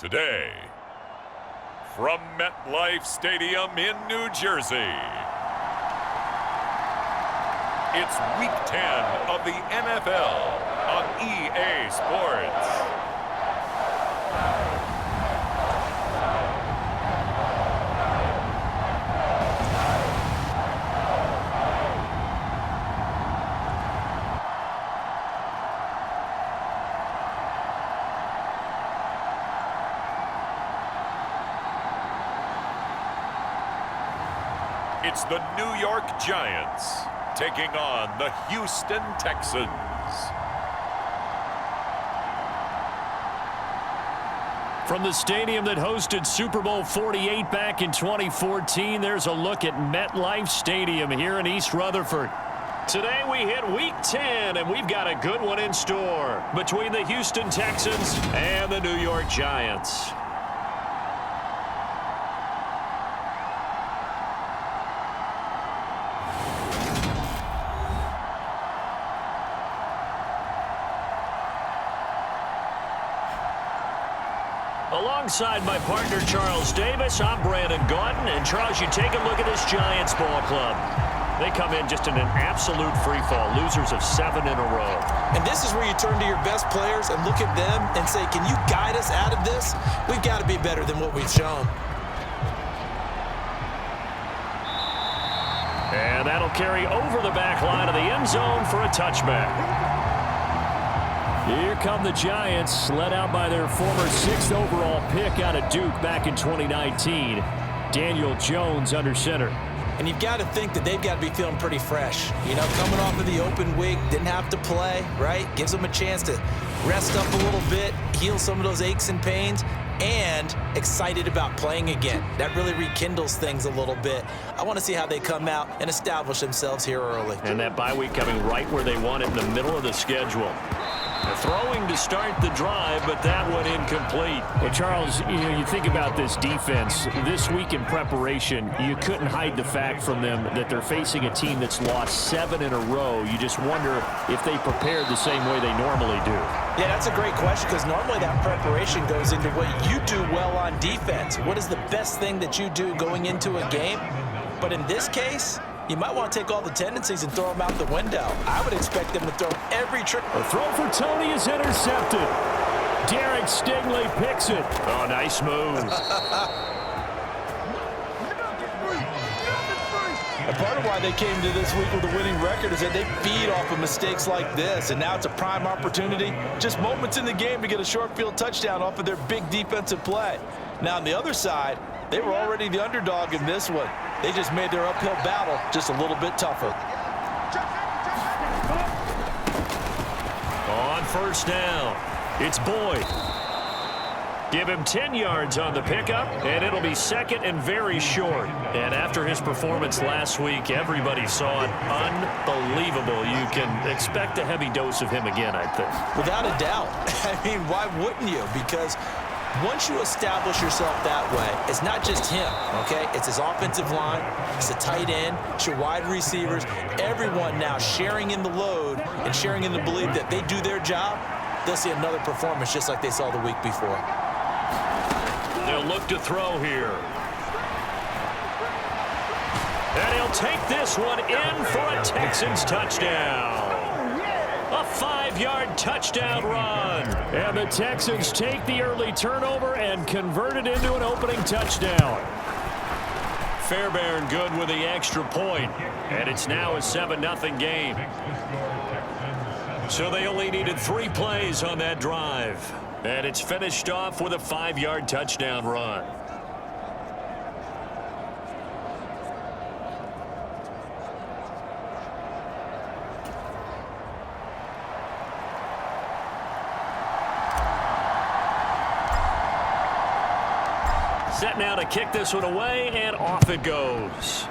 Today, from MetLife Stadium in New Jersey, it's Week 10 of the NFL on EA Sports. It's the New York Giants taking on the Houston Texans. From the stadium that hosted Super Bowl 48 back in 2014, there's a look at MetLife Stadium here in East Rutherford. Today we hit Week 10, and we've got a good one in store between the Houston Texans and the New York Giants. Alongside my partner, Charles Davis, I'm Brandon Gaudin. And, Charles, you take a look at this Giants ball club. They come in just in an absolute free-fall, losers of 7 in a row. And this is where you turn to your best players and look at them and say, can you guide us out of this? We've got to be better than what we've shown. And that'll carry over the back line of the end zone for a touchback. Here come the Giants, led out by their former 6th overall pick out of Duke back in 2019. Daniel Jones under center. And you've got to think that they've got to be feeling pretty fresh. You know, coming off of the open week, didn't have to play, right? Gives them a chance to rest up a little bit, heal some of those aches and pains, and excited about playing again. That really rekindles things a little bit. I want to see how they come out and establish themselves here early. And that bye week coming right where they want it, in the middle of the schedule. Throwing to start the drive, but that one incomplete. Well, Charles, you think about this defense. This week in preparation, you couldn't hide the fact from them that they're facing a team that's lost 7 in a row. You just wonder if they prepared the same way they normally do. Yeah, that's a great question, because normally that preparation goes into what you do well on defense. What is the best thing that you do going into a game? But in this case, you might want to take all the tendencies and throw them out the window. I would expect them to throw every trick. A throw for Tony is intercepted. Derek Stingley picks it. Oh, nice move. And part of why they came to this week with a winning record is that they feed off of mistakes like this, and now it's a prime opportunity, just moments in the game to get a short field touchdown off of their big defensive play. Now on the other side, they were already the underdog in this one. They just made their uphill battle just a little bit tougher. On first down, it's Boyd. Give him 10 yards on the pickup, and it'll be second and very short. And after his performance last week, everybody saw it. Unbelievable. You can expect a heavy dose of him again, I think. Without a doubt. I mean, why wouldn't you? Because once you establish yourself that way, it's not just him, okay? It's his offensive line, it's the tight end, it's your wide receivers, everyone now sharing in the load and sharing in the belief that they do their job, they'll see another performance just like they saw the week before. They'll look to throw here. And he'll take this one in for a Texans touchdown. A 5-yard touchdown run. And the Texans take the early turnover and convert it into an opening touchdown. Fairbairn good with the extra point. And it's now a 7-0 game. So they only needed 3 plays on that drive. And it's finished off with a 5-yard touchdown run. Set now to kick this one away, and off it goes.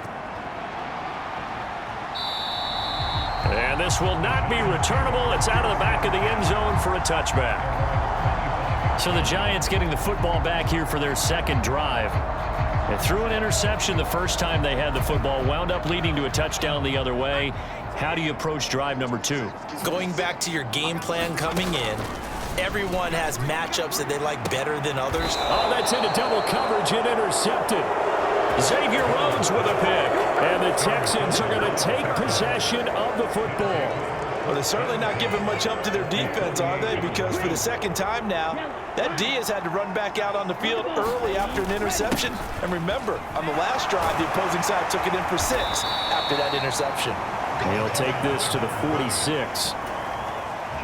And this will not be returnable. It's out of the back of the end zone for a touchback. So the Giants getting the football back here for their second drive. And threw an interception the first time they had the football, wound up leading to a touchdown the other way. How do you approach drive number 2? Going back to your game plan coming in, everyone has matchups that they like better than others. Oh, that's into double coverage and intercepted. Xavier Rhodes with a pick. And the Texans are going to take possession of the football. Well, they're certainly not giving much help to their defense, are they? Because for the second time now, that D has had to run back out on the field early after an interception. And remember, on the last drive, the opposing side took it in for 6 after that interception. He'll take this to the 46.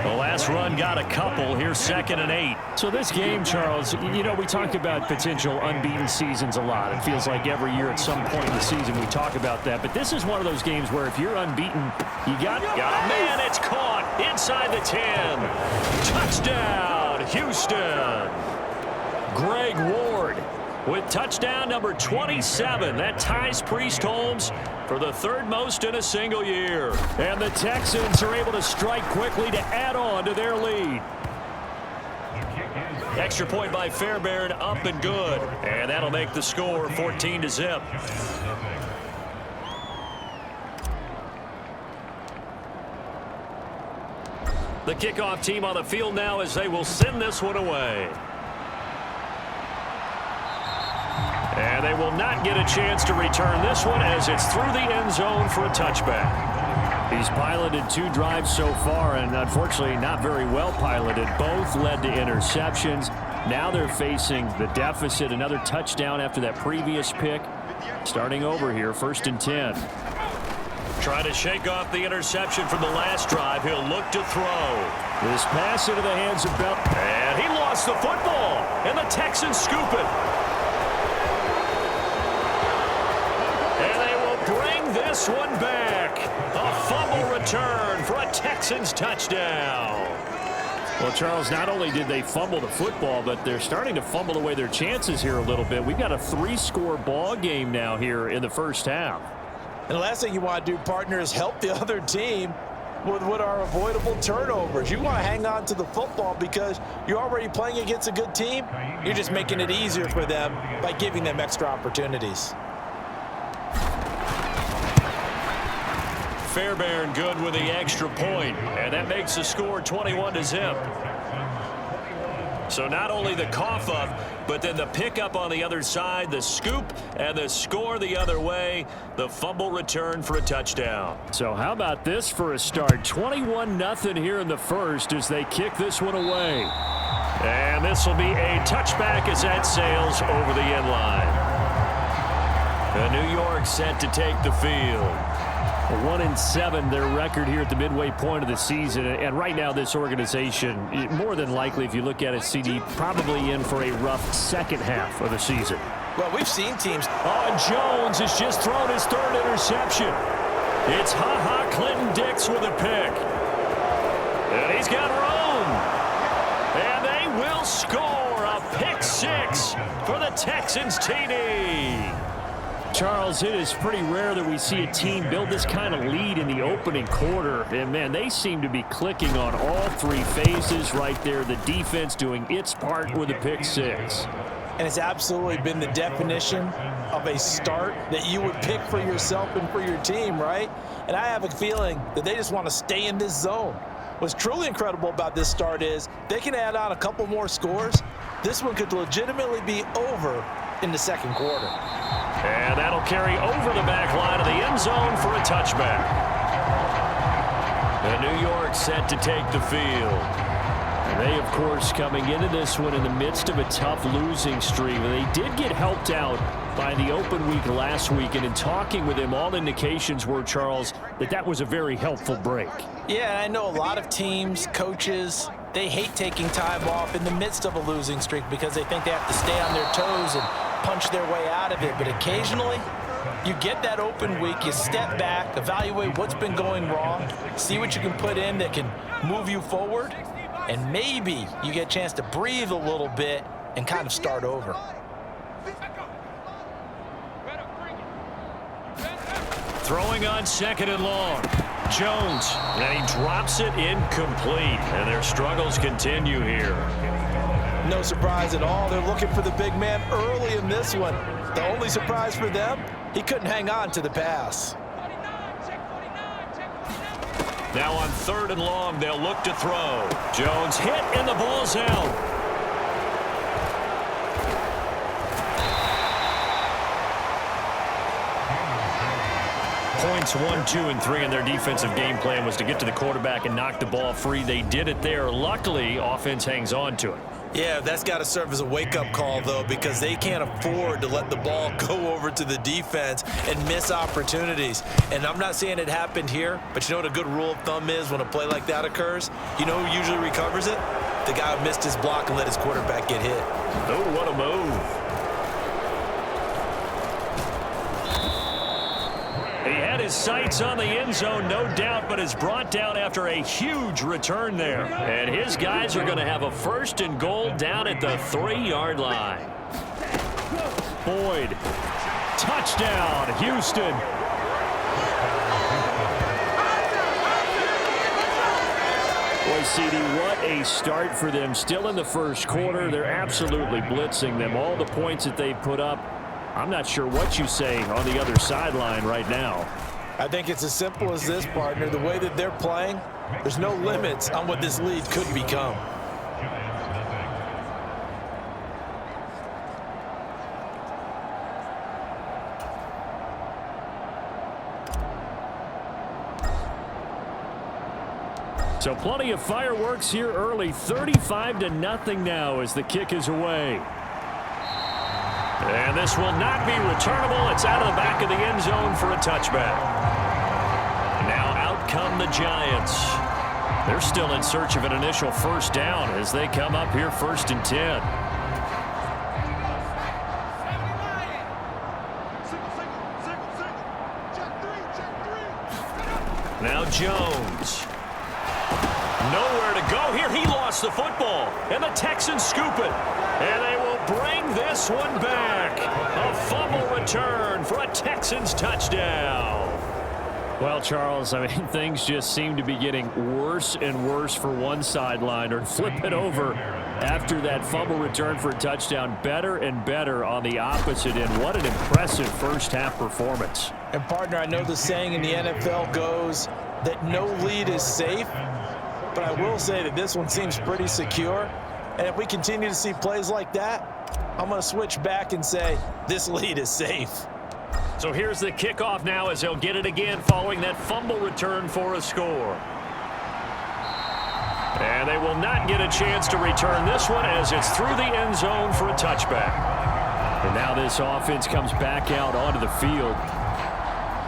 The last run got a couple. Here's 2nd and 8. So this game, Charles, you know, we talk about potential unbeaten seasons a lot. It feels like every year at some point in the season we talk about that. But this is one of those games where if you're unbeaten, you got a man. It's caught inside the 10. Touchdown, Houston. Greg Ward with touchdown number 27. That ties Priest Holmes for the 3rd most in a single year. And the Texans are able to strike quickly to add on to their lead. Extra point by Fairbairn, up and good. And that'll make the score 14-0. The kickoff team on the field now as they will send this one away. And they will not get a chance to return this one as it's through the end zone for a touchback. He's piloted 2 drives so far, and unfortunately not very well piloted. Both led to interceptions. Now they're facing the deficit. Another touchdown after that previous pick. Starting over here, 1st and 10. Trying to shake off the interception from the last drive. He'll look to throw. This pass into the hands of Bell. And he lost the football. And the Texans scoop it. This one back. A fumble return for a Texans touchdown. Well, Charles, not only did they fumble the football, but they're starting to fumble away their chances here a little bit. We've got a 3-score ball game now here in the first half. And the last thing you want to do, partner, is help the other team with what are avoidable turnovers. You want to hang on to the football because you're already playing against a good team. You're just making it easier for them by giving them extra opportunities. Fairbairn good with the extra point, and that makes the score 21-0. So not only the cough up, but then the pickup on the other side, the scoop, and the score the other way, the fumble return for a touchdown. So how about this for a start? 21-0 here in the first as they kick this one away. And this will be a touchback as that sails over the end line. New York set to take the field. 1-7 their record here at the midway point of the season, and right now this organization, more than likely if you look at it, CD, probably in for a rough second half of the season. Well, we've seen teams. Oh, and Jones has just thrown his 3rd interception. It's Clinton Dix with a pick. And he's got room. And they will score a pick 6 for the Texans TD. Charles, it is pretty rare that we see a team build this kind of lead in the opening quarter. And, man, they seem to be clicking on all 3 phases right there. The defense doing its part with a pick 6. And it's absolutely been the definition of a start that you would pick for yourself and for your team, right? And I have a feeling that they just want to stay in this zone. What's truly incredible about this start is they can add on a couple more scores. This one could legitimately be over in the second quarter. And that'll carry over the back line of the end zone for a touchback. And New York set to take the field. And they, of course, coming into this one in the midst of a tough losing streak. They did get helped out by the open week last week. And in talking with him, all indications were, Charles, that was a very helpful break. Yeah, I know a lot of teams, coaches, they hate taking time off in the midst of a losing streak because they think they have to stay on their toes and punch their way out of it. But occasionally, you get that open week, you step back, evaluate what's been going wrong, see what you can put in that can move you forward, and maybe you get a chance to breathe a little bit and kind of start over. Throwing on 2nd and long. Jones, and he drops it incomplete, and their struggles continue here. No surprise at all. They're looking for the big man early in this one. The only surprise for them, he couldn't hang on to the pass. Now on 3rd and long, they'll look to throw. Jones hit, and the ball's out. Points 1, 2, and 3 in their defensive game plan was to get to the quarterback and knock the ball free. They did it there. Luckily, offense hangs on to it. Yeah, that's got to serve as a wake-up call, though, because they can't afford to let the ball go over to the defense and miss opportunities. And I'm not saying it happened here, but you know what a good rule of thumb is when a play like that occurs? You know who usually recovers it? The guy who missed his block and let his quarterback get hit. Oh, what a move. He had his sights on the end zone, no doubt, but is brought down after a huge return there. And his guys are going to have a 1st and goal down at the 3-yard line. Boyd. Touchdown, Houston. Boy, CD, what a start for them. Still in the first quarter. They're absolutely blitzing them. All the points that they put up, I'm not sure what you say on the other sideline right now. I think it's as simple as this, partner. The way that they're playing, there's no limits on what this lead could become. So plenty of fireworks here early. 35-0 now as the kick is away. And this will not be returnable. It's out of the back of the end zone for a touchback. Now out come the Giants. They're still in search of an initial 1st down as they come up here 1st and 10. Now Jones. Nowhere to go here. He lost the football. And the Texans scoop it. And they will bring this one back. A fumble return for a Texans touchdown. Well, Charles, I mean, things just seem to be getting worse and worse for one sideline, or flip it over after that fumble return for a touchdown. Better and better on the opposite end. What an impressive first-half performance. And, partner, I know the saying in the NFL goes that no lead is safe, but I will say that this one seems pretty secure. And if we continue to see plays like that, I'm going to switch back and say this lead is safe. So here's the kickoff now as they'll get it again following that fumble return for a score. And they will not get a chance to return this one as it's through the end zone for a touchback. And now this offense comes back out onto the field.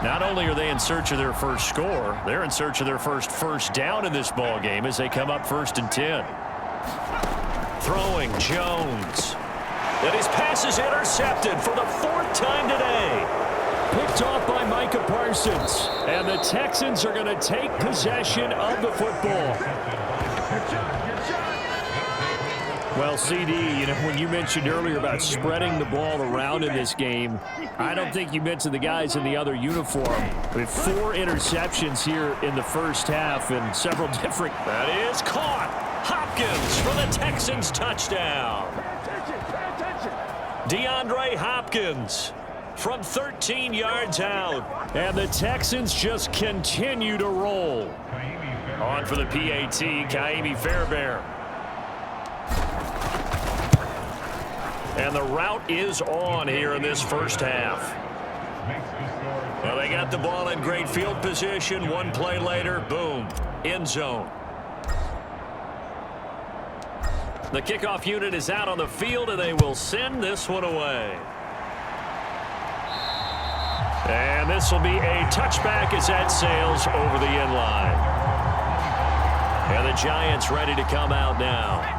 Not only are they in search of their first score, they're in search of their first down in this ball game as they come up 1st and 10. Throwing Jones. And his pass is intercepted for the 4th time today. Picked off by Micah Parsons. And the Texans are going to take possession of the football. Well, CD, you know, when you mentioned earlier about spreading the ball around in this game, I don't think you mentioned the guys in the other uniform. With 4 interceptions here in the first half and several different. That is caught. Hopkins for the Texans touchdown. DeAndre Hopkins from 13 yards out. And the Texans just continue to roll. On for the PAT, Kaimi Fairbairn. And the route is on here in this first half. Well, they got the ball in great field position. One play later, boom, end zone. The kickoff unit is out on the field, and they will send this one away. And this will be a touchback as that sails over the end line. And the Giants ready to come out now.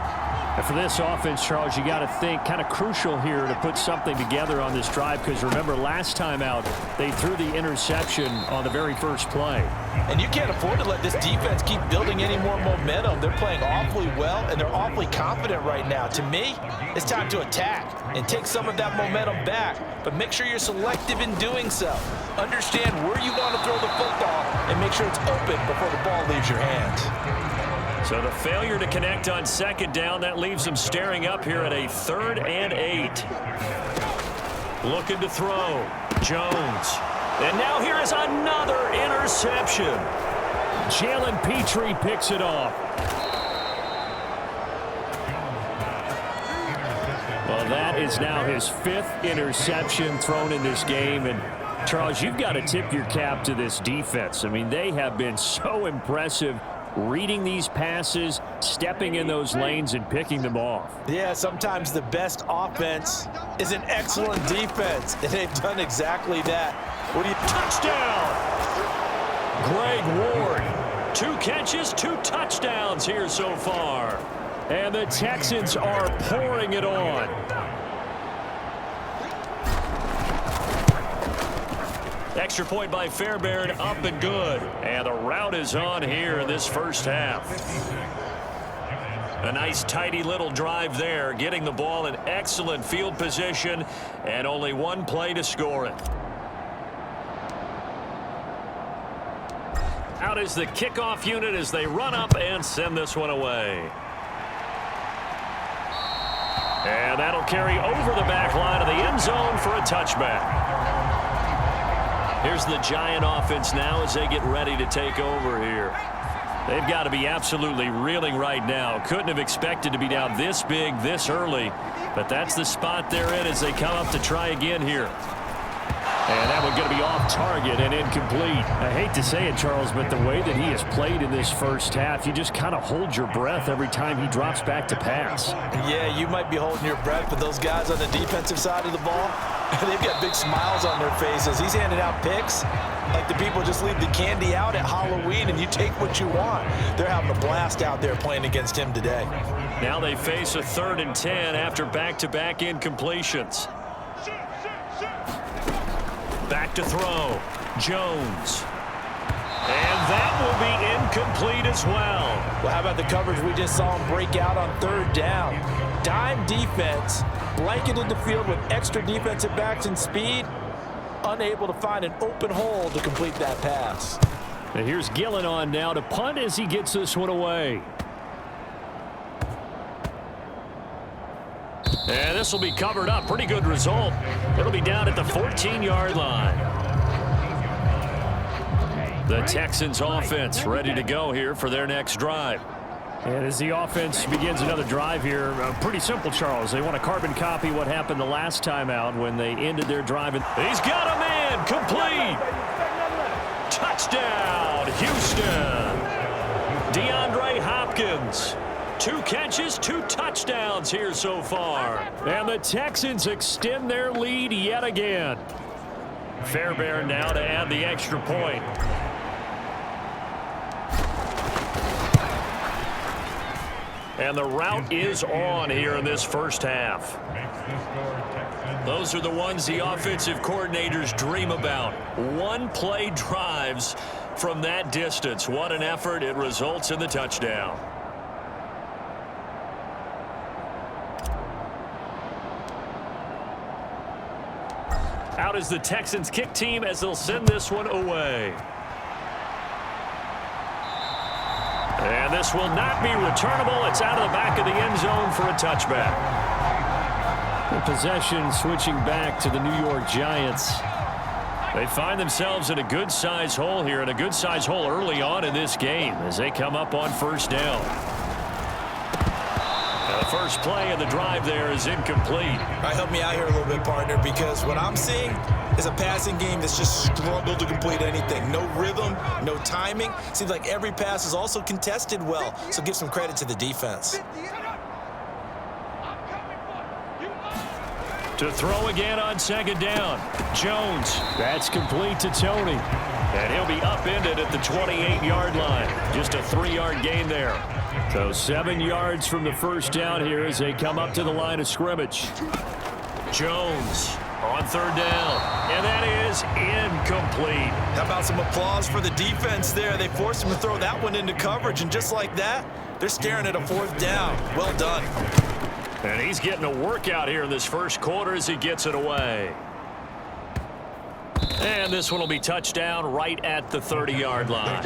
And for this offense, Charles, you got to think kind of crucial here to put something together on this drive, because remember last time out they threw the interception on the very first play. And you can't afford to let this defense keep building any more momentum. They're playing awfully well, and they're awfully confident right now. To me, it's time to attack and take some of that momentum back, but make sure you're selective in doing so. Understand where you want to throw the football and make sure it's open before the ball leaves your hands. So the failure to connect on 2nd down, that leaves them staring up here at a 3rd and 8. Looking to throw. Jones. And now here is another interception. Jalen Petrie picks it off. Well, that is now his 5th interception thrown in this game. And, Charles, you've got to tip your cap to this defense. I mean, they have been so impressive reading these passes, stepping in those lanes, and picking them off. Yeah, sometimes the best offense is an excellent defense, and they've done exactly that. What do you... Touchdown! Greg Ward. 2 catches, 2 touchdowns here so far. And the Texans are pouring it on. Extra point by Fairbairn, up and good. And the route is on here in this first half. A nice tidy little drive there, getting the ball in excellent field position, and only 1 play to score it. Out is the kickoff unit as they run up and send this one away. And that'll carry over the back line of the end zone for a touchback. Here's the Giant offense now as they get ready to take over here. They've got to be absolutely reeling right now. Couldn't have expected to be down this big, this early. But that's the spot they're in as they come up to try again here. And that one going to be off target and incomplete. I hate to say it, Charles, but the way that he has played in this first half, you just kind of hold your breath every time he drops back to pass. Yeah, you might be holding your breath, but those guys on the defensive side of the ball, they've got big smiles on their faces. He's handing out picks like the people just leave the candy out at Halloween and you take what you want. They're having a blast out there playing against him today. Now they face a 3rd and 10 after back-to-back incompletions. Back to throw. Jones. And that will be incomplete as well. Well, how about the coverage we just saw him break out on 3rd down? Dime defense, blanketed the field with extra defensive backs and speed, unable to find an open hole to complete that pass. And here's Gillen on now to punt as he gets this one away. And this will be covered up. Pretty good result. It'll be down at the 14-yard line. The Texans offense ready to go here for their next drive. And as the offense begins another drive here, pretty simple, Charles. They want to carbon copy what happened the last time out when they ended their drive. He's got a man, complete. Touchdown, Houston. DeAndre Hopkins. 2 catches, 2 touchdowns here so far. And the Texans extend their lead yet again. Fairbairn now to add the extra point. And the route is on here in this first half. Those are the ones the offensive coordinators dream about. 1-play drives from that distance. What an effort. It results in the touchdown. Out is the Texans kick team as they'll send this one away. And this will not be returnable. It's out of the back of the end zone for a touchback. The possession switching back to the New York Giants. They find themselves in a good-sized hole here, and a good-sized hole early on in this game as they come up on 1st down. The first play of the drive there is incomplete. All right, help me out here a little bit, partner, because what I'm seeing is a passing game that's just struggled to complete anything. No rhythm, no timing. Seems like every pass is also contested well, so give some credit to the defense. To throw again on 2nd down. Jones. That's complete to Tony. And he'll be upended at the 28-yard line. Just a 3-yard gain there. So 7 yards from the first down here as they come up to the line of scrimmage. Jones on 3rd down. And that is incomplete. How about some applause for the defense there? They forced him to throw that one into coverage, and just like that, they're staring at a 4th down. Well done. And he's getting a workout here in this first quarter as he gets it away. And this one will be touchdown right at the 30-yard line.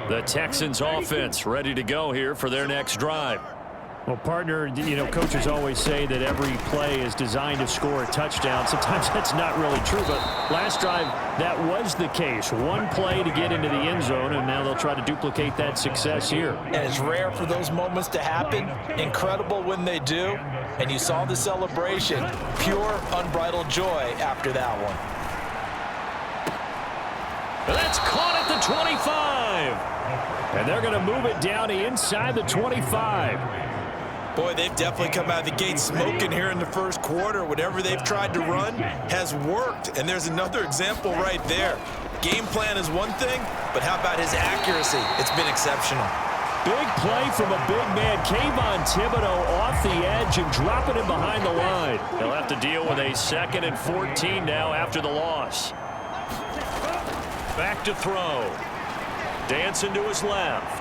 The Texans offense ready to go here for their next drive. Well, partner, you know, coaches always say that every play is designed to score a touchdown. Sometimes that's not really true, but last drive, that was the case. One play to get into the end zone, and now they'll try to duplicate that success here. And it's rare for those moments to happen. Incredible when they do. And you saw the celebration. Pure, unbridled joy after that one. That's caught at the 25. And they're going to move it down inside the 25. Boy, they've definitely come out of the gate smoking here in the first quarter. Whatever they've tried to run has worked. And there's another example right there. Game plan is one thing, but how about his accuracy? It's been exceptional. Big play from a big man. Kayvon Thibodeau off the edge and dropping him behind the line. They'll have to deal with a 2nd and 14 now after the loss. Back to throw. Dancing to his left.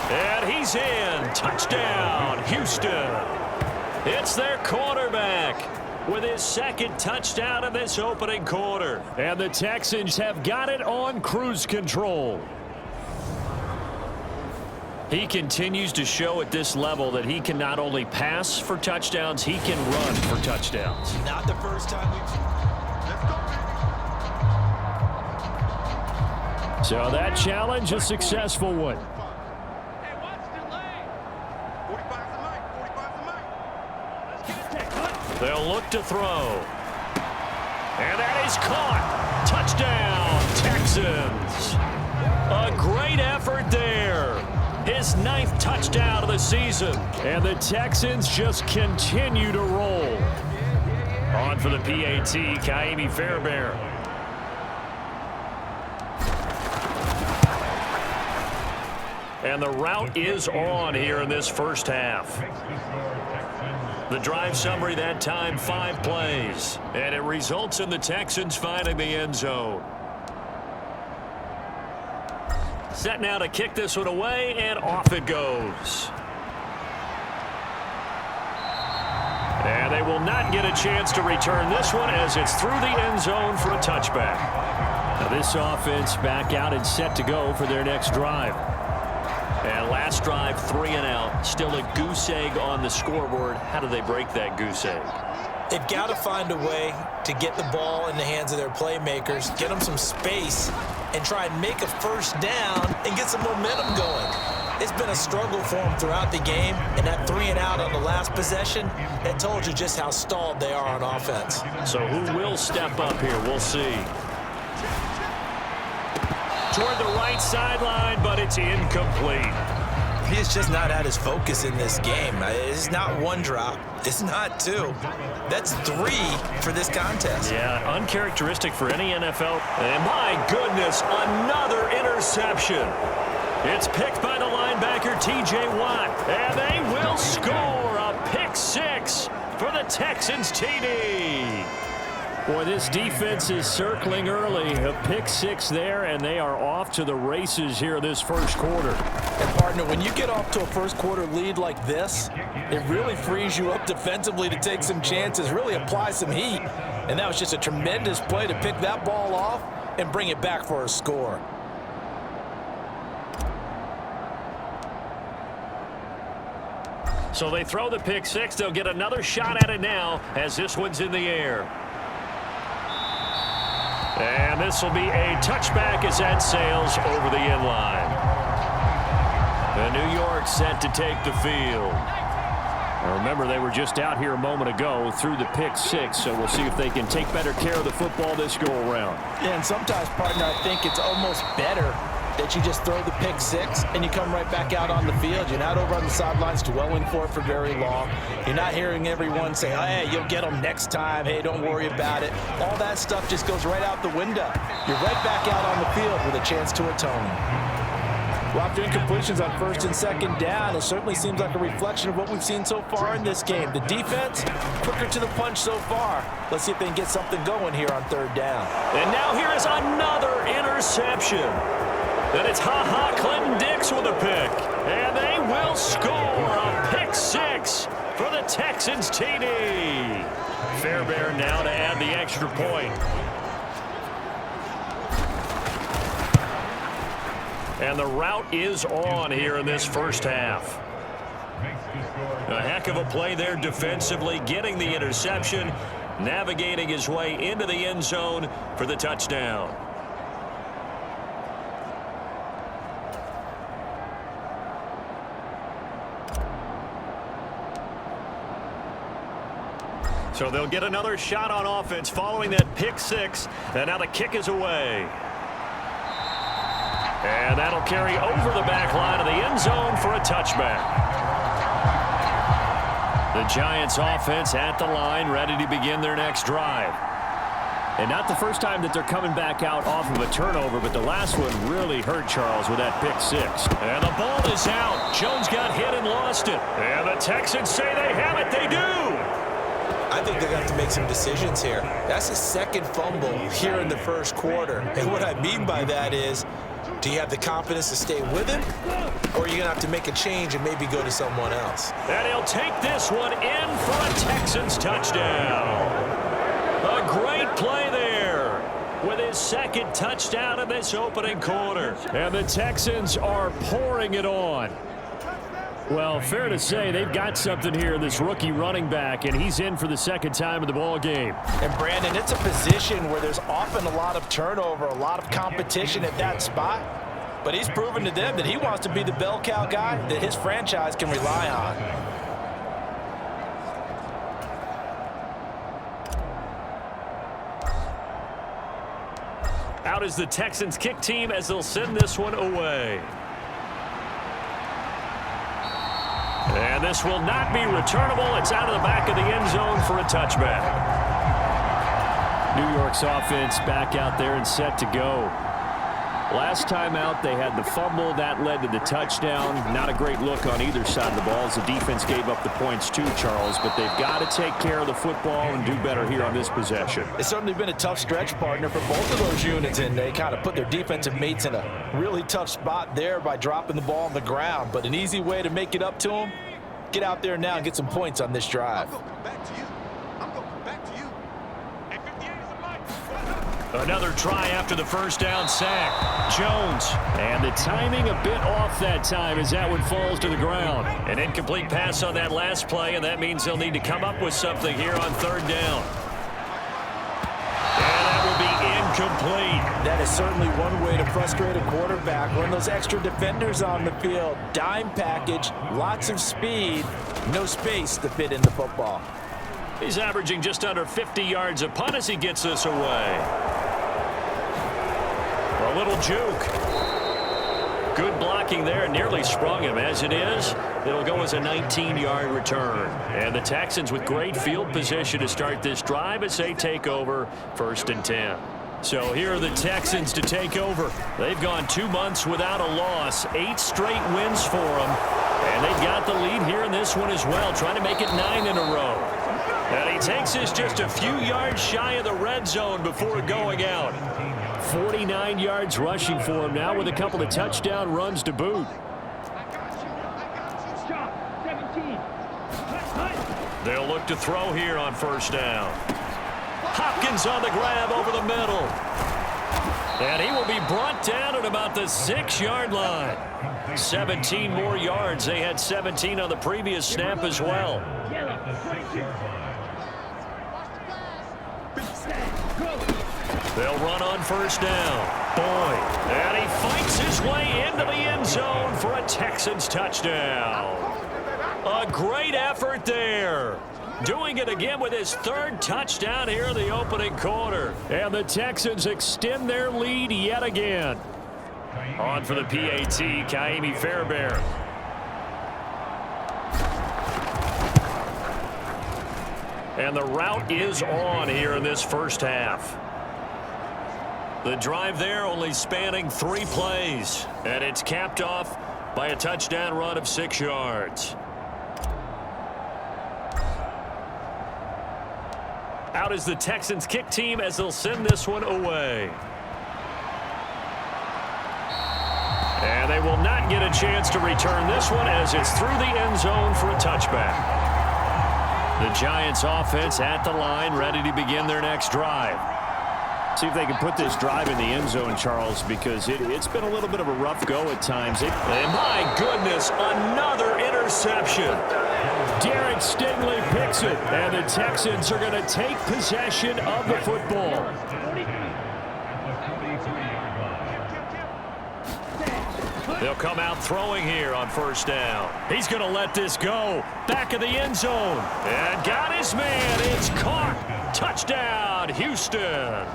And he's in. Touchdown, Houston. It's their quarterback with his 2nd touchdown of this opening quarter. And the Texans have got it on cruise control. He continues to show at this level that he can not only pass for touchdowns, he can run for touchdowns. Not the first time we've... So that challenge, a successful one. They'll look to throw. And that is caught. Touchdown, Texans. A great effort there. His 9th touchdown of the season. And the Texans just continue to roll. On for the PAT, Kaimi Fairbairn. And the route is on here in this first half. The drive summary that time, 5 plays. And it results in the Texans finding the end zone. Set now to kick this one away, and off it goes. And they will not get a chance to return this one as it's through the end zone for a touchback. Now this offense back out and set to go for their next drive. And last drive, 3 and out. Still a goose egg on the scoreboard. How do they break that goose egg? They've got to find a way to get the ball in the hands of their playmakers, get them some space, and try and make a first down and get some momentum going. It's been a struggle for them throughout the game, and that 3 and out on the last possession, that told you just how stalled they are on offense. So who will step up here? We'll see. Toward the right sideline, but it's incomplete. He's just not at his focus in this game. It's not 1 drop. It's not 2. That's 3 for this contest. Yeah, uncharacteristic for any NFL. And my goodness, another interception. It's picked by the linebacker, T.J. Watt. And they will score a pick 6 for the Texans TD. Boy, this defense is circling early. A pick 6 there, and they are off to the races here this first quarter. And, partner, when you get off to a first quarter lead like this, it really frees you up defensively to take some chances, really apply some heat. And that was just a tremendous play to pick that ball off and bring it back for a score. So they throw the pick 6. They'll get another shot at it now as this one's in the air. And this will be a touchback as that sails over the end line. And New York set to take the field. Now remember, they were just out here a moment ago through the pick 6, so we'll see if they can take better care of the football this go-around. Yeah, and sometimes, partner, I think it's almost better that you just throw the pick 6 and you come right back out on the field. You're not over on the sidelines dwelling for it for very long. You're not hearing everyone say, oh, hey, you'll get them next time. Hey, don't worry about it. All that stuff just goes right out the window. You're right back out on the field with a chance to atone. Well, after incompletions on 1st and 2nd down, it certainly seems like a reflection of what we've seen so far in this game. The defense, quicker to the punch so far. Let's see if they can get something going here on 3rd down. And now here is another interception. And it's Clinton Dix with a pick. And they will score a pick 6 for the Texans TD. Fairbairn now to add the extra point. And the route is on here in this first half. A heck of a play there defensively, getting the interception, navigating his way into the end zone for the touchdown. So they'll get another shot on offense following that pick six. And now the kick is away. And that'll carry over the back line of the end zone for a touchback. The Giants offense at the line, ready to begin their next drive. And not the first time that they're coming back out off of a turnover, but the last one really hurt Charles with that pick six. And the ball is out. Jones got hit and lost it. And the Texans say they have it. They do. I think they're going to have to make some decisions here. That's his second fumble here in the first quarter. And what I mean by that is, do you have the confidence to stay with him? Or are you going to have to make a change and maybe go to someone else? And he'll take this one in for a Texans touchdown. A great play there with his second touchdown in this opening quarter. And the Texans are pouring it on. Well, fair to say they've got something here in this rookie running back, and he's in for the second time of the ball game. And, Brandon, it's a position where there's often a lot of turnover, a lot of competition at that spot. But he's proven to them that he wants to be the bell cow guy that his franchise can rely on. Out is the Texans kick team as they'll send this one away. And this will not be returnable. It's out of the back of the end zone for a touchback. New York's offense back out there and set to go. Last time out, they had the fumble. That led to the touchdown. Not a great look on either side of the ball as the defense gave up the points too, Charles. But they've got to take care of the football and do better here on this possession. It's certainly been a tough stretch, partner, for both of those units, and they kind of put their defensive mates in a really tough spot there by dropping the ball on the ground. But an easy way to make it up to them, get out there now and get some points on this drive. Another try after the first down sack. Jones. And the timing a bit off that time as that one falls to the ground. An incomplete pass on that last play, and that means they'll need to come up with something here on third down. And that will be incomplete. That is certainly one way to frustrate a quarterback. Run those extra defenders on the field. Dime package, lots of speed, no space to fit in the football. He's averaging just under 50 yards a punt as he gets this away. A little juke. Good blocking there. Nearly sprung him. As it is, it'll go as a 19-yard return. And the Texans with great field position to start this drive as they take over 1st and 10. So here are the Texans to take over. They've gone 2 months without a loss. 8 straight wins for them. And they've got the lead here in this one as well, trying to make it 9 in a row. And he takes this just a few yards shy of the red zone before going out. 49 yards rushing for him now with a couple of touchdown runs to boot. They'll look to throw here on first down. Hopkins on the grab over the middle. And he will be brought down at about the 6-yard line. 17 more yards. They had 17 on the previous snap as well. They'll run on first down. Boyd. And he fights his way into the end zone for a Texans touchdown. A great effort there. Doing it again with his 3rd touchdown here in the opening quarter. And the Texans extend their lead yet again. On for the PAT, Kaimi Fairbairn. And the route is on here in this first half. The drive there only spanning 3 plays. And it's capped off by a touchdown run of 6 yards. Out is the Texans kick team as they'll send this one away. And they will not get a chance to return this one as it's through the end zone for a touchback. The Giants offense at the line, ready to begin their next drive. See if they can put this drive in the end zone, Charles, because it's been a little bit of a rough go at times. And my goodness, another interception. Derek Stingley picks it, and the Texans are going to take possession of the football. They'll come out throwing here on first down. He's going to let this go. Back of the end zone. And got his man. It's caught. Touchdown, Houston.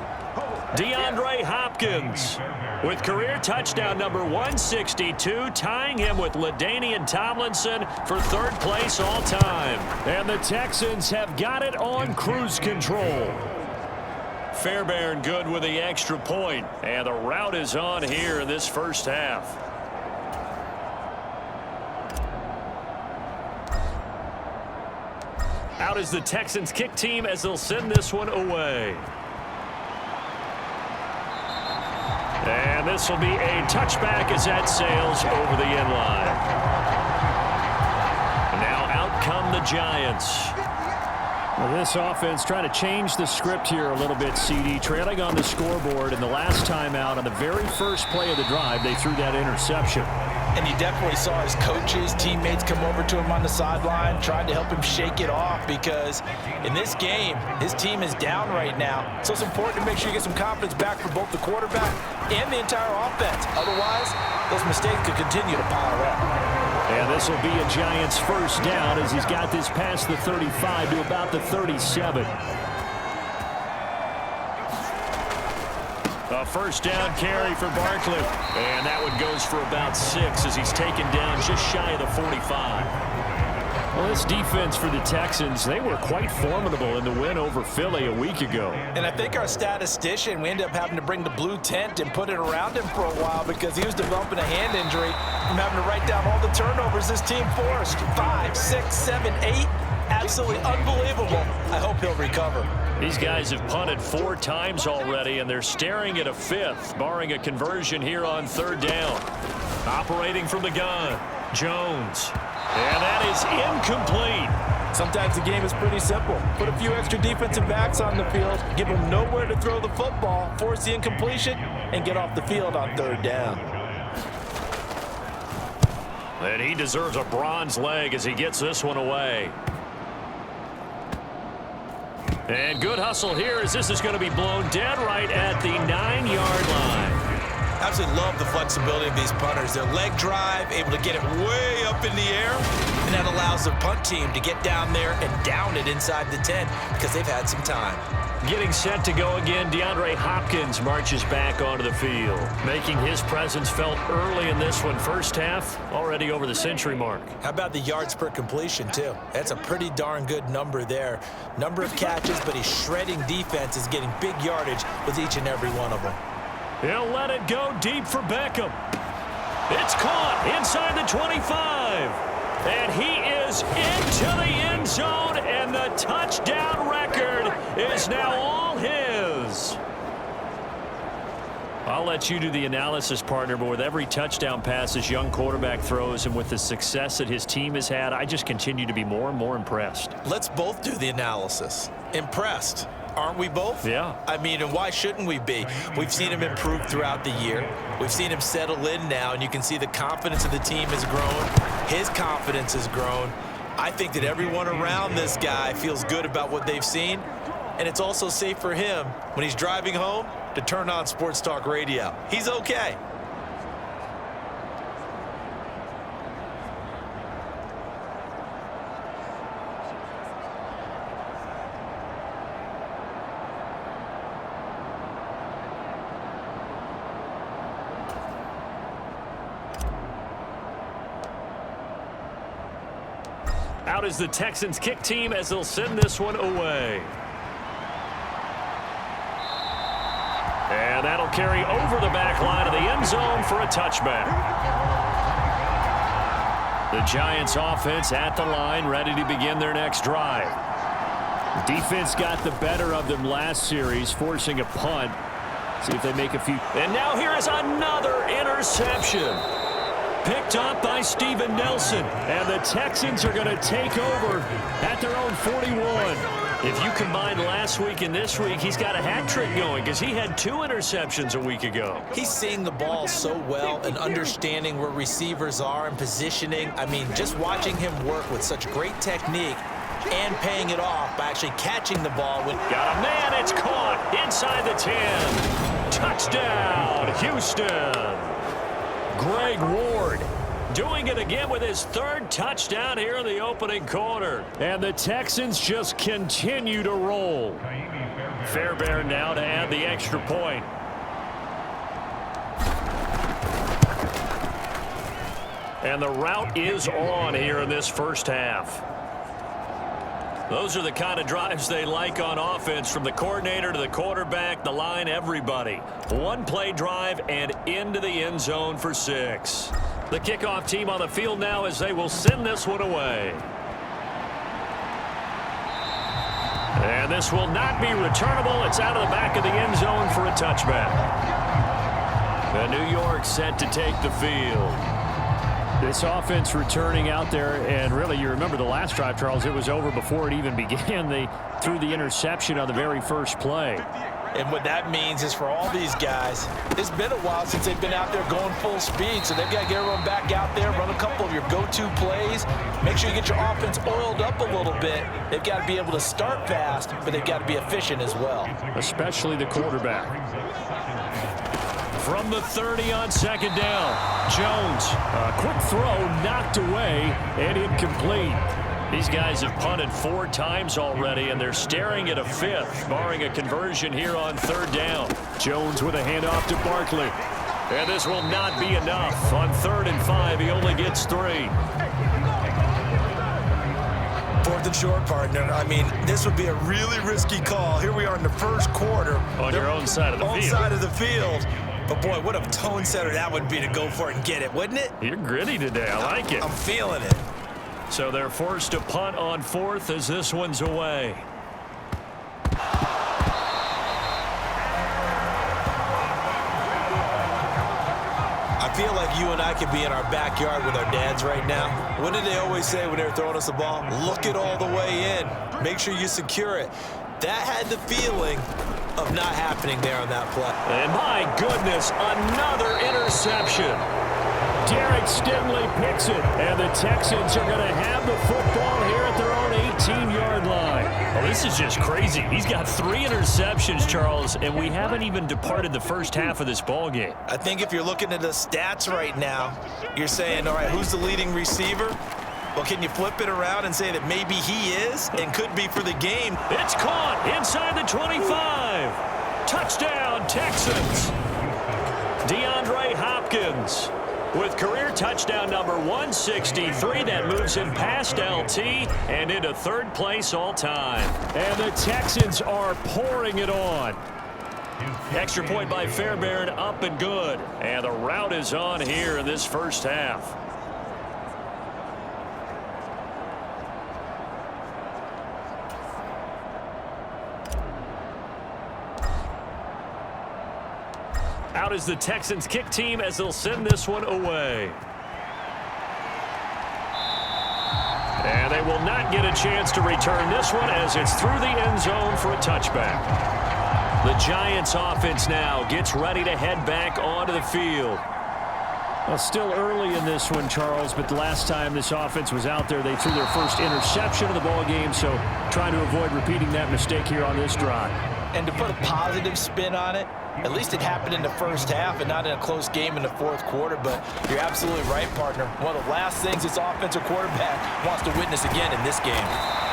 DeAndre Hopkins with career touchdown number 162, tying him with LaDainian Tomlinson for third place all time. And the Texans have got it on cruise control. Fairbairn good with the extra point, and the route is on here in this first half. Out is the Texans kick team as they'll send this one away. And this will be a touchback as that sails over the end line. Now out come the Giants. Well, this offense trying to change the script here a little bit, CD. Trailing on the scoreboard, and the last time out on the very first play of the drive, they threw that interception. And you definitely saw his coaches, teammates come over to him on the sideline, trying to help him shake it off, because in this game, his team is down right now. So it's important to make sure you get some confidence back for both the quarterback and the entire offense. Otherwise, those mistakes could continue to pile up. And this will be a Giants first down as he's got this past the 35 to about the 37. A first down carry for Barkley. And that one goes for about 6 as he's taken down just shy of the 45. Well, this defense for the Texans, they were quite formidable in the win over Philly a week ago. And I think our statistician, we ended up having to bring the blue tent and put it around him for a while because he was developing a hand injury from having to write down all the turnovers this team forced. 5, 6, 7, 8. Absolutely unbelievable. I hope he'll recover. These guys have punted 4 times already, and they're staring at a 5th, barring a conversion here on third down. Operating from the gun, Jones. And that is incomplete. Sometimes the game is pretty simple. Put a few extra defensive backs on the field, give them nowhere to throw the football, force the incompletion, and get off the field on third down. And he deserves a bronze leg as he gets this one away. And good hustle here as this is going to be blown dead right at the 9-yard line. I absolutely love the flexibility of these punters. Their leg drive, able to get it way up in the air, and that allows the punt team to get down there and down it inside the 10 because they've had some time. Getting set to go again, DeAndre Hopkins marches back onto the field, making his presence felt early in this one. First half, already over the century mark. How about the yards per completion, too? That's a pretty darn good number there. Number of catches, but he's shredding defense, is getting big yardage with each and every one of them. He'll let it go deep for Beckham. It's caught inside the 25. And he is into the end zone, and the touchdown record is now all his. I'll let you do the analysis, partner, but with every touchdown pass this young quarterback throws and with the success that his team has had, I just continue to be more and more impressed. Let's both do the analysis. Impressed. Aren't we both? Yeah. I mean, and why shouldn't we be? We've seen him improve throughout the year. We've seen him settle in now, and you can see the confidence of the team has grown. His confidence has grown. I think that everyone around this guy feels good about what they've seen, and it's also safe for him when he's driving home to turn on Sports Talk Radio. He's okay. Out is the Texans kick team as they'll send this one away. And that'll carry over the back line of the end zone for a touchback. The Giants offense at the line, ready to begin their next drive. Defense got the better of them last series, forcing a punt. See if they make a few. And now here is another interception. Picked up by Steven Nelson. And the Texans are going to take over at their own 41. If you combine last week and this week, he's got a hat trick going because he had 2 interceptions a week ago. He's seeing the ball so well and understanding where receivers are and positioning. I mean, just watching him work with such great technique and paying it off by actually catching the ball. Got a man, it's caught inside the 10. Touchdown, Houston. Greg Ward doing it again with his 3rd touchdown here in the opening quarter. And the Texans just continue to roll. Fairbairn now to add the extra point. And the route is on here in this first half. Those are the kind of drives they like on offense, from the coordinator to the quarterback, the line, everybody. 1-play drive and into the end zone for 6. The kickoff team on the field now as they will send this one away. And this will not be returnable. It's out of the back of the end zone for a touchback. The New York set to take the field. This offense returning out there, and really, you remember the last drive, Charles, it was over before it even began. They threw the interception on the very first play. And what that means is for all these guys, it's been a while since they've been out there going full speed, so they've got to get everyone back out there, run a couple of your go-to plays, make sure you get your offense oiled up a little bit. They've got to be able to start fast, but they've got to be efficient as well. Especially the quarterback. From the 30 on 2nd down, Jones, a quick throw knocked away and incomplete. These guys have punted 4 times already, and they're staring at a 5th, barring a conversion here on 3rd down. Jones with a handoff to Barkley. And this will not be enough. On 3rd and 5, he only gets 3. 4th and short, partner. I mean, this would be a really risky call. Here we are in the first quarter. On your own side of the field. Own side of the field. But, boy, what a tone setter that would be to go for it and get it, wouldn't it? You're gritty today. I like it. I'm feeling it. So they're forced to punt on 4th as this one's away. I feel like you and I could be in our backyard with our dads right now. What did they always say when they were throwing us the ball? Look it all the way in. Make sure you secure it. That had the feeling of not happening there on that play. And my goodness, another interception. Derek Stingley picks it, and the Texans are going to have the football here at their own 18-yard line. Oh, this is just crazy. He's got 3 interceptions, Charles, and we haven't even departed the first half of this ball game. I think if you're looking at the stats right now, you're saying, all right, who's the leading receiver? Well, can you flip it around and say that maybe he is and could be for the game? It's caught inside the 25. Touchdown, Texans. DeAndre Hopkins with career touchdown number 163. That moves him past LT and into 3rd place all time. And the Texans are pouring it on. Extra point by Fairbairn, up and good. And the route is on here in this first half. Out is the Texans kick team as they'll send this one away. And they will not get a chance to return this one as it's through the end zone for a touchback. The Giants offense now gets ready to head back onto the field. Well, still early in this one, Charles, but the last time this offense was out there, they threw their first interception of the ball game, so trying to avoid repeating that mistake here on this drive. And to put a positive spin on it, at least it happened in the first half and not in a close game in the 4th quarter. But you're absolutely right, partner. One of the last things this offensive quarterback wants to witness again in this game.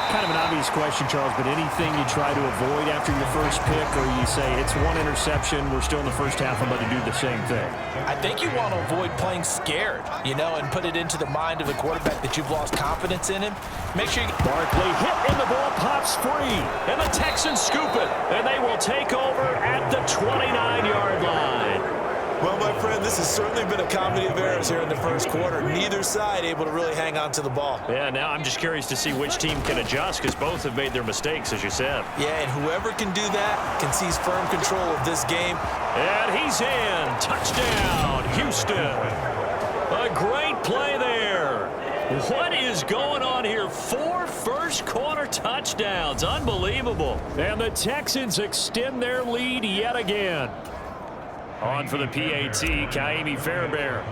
Kind of an obvious question, Charles, but anything you try to avoid after your first pick, or you say it's 1 interception, we're still in the first half, I'm about to do the same thing? I think you want to avoid playing scared, and put it into the mind of the quarterback that you've lost confidence in him. Make sure you... Barkley hit and the ball pops free, and the Texans scoop it, and they will take over at the 29-yard line. Well, my friend, this has certainly been a comedy of errors here in the first quarter. Neither side able to really hang on to the ball. Yeah, now I'm just curious to see which team can adjust because both have made their mistakes, as you said. Yeah, and whoever can do that can seize firm control of this game. And he's in. Touchdown, Houston. A great play there. What is going on here? 4 first-quarter touchdowns. Unbelievable. And the Texans extend their lead yet again. On for the PAT, Kaimi Fairbairn.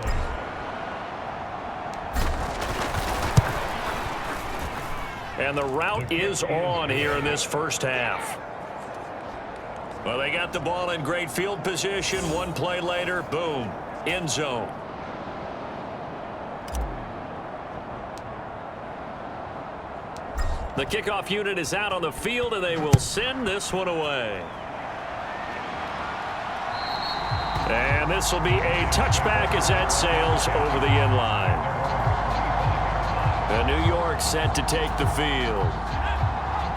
And the route is on here in this first half. Well, they got the ball in great field position. One play later, boom, end zone. The kickoff unit is out on the field, and they will send this one away. And this will be a touchback as that sails over the end line. The New York set to take the field.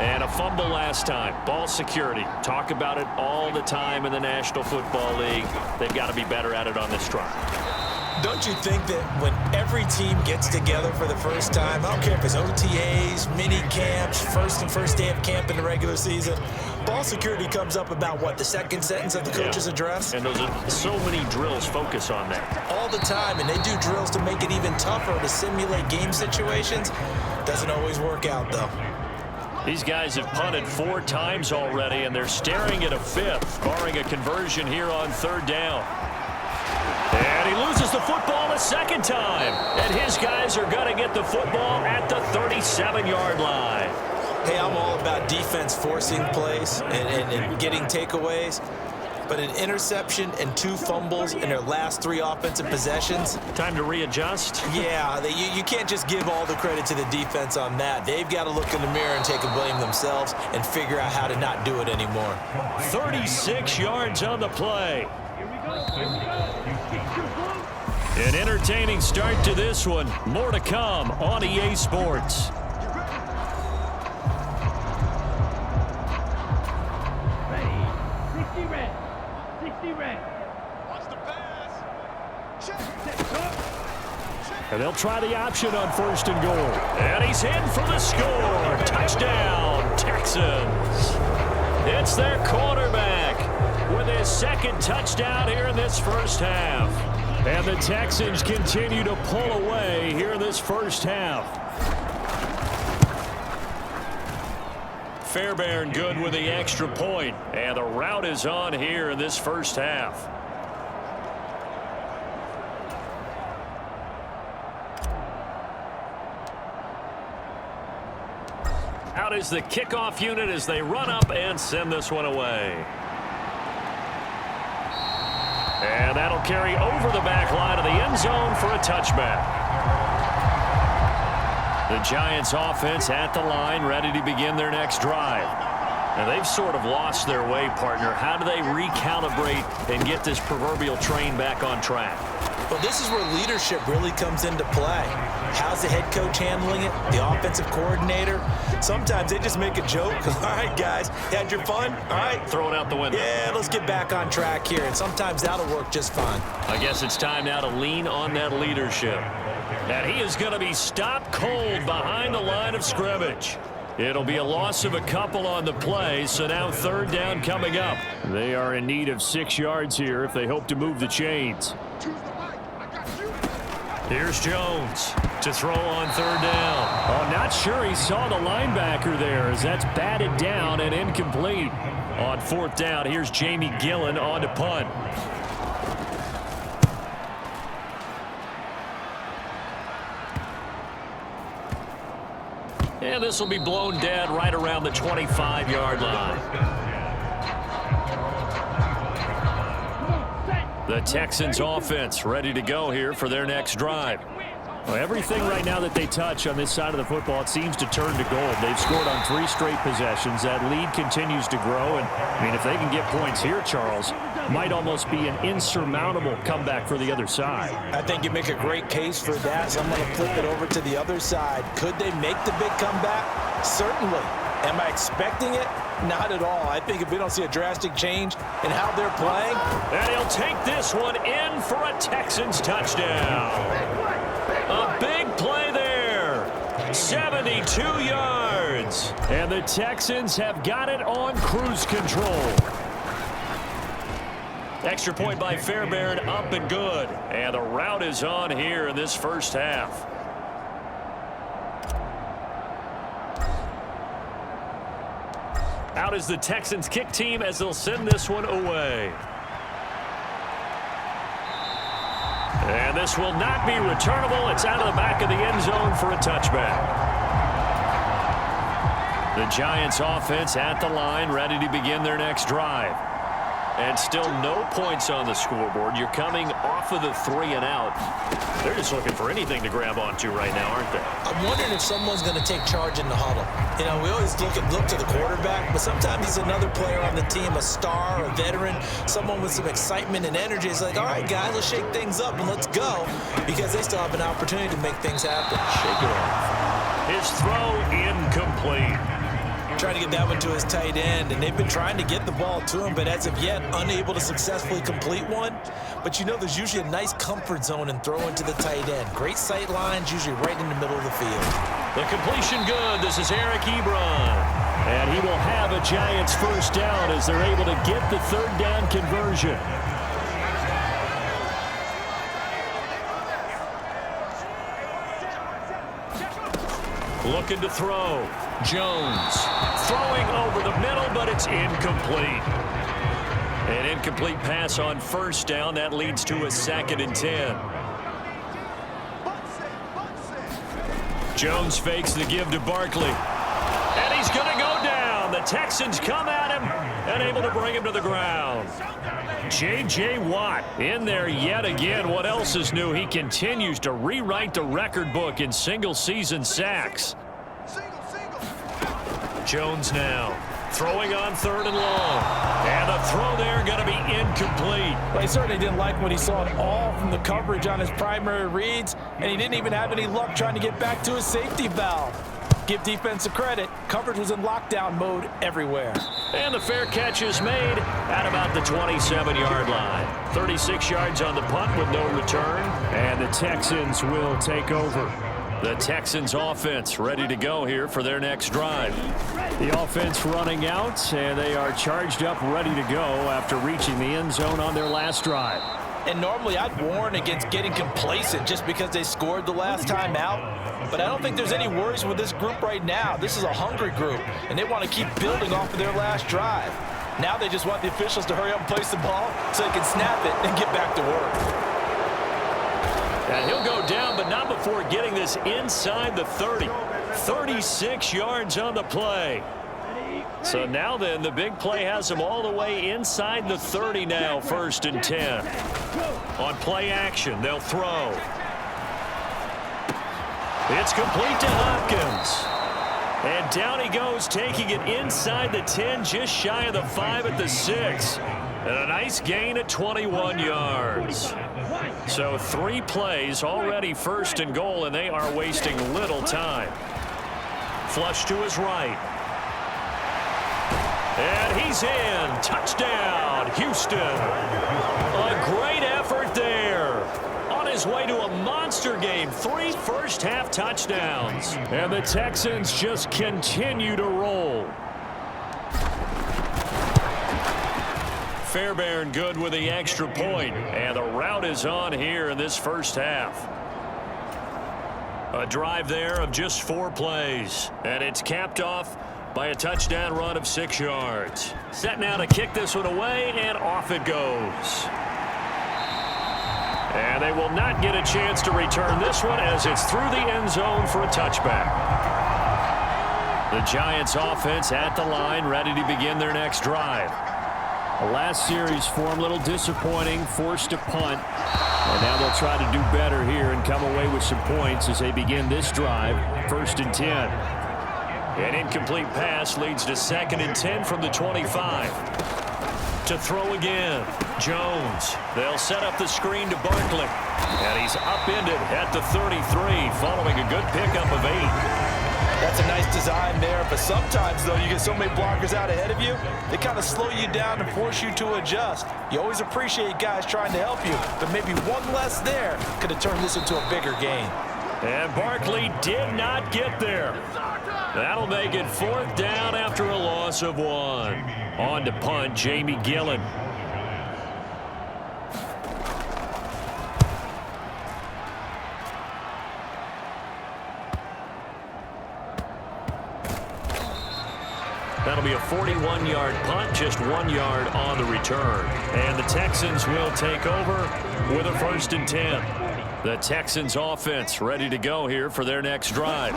And a fumble last time. Ball security. Talk about it all the time in the National Football League. They've got to be better at it on this drive. Don't you think that when every team gets together for the first time, I don't care if it's OTAs, mini camps, first day of camp in the regular season, ball security comes up about what, the second sentence of the coach's address? And those are so many drills focus on that. All the time, and they do drills to make it even tougher to simulate game situations. Doesn't always work out, though. These guys have punted 4 times already, and they're staring at a 5th, barring a conversion here on 3rd down. And he loses the football a second time. And his guys are going to get the football at the 37-yard line. Hey, I'm all about defense forcing plays and getting takeaways. But an interception and 2 fumbles in their last 3 offensive possessions. Time to readjust? Yeah, you can't just give all the credit to the defense on that. They've got to look in the mirror and take a blame themselves and figure out how to not do it anymore. 36 yards on the play. An entertaining start to this one. More to come on EA Sports. And they'll try the option on 1st and goal. And he's in for the score. Touchdown, Texans. It's their quarterback with his 2nd touchdown here in this first half. And the Texans continue to pull away here in this first half. Fairbairn good with the extra point. And the route is on here in this first half. Out is the kickoff unit as they run up and send this one away. And that'll carry over the back line of the end zone for a touchback. The Giants offense at the line, ready to begin their next drive. Now they've sort of lost their way, partner. How do they recalibrate and get this proverbial train back on track? Well, this is where leadership really comes into play. How's the head coach handling it? The offensive coordinator? Sometimes they just make a joke. All right, guys, had your fun? All right. Throw it out the window. Yeah, let's get back on track here. And sometimes that'll work just fine. I guess it's time now to lean on that leadership. And he is going to be stopped cold behind the line of scrimmage. It'll be a loss of a couple on the play, so now 3rd down coming up. They are in need of 6 yards here if they hope to move the chains. Here's Jones to throw on 3rd down. Oh, not sure he saw the linebacker there as that's batted down and incomplete. On 4th down, here's Jamie Gillen on to punt. And this will be blown dead right around the 25-yard line. The Texans offense ready to go here for their next drive. Well, everything right now that they touch on this side of the football, it seems to turn to gold. They've scored on 3 straight possessions. That lead continues to grow. And, I mean, if they can get points here, Charles, might almost be an insurmountable comeback for the other side. I think you make a great case for that. So I'm going to flip it over to the other side. Could they make the big comeback? Certainly. Am I expecting it? Not at all. I think if we don't see a drastic change in how they're playing. And he'll take this one in for a Texans touchdown. A big play there. 72 yards. And the Texans have got it on cruise control. Extra point by Fairbairn, up and good. And the route is on here in this first half. Out is the Texans kick team as they'll send this one away. And this will not be returnable. It's out of the back of the end zone for a touchback. The Giants offense at the line, ready to begin their next drive. And still no points on the scoreboard. You're coming off of the 3 and out. They're just looking for anything to grab onto right now, aren't they? I'm wondering if someone's going to take charge in the huddle. You know, we always look to the quarterback, but sometimes he's another player on the team, a star, a veteran, someone with some excitement and energy. It's like, all right, guys, let's shake things up and let's go, because they still have an opportunity to make things happen. Shake it off. His throw incomplete. Trying to get that one to his tight end, and they've been trying to get the ball to him, but as of yet, unable to successfully complete one. But you know, there's usually a nice comfort zone in throwing to the tight end. Great sight lines, usually right in the middle of the field. The completion good. This is Eric Ebron. And he will have a Giants first down as they're able to get the third down conversion. Looking to throw. Jones throwing over the middle, but it's incomplete. An incomplete pass on first down. That leads to a 2nd and 10. Jones fakes the give to Barkley. And he's going to go down. The Texans come at him and able to bring him to the ground. J.J. Watt in there yet again. What else is new? He continues to rewrite the record book in single-season sacks. Jones now throwing on 3rd and long. And the throw there going to be incomplete. Well, he certainly didn't like what he saw at all from the coverage on his primary reads, and he didn't even have any luck trying to get back to his safety valve. Give defensive credit. Coverage was in lockdown mode everywhere. And the fair catch is made at about the 27-yard line. 36 yards on the punt with no return. And the Texans will take over. The Texans offense ready to go here for their next drive. The offense running out, and they are charged up, ready to go after reaching the end zone on their last drive. And normally I'd warn against getting complacent just because they scored the last time out. But I don't think there's any worries with this group right now. This is a hungry group, and they want to keep building off of their last drive. Now they just want the officials to hurry up and place the ball so they can snap it and get back to work. And he'll go down, but not before getting this inside the 30. 36 yards on the play. So now then, the big play has him all the way inside the 30 now, 1st and 10. On play action, they'll throw. It's complete to Hopkins. And down he goes, taking it inside the 10, just shy of the 5 at the 6. And a nice gain at 21 yards. So 3 plays, already 1st and goal, and they are wasting little time. Flush to his right. And he's in. Touchdown, Houston. A great effort there. On his way to a monster game. 3 first-half touchdowns. And the Texans just continue to roll. Fairbairn good with the extra point. And the route is on here in this first half. A drive there of just 4 plays. And it's capped off by a touchdown run of 6 yards. Set now to kick this one away, and off it goes. And they will not get a chance to return this one as it's through the end zone for a touchback. The Giants offense at the line, ready to begin their next drive. The last series for them, a little disappointing, forced to punt. And now they'll try to do better here and come away with some points as they begin this drive, 1st and 10. An incomplete pass leads to 2nd and 10 from the 25. To throw again, Jones. They'll set up the screen to Barkley. And he's upended at the 33 following a good pickup of 8. That's a nice design there, but sometimes, though, you get so many blockers out ahead of you, they kind of slow you down and force you to adjust. You always appreciate guys trying to help you, but maybe one less there could have turned this into a bigger game. And Barkley did not get there. That'll make it 4th down after a loss of 1. On to punt, Jamie Gillen. That'll be a 41-yard punt, just 1 yard on the return. And the Texans will take over with a 1st and 10. The Texans offense ready to go here for their next drive.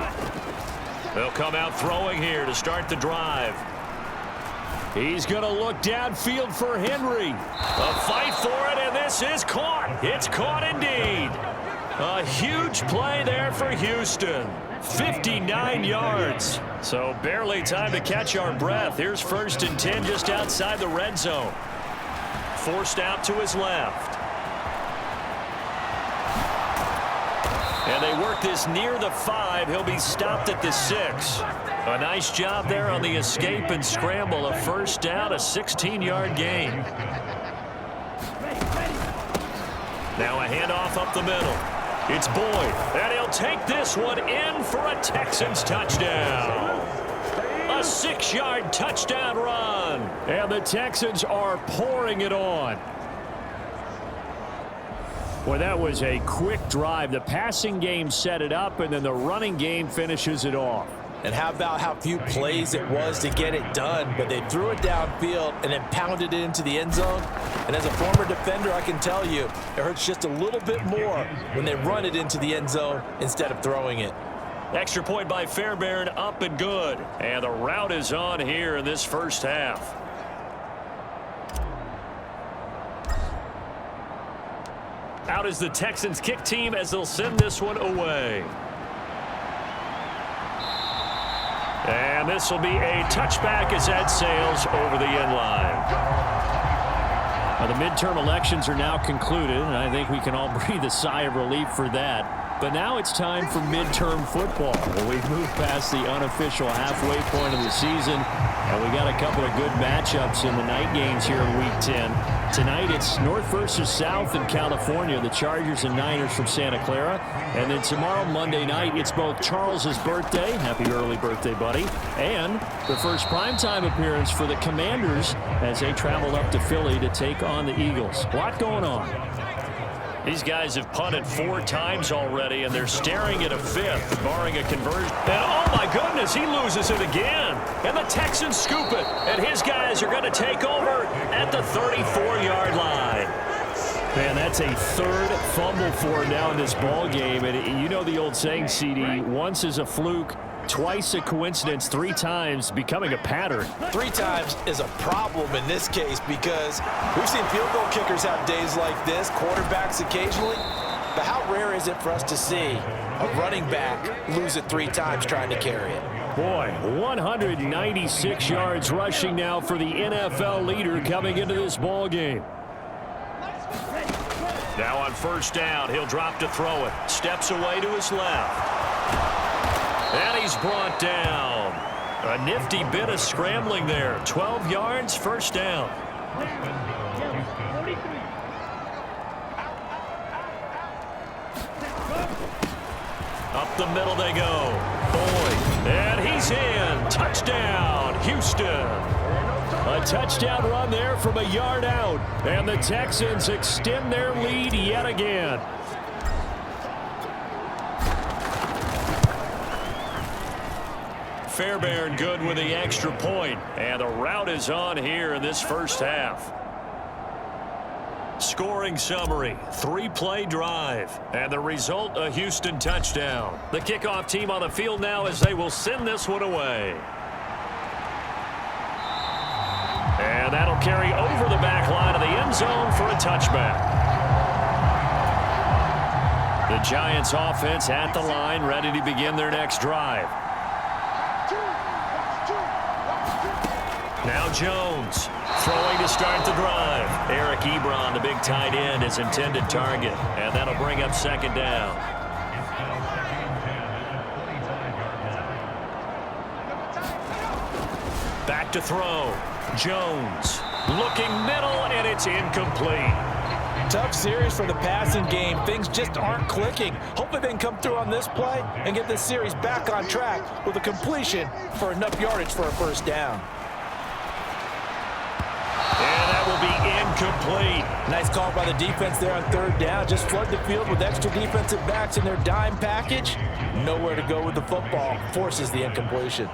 They'll come out throwing here to start the drive. He's going to look downfield for Henry. A fight for it, and this is caught. It's caught indeed. A huge play there for Houston. 59 yards. So barely time to catch our breath. Here's 1st and 10 just outside the red zone. Forced out to his left. And they work this near the 5. He'll be stopped at the 6. A nice job there on the escape and scramble. A 1st down, a 16-yard gain. Now a handoff up the middle. It's Boyd, and he'll take this one in for a Texans touchdown. A 6-yard touchdown run. And the Texans are pouring it on. Well, that was a quick drive. The passing game set it up, and then the running game finishes it off. And how about how few plays it was to get it done, but they threw it downfield and then pounded it into the end zone. And as a former defender, I can tell you, it hurts just a little bit more when they run it into the end zone instead of throwing it. Extra point by Fairbairn, up and good. And the route is on here in this first half. Out is the Texans kick team as they'll send this one away. And this will be a touchback as that sails over the end line. Now, the midterm elections are now concluded, and I think we can all breathe a sigh of relief for that. But now it's time for midterm football. We've moved past the unofficial halfway point of the season, and we got a couple of good matchups in the night games here in Week 10. Tonight it's North versus South in California, the Chargers and Niners from Santa Clara. And then tomorrow, Monday night, it's both Charles's birthday, happy early birthday, buddy, and the first primetime appearance for the Commanders as they travel up to Philly to take on the Eagles. A lot going on. These guys have punted 4 times already, and they're staring at a 5th, barring a conversion. And oh my goodness, he loses it again. And the Texans scoop it, and his guys are going to take over at the 34-yard line. Man, that's a 3rd fumble for him now in this ball game. And you know the old saying, CD, once is a fluke, twice a coincidence, 3 times becoming a pattern. 3 times is a problem in this case because we've seen field goal kickers have days like this, quarterbacks occasionally. But how rare is it for us to see a running back lose it 3 times trying to carry it? Boy, 196 yards rushing now for the NFL leader coming into this ball game. Now on 1st down, he'll drop to throw it. Steps away to his left. And he's brought down. A nifty bit of scrambling there. 12 yards, 1st down. Up the middle they go. Boyd. And he's in. Touchdown, Houston. A touchdown run there from a yard out. And the Texans extend their lead yet again. Fairbairn good with the extra point. And the route is on here in this first half. Scoring summary, 3-play drive. And the result, a Houston touchdown. The kickoff team on the field now as they will send this one away. And that'll carry over the back line of the end zone for a touchback. The Giants offense at the line, ready to begin their next drive. Now Jones throwing to start the drive. Eric Ebron, the big tight end, his intended target. And that'll bring up 2nd down. Back to throw. Jones looking middle, and it's incomplete. Tough series for the passing game. Things just aren't clicking. Hopefully they can come through on this play and get this series back on track with a completion for enough yardage for a 1st down. And that will be incomplete. Nice call by the defense there on 3rd down. Just flood the field with extra defensive backs in their dime package. Nowhere to go with the football. Forces the incompletion.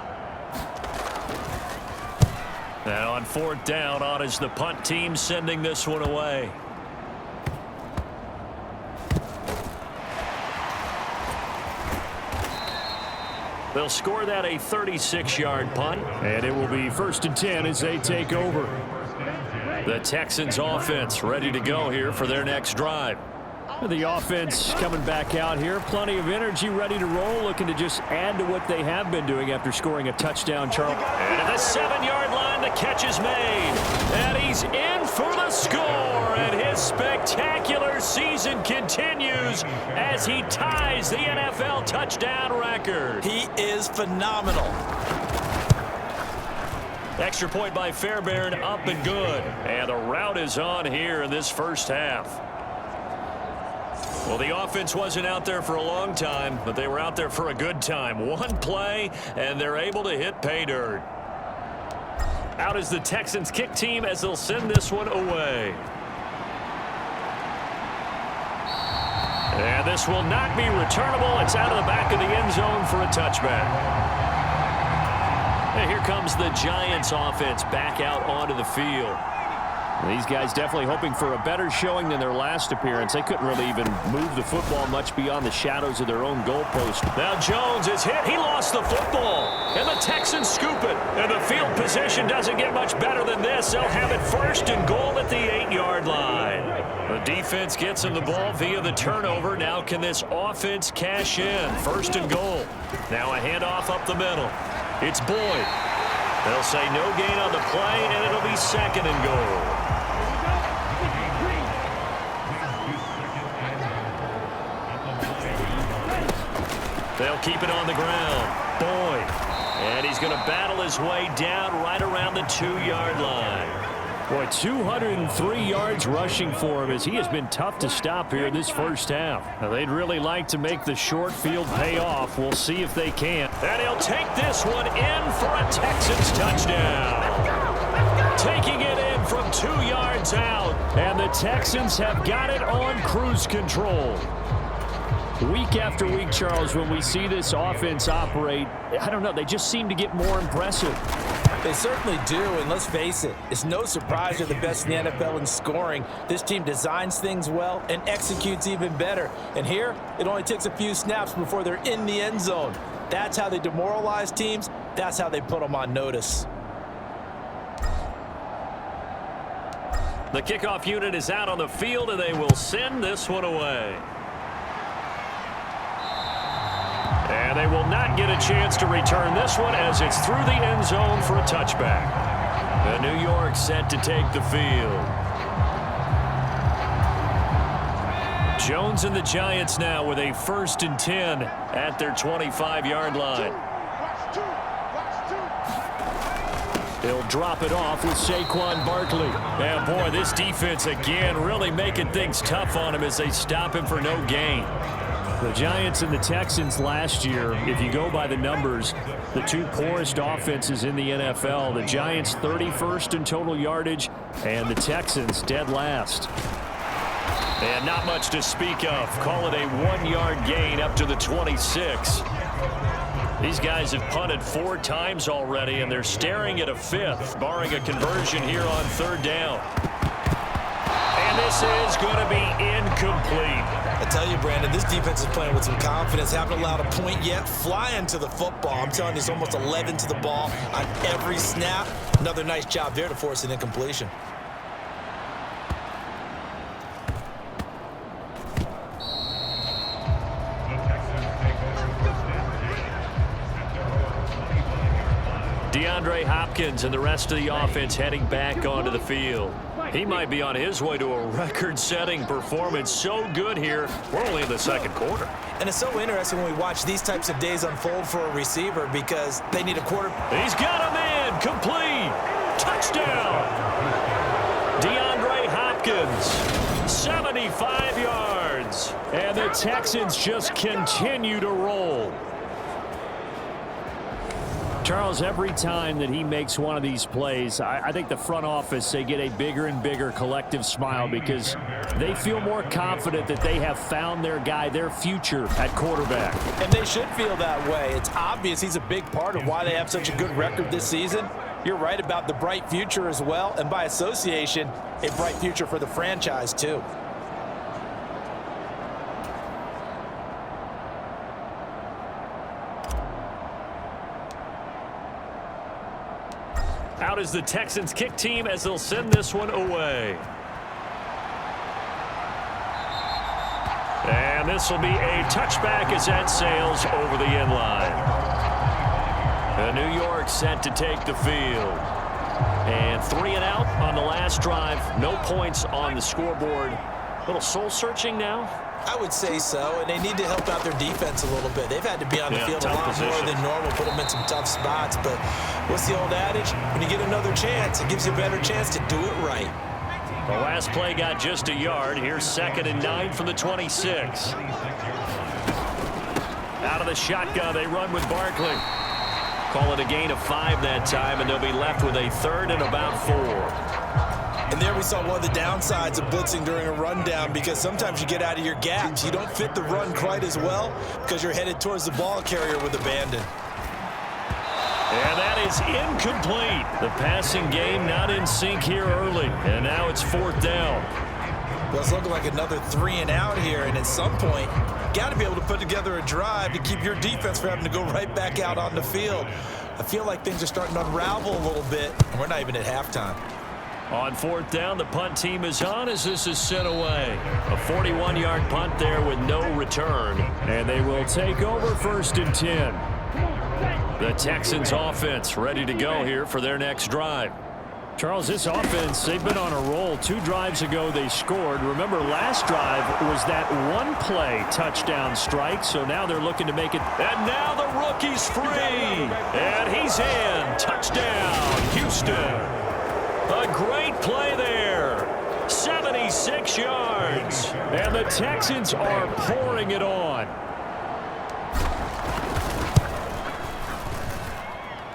And on fourth down, on is the punt team sending this one away. They'll score that a 36-yard punt. And it will be 1st and 10 as they take over. The Texans offense ready to go here for their next drive. The offense coming back out here. Plenty of energy, ready to roll, looking to just add to what they have been doing after scoring a touchdown, Charles. And at the 7-yard line, the catch is made. And he's in for the score. And his spectacular season continues as he ties the NFL touchdown record. He is phenomenal. Extra point by Fairbairn, up and good. And the route is on here in this first half. Well, the offense wasn't out there for a long time, but they were out there for a good time. One play, and they're able to hit pay dirt. Out is the Texans kick team as they'll send this one away. And this will not be returnable. It's out of the back of the end zone for a touchback. And here comes the Giants offense back out onto the field. These guys definitely hoping for a better showing than their last appearance. They couldn't really even move the football much beyond the shadows of their own goalpost. Now Jones is hit. He lost the football. And the Texans scoop it. And the field position doesn't get much better than this. They'll have it 1st and goal at the 8-yard line. The defense gets him the ball via the turnover. Now can this offense cash in? 1st and goal. Now a handoff up the middle. It's Boyd. They'll say no gain on the play, and it'll be 2nd and goal. They'll keep it on the ground. Boyd. And he's going to battle his way down right around the 2-yard line. Boy, 203 yards rushing for him as he has been tough to stop here this first half. Now, they'd really like to make the short field pay off. We'll see if they can. And he'll take this one in for a Texans touchdown. Taking it in from 2 yards out. And the Texans have got it on cruise control. Week after week, Charles, when we see this offense operate, I don't know, they just seem to get more impressive. They certainly do, and let's face it, it's no surprise they're the best in the NFL in scoring. This team designs things well and executes even better. And here, it only takes a few snaps before they're in the end zone. That's how they demoralize teams. That's how they put them on notice. The kickoff unit is out on the field, and they will send this one away. And they will not get a chance to return this one as it's through the end zone for a touchback. The New York set to take the field. Jones and the Giants now with a 1st and 10 at their 25-yard line. They'll drop it off with Saquon Barkley. And boy, this defense again really making things tough on him as they stop him for no gain. The Giants and the Texans last year, if you go by the numbers, the two poorest offenses in the NFL. The Giants 31st in total yardage, and the Texans dead last. And not much to speak of. Call it a 1-yard gain up to the 26. These guys have punted 4 times already, and they're staring at a 5th, barring a conversion here on 3rd down. And this is going to be incomplete. I tell you, Brandon, this defense is playing with some confidence. Haven't allowed a point yet. Flying to the football. I'm telling you, it's almost 11 to the ball on every snap. Another nice job there to force an incompletion. DeAndre Hopkins and the rest of the offense heading back onto the field. He might be on his way to a record-setting performance. So good here. We're only in the 2nd quarter. And it's so interesting when we watch these types of days unfold for a receiver because they need a quarter. He's got him in. Complete. Touchdown. DeAndre Hopkins. 75 yards. And the Texans just continue to roll. Charles, every time that he makes one of these plays, I think the front office, they get a bigger and bigger collective smile because they feel more confident that they have found their guy, their future at quarterback. And they should feel that way. It's obvious he's a big part of why they have such a good record this season. You're right about the bright future as well, and by association, a bright future for the franchise too. Out is the Texans kick team as they'll send this one away. And this will be a touchback as that sails over the end line. New York set to take the field. And 3 and out on the last drive. No points on the scoreboard. A little soul-searching now? I would say so, and they need to help out their defense a little bit. They've had to be on the field a lot more than normal, put them in some tough spots. But what's the old adage? When you get another chance, it gives you a better chance to do it right. The last play got just a yard. Here's 2nd and 9 from the 26. Out of the shotgun, they run with Barkley. Call it a gain of 5 that time, and they'll be left with a 3rd and about 4. And there we saw one of the downsides of blitzing during a rundown, because sometimes you get out of your gaps. You don't fit the run quite as well because you're headed towards the ball carrier with abandon. And that is incomplete. The passing game not in sync here early. And now it's 4th down. Well, it's looking like another 3 and out here. And at some point, got to be able to put together a drive to keep your defense from having to go right back out on the field. I feel like things are starting to unravel a little bit. And we're not even at halftime. On 4th down, the punt team is on as this is sent away. A 41-yard punt there with no return. And they will take over 1st and 10. The Texans offense ready to go here for their next drive. Charles, this offense, they've been on a roll. 2 drives ago they scored. Remember, last drive was that one-play touchdown strike, so now they're looking to make it. And now the rookie's free. And he's in. Touchdown, Houston. A great play there. 76 yards. And the Texans are pouring it on.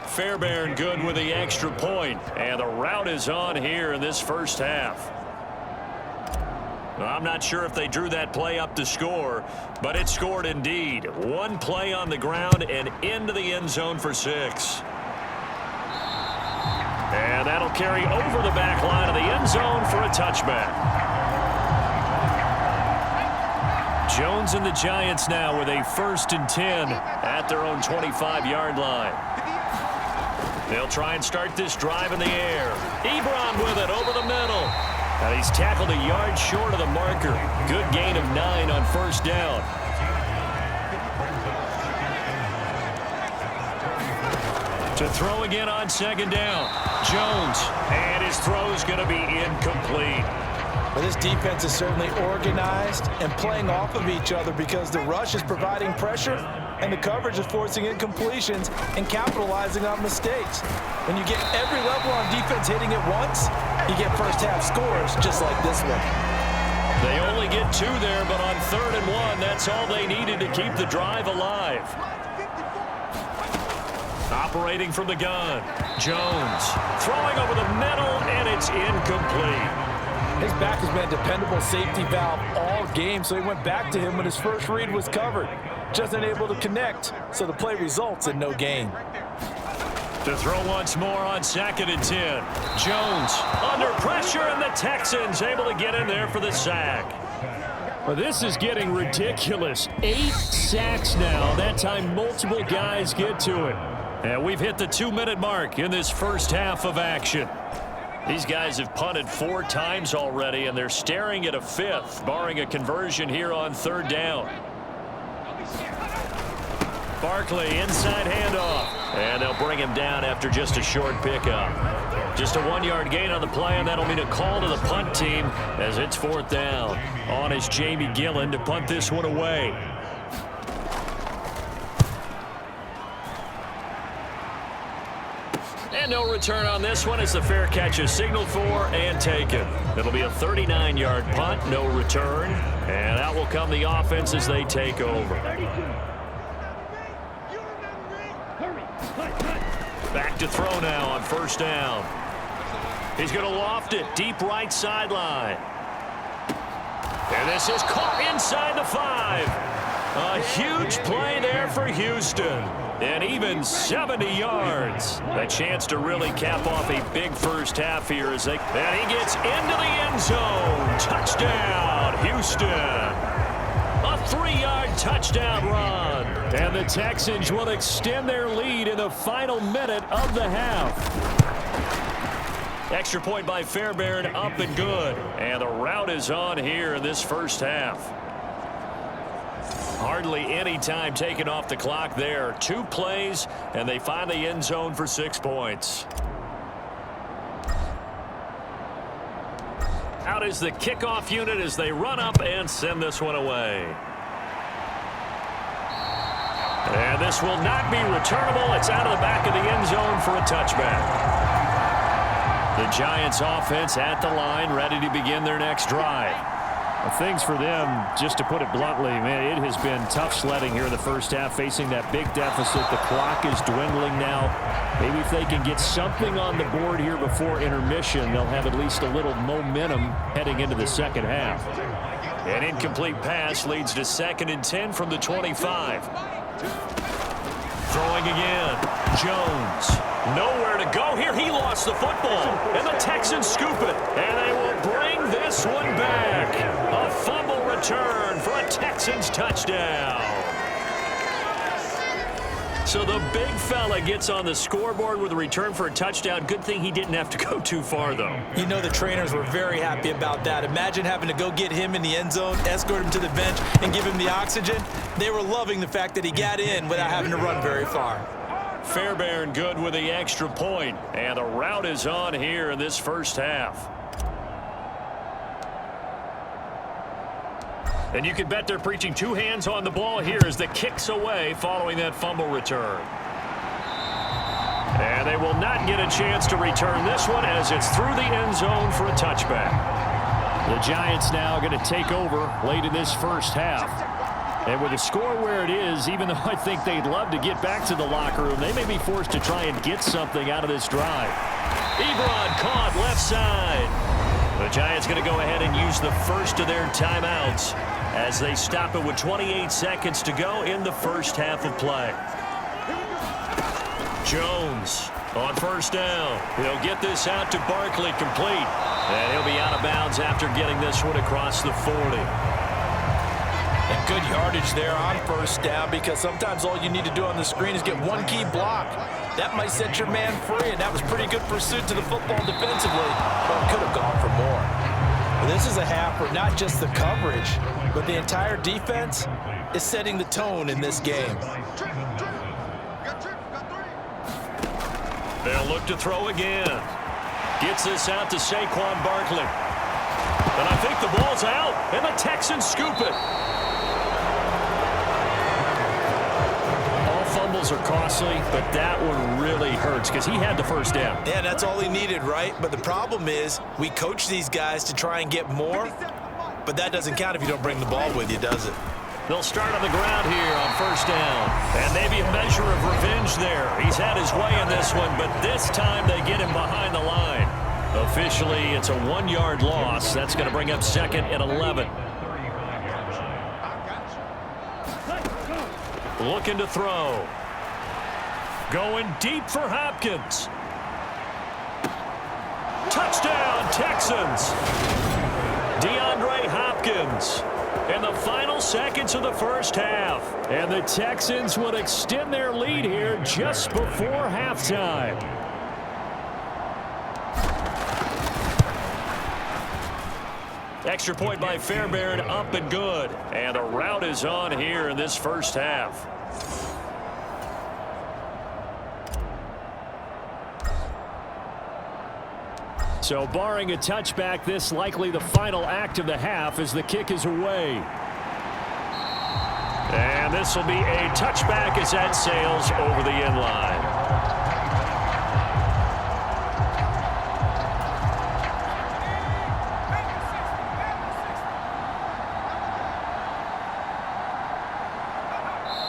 Fairbairn good with the extra point, and the route is on here in this first half. I'm not sure if they drew that play up to score, but it scored indeed. One play on the ground and into the end zone for 6. And that'll carry over the back line of the end zone for a touchback. Jones and the Giants now with a 1st and 10 at their own 25-yard line. They'll try and start this drive in the air. Ebron with it over the middle. And he's tackled a yard short of the marker. Good gain of 9 on 1st down. To throw again on 2nd down. Jones. And his throw is going to be incomplete. Well, this defense is certainly organized and playing off of each other because the rush is providing pressure and the coverage is forcing incompletions and capitalizing on mistakes. When you get every level on defense hitting it once, you get first half scores just like this one. They only get 2 there, but on 3rd and 1, that's all they needed to keep the drive alive. Operating from the gun, Jones throwing over the middle, and it's incomplete. His back has been a dependable safety valve all game, so he went back to him when his first read was covered. Just unable to connect, so the play results in no gain. To throw once more on 2nd and 10. Jones under pressure, and the Texans able to get in there for the sack. Well, this is getting ridiculous. 8 sacks now. That time multiple guys get to it. And we've hit the 2-minute mark in this first half of action. These guys have punted 4 times already, and they're staring at a 5th, barring a conversion here on 3rd down. Barkley, inside handoff. And they'll bring him down after just a short pickup. Just a 1-yard gain on the play, and that'll mean a call to the punt team as it's 4th down. On is Jamie Gillen to punt this one away. And no return on this one as the fair catch is signaled for and taken. It'll be a 39-yard punt, no return. And out will come the offense as they take over. Back to throw now on 1st down. He's going to loft it deep right sideline. And this is caught inside the 5. A huge play there for Houston. And even 70 yards. A chance to really cap off a big first half here as and he gets into the end zone. Touchdown, Houston. A 3-yard touchdown run. And the Texans will extend their lead in the final minute of the half. Extra point by Fairbairn, up and good. And the route is on here in this first half. Hardly any time taken off the clock there. 2 plays, and they find the end zone for 6 points. Out is the kickoff unit as they run up and send this one away. And this will not be returnable. It's out of the back of the end zone for a touchback. The Giants offense at the line, ready to begin their next drive. Well, things for them, just to put it bluntly, man, it has been tough sledding here in the first half, facing that big deficit. The clock is dwindling now. Maybe if they can get something on the board here before intermission, they'll have at least a little momentum heading into the second half. An incomplete pass leads to 2nd and 10 from the 25. Throwing again. Jones. Nowhere to go here. He lost the football. And the Texans scoop it. And they will bring this one back. A fumble return for a Texans touchdown. So the big fella gets on the scoreboard with a return for a touchdown. Good thing he didn't have to go too far, though. You know the trainers were very happy about that. Imagine having to go get him in the end zone, escort him to the bench, and give him the oxygen. They were loving the fact that he got in without having to run very far. Fairbairn good with the extra point. And the route is on here in this first half. And you can bet they're preaching 2 hands on the ball here as the kick's away following that fumble return. And they will not get a chance to return this one as it's through the end zone for a touchback. The Giants now going to take over late in this first half. And with the score where it is, even though I think they'd love to get back to the locker room, they may be forced to try and get something out of this drive. Ebron caught left side. The Giants going to go ahead and use the first of their timeouts as they stop it with 28 seconds to go in the first half of play. Jones on first down. He'll get this out to Barkley, complete. And he'll be out of bounds after getting this one across the 40. And good yardage there on first down, because sometimes all you need to do on the screen is get one key block. That might set your man free, and that was pretty good pursuit to the football defensively, but could have gone for more. Well, this is a half where not just the coverage, but the entire defense is setting the tone in this game. They'll look to throw again. Gets this out to Saquon Barkley. And I think the ball's out, and the Texans scoop it. Fumbles are costly, but that one really hurts because he had the first down. Yeah, that's all he needed, right? But the problem is we coach these guys to try and get more, but that doesn't count if you don't bring the ball with you, does it? They'll start on the ground here on first down. And maybe a measure of revenge there. He's had his way in this one, but this time they get him behind the line. Officially, it's a 1-yard loss. That's going to bring up 2nd and 11. Looking to throw. Going deep for Hopkins. Touchdown, Texans. DeAndre Hopkins in the final seconds of the first half. And the Texans would extend their lead here just before halftime. Extra point by Fairbairn, up and good. And the route is on here in this first half. So barring a touchback, this likely the final act of the half as the kick is away. And this will be a touchback as that sails over the end line.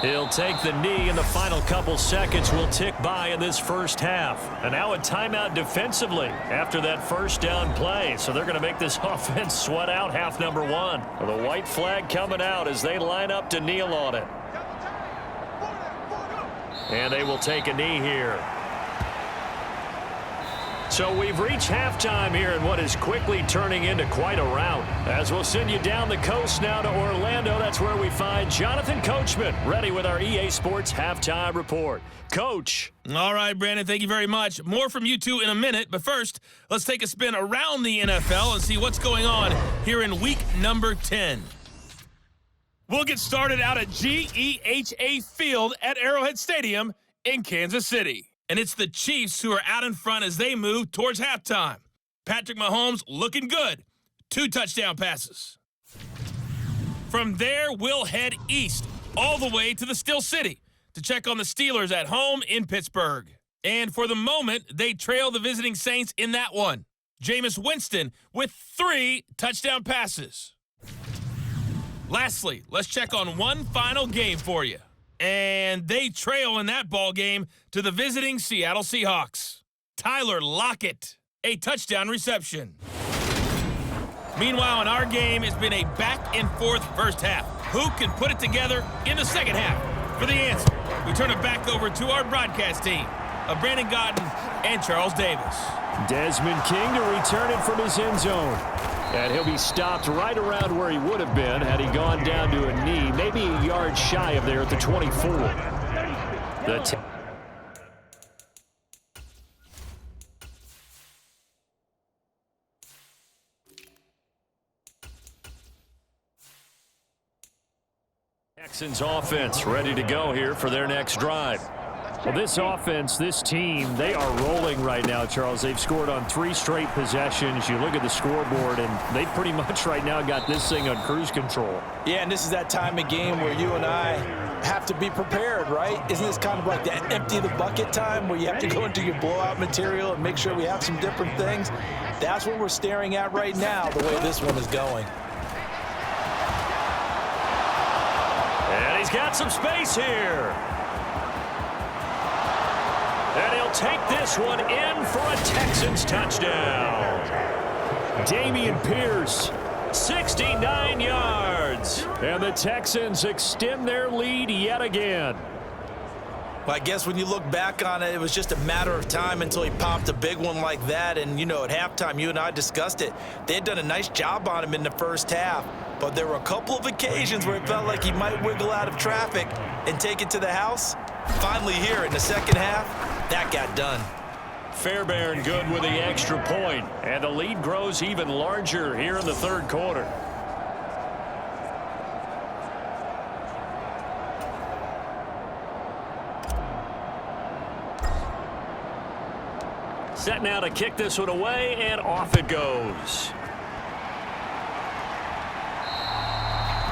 He'll take the knee, and the final couple seconds will tick by in this first half. And now a timeout defensively after that first down play. So they're going to make this offense sweat out half number 1. The white flag coming out as they line up to kneel on it. And they will take a knee here. So we've reached halftime here in what is quickly turning into quite a rout. As we'll send you down the coast now to Orlando, that's where we find Jonathan Coachman ready with our EA Sports Halftime Report. Coach. All right, Brandon, thank you very much. More from you two in a minute, but first, let's take a spin around the NFL and see what's going on here in week number 10. We'll get started out at GEHA Field at Arrowhead Stadium in Kansas City. And it's the Chiefs who are out in front as they move towards halftime. Patrick Mahomes looking good. 2 touchdown passes. From there, we'll head east all the way to the Steel City to check on the Steelers at home in Pittsburgh. And for the moment, they trail the visiting Saints in that one. Jameis Winston with 3 touchdown passes. Lastly, let's check on one final game for you. And they trail in that ball game to the visiting Seattle Seahawks. Tyler Lockett, a touchdown reception. Meanwhile, in our game, it's been a back-and-forth first half. Who can put it together in the second half? For the answer, we turn it back over to our broadcast team of Brandon Godden and Charles Davis. Desmond King to return it from his end zone. And he'll be stopped right around where he would have been had he gone down to a knee, maybe a yard shy of there at the 24. Texans offense ready to go here for their next drive. Well, this offense, this team, they are rolling right now, Charles. They've scored on 3 straight possessions. You look at the scoreboard, and they pretty much right now got this thing on cruise control. Yeah, and this is that time of game where you and I have to be prepared, right? Isn't this kind of like that empty the bucket time where you have to go into your blowout material and make sure we have some different things? That's what we're staring at right now, the way this one is going. And he's got some space here. And he'll take this one in for a Texans touchdown. Dameon Pierce, 69 yards. And the Texans extend their lead yet again. Well, I guess when you look back on it, it was just a matter of time until he popped a big one like that. And, you know, at halftime, you and I discussed it. They had done a nice job on him in the first half. But there were a couple of occasions where it felt like he might wiggle out of traffic and take it to the house. Finally here in the second half, that got done. Fairbairn good with the extra point. And the lead grows even larger here in the third quarter. Set now to kick this one away, and off it goes.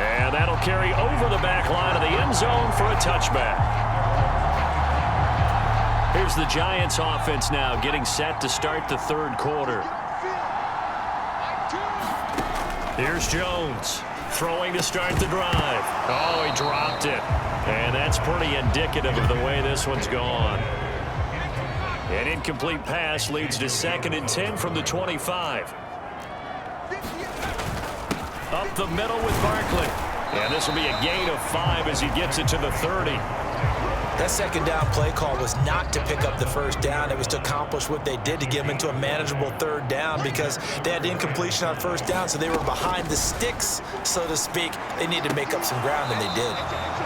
And that'll carry over the back line of the end zone for a touchback. Here's the Giants offense now getting set to start the third quarter. Here's Jones throwing to start the drive. Oh, he dropped it. And that's pretty indicative of the way this one's gone. An incomplete pass leads to 2nd and 10 from the 25. Up the middle with Barkley. And this will be a gain of 5 as he gets it to the 30. That second down play call was not to pick up the first down. It was to accomplish what they did to get them into a manageable third down because they had incompletion on first down, so they were behind the sticks, so to speak. They needed to make up some ground, and they did.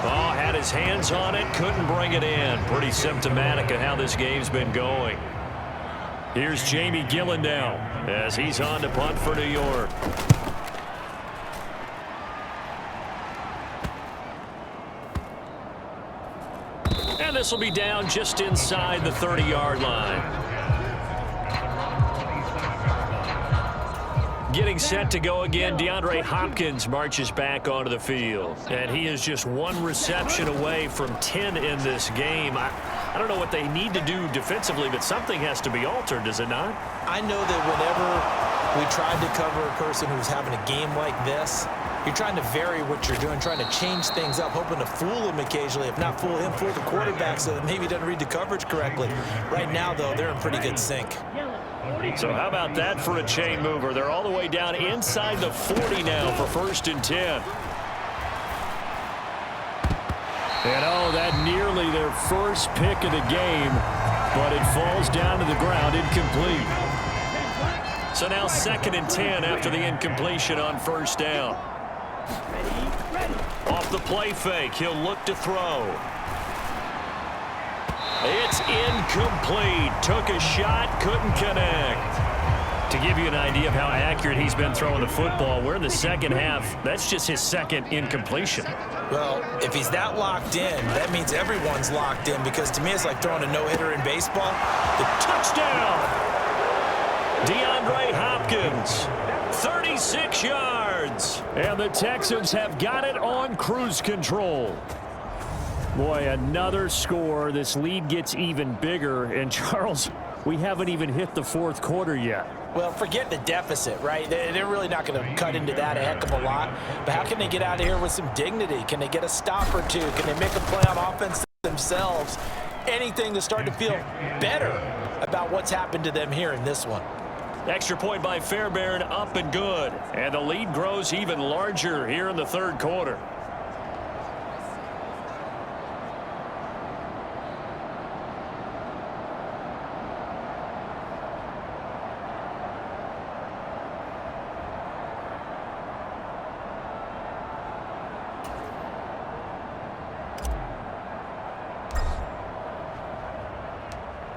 Oh, had his hands on it, couldn't bring it in. Pretty symptomatic of how this game's been going. Here's Jamie Gillen now as he's on to punt for New York. And this will be down just inside the 30-yard line. Getting set to go again, DeAndre Hopkins marches back onto the field. And he is just 1 reception away from 10 in this game. I don't know what they need to do defensively, but something has to be altered, does it not? I know that whenever we tried to cover a person who's having a game like this, you're trying to vary what you're doing, trying to change things up, hoping to fool him occasionally. If not fool him, fool the quarterback so that maybe he doesn't read the coverage correctly. Right now, though, they're in pretty good sync. So how about that for a chain mover? They're all the way down inside the 40 now for 1st and 10. And oh, that nearly their first pick of the game, but it falls down to the ground incomplete. So now 2nd and 10 after the incompletion on first down. Off the play fake, he'll look to throw. It's incomplete. Took a shot, couldn't connect. To give you an idea of how accurate he's been throwing the football, we're in the second half. That's just his 2nd incompletion. Well, if he's that locked in, that means everyone's locked in, because to me it's like throwing a no-hitter in baseball. The touchdown! DeAndre Hopkins, 36 yards. And the Texans have got it on cruise control. Boy, another score. This lead gets even bigger. And, Charles, we haven't even hit the 4th quarter yet. Well, forget the deficit, right? They're really not going to cut into that a heck of a lot. But how can they get out of here with some dignity? Can they get a stop or two? Can they make a play on offense themselves? Anything to start to feel better about what's happened to them here in this one. Extra point by Fairbairn, up and good. And the lead grows even larger here in the 3rd quarter.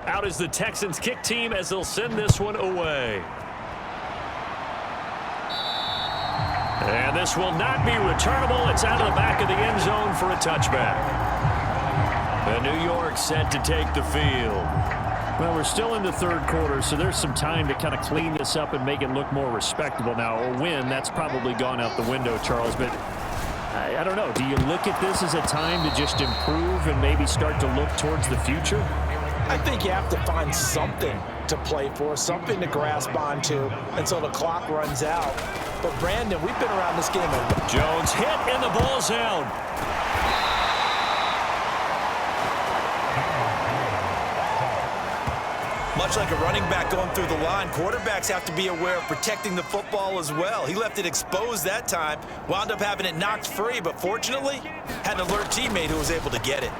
Out is the Texans kick team as they'll send this one away. And this will not be returnable. It's out of the back of the end zone for a touchback. And New York set to take the field. Well, we're still in the 3rd quarter, so there's some time to kind of clean this up and make it look more respectable. Now, a win, that's probably gone out the window, Charles, but I don't know. Do you look at this as a time to just improve and maybe start to look towards the future? I think you have to find something to play for, something to grasp onto until the clock runs out. But, Brandon, we've been around this game a lot. Jones hit and the ball's out. Much like a running back going through the line, quarterbacks have to be aware of protecting the football as well. He left it exposed that time, wound up having it knocked free, but fortunately had an alert teammate who was able to get it.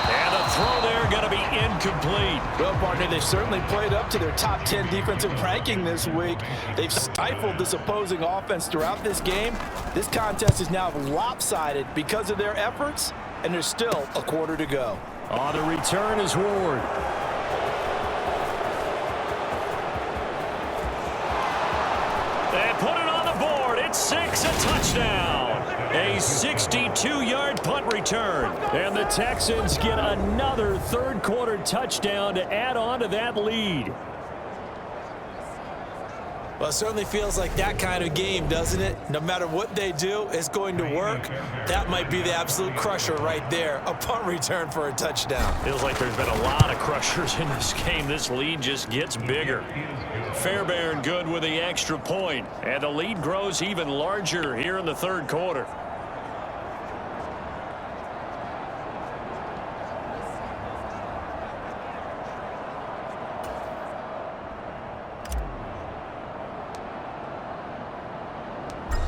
And the throw there going to be incomplete. Well, partner, they certainly played up to their top 10 defensive ranking this week. They've stifled this opposing offense throughout this game. This contest is now lopsided because of their efforts, and there's still a quarter to go. On the return is Ward. They put it on the board. It's 6, a touchdown. A 62-yard punt return. And the Texans get another 3rd quarter touchdown to add on to that lead. Well, it certainly feels like that kind of game, doesn't it? No matter what they do, it's going to work. That might be the absolute crusher right there. A punt return for a touchdown. Feels like there's been a lot of crushers in this game. This lead just gets bigger. Fairbairn good with the extra point. And the lead grows even larger here in the 3rd quarter.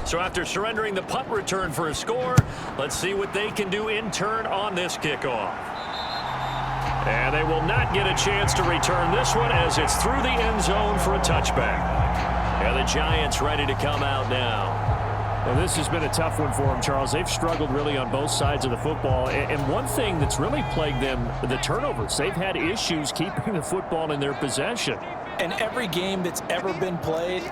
So after surrendering the punt return for a score, let's see what they can do in turn on this kickoff. And they will not get a chance to return this one as it's through the end zone for a touchback. And the Giants ready to come out now. Well, this has been a tough one for them, Charles. They've struggled really on both sides of the football. And one thing that's really plagued them, the turnovers. They've had issues keeping the football in their possession. And every game that's ever been played,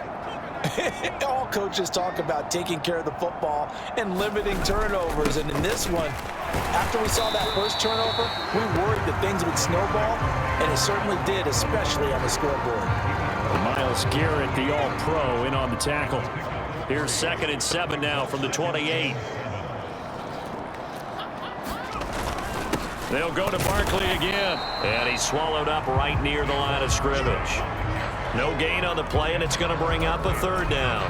all coaches talk about taking care of the football and limiting turnovers. And in this one, after we saw that first turnover, we worried that things would snowball, and it certainly did, especially on the scoreboard. Myles Garrett, the all-pro, in on the tackle. Here's 2nd and 7 now from the 28. They'll go to Barkley again. And he's swallowed up right near the line of scrimmage. No gain on the play, and it's going to bring up a 3rd down.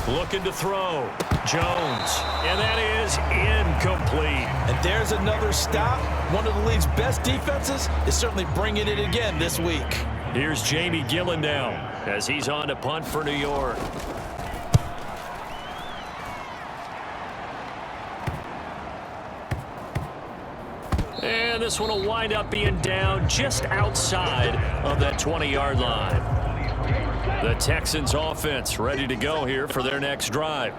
Looking to throw. Jones. And that is incomplete. And there's another stop. One of the league's best defenses is certainly bringing it again this week. Here's Jamie Gillen now. as he's on to punt for New York. And this one will wind up being down just outside of that 20-yard line. The Texans offense ready to go here for their next drive.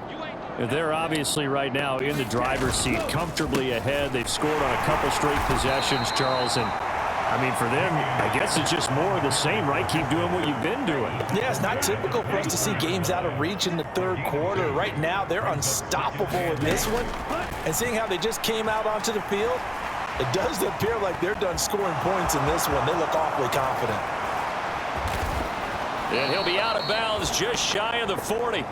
They're obviously right now in the driver's seat, comfortably ahead. They've scored on a couple straight possessions, Charles. And, I mean, for them, I guess it's just more of the same, right? Keep doing what you've been doing. Yeah, it's not typical for us to see games out of reach in the third quarter. Right now, they're unstoppable in this one. And seeing how they just came out onto the field, it does appear like they're done scoring points in this one. They look awfully confident. And he'll be out of bounds just shy of the 40.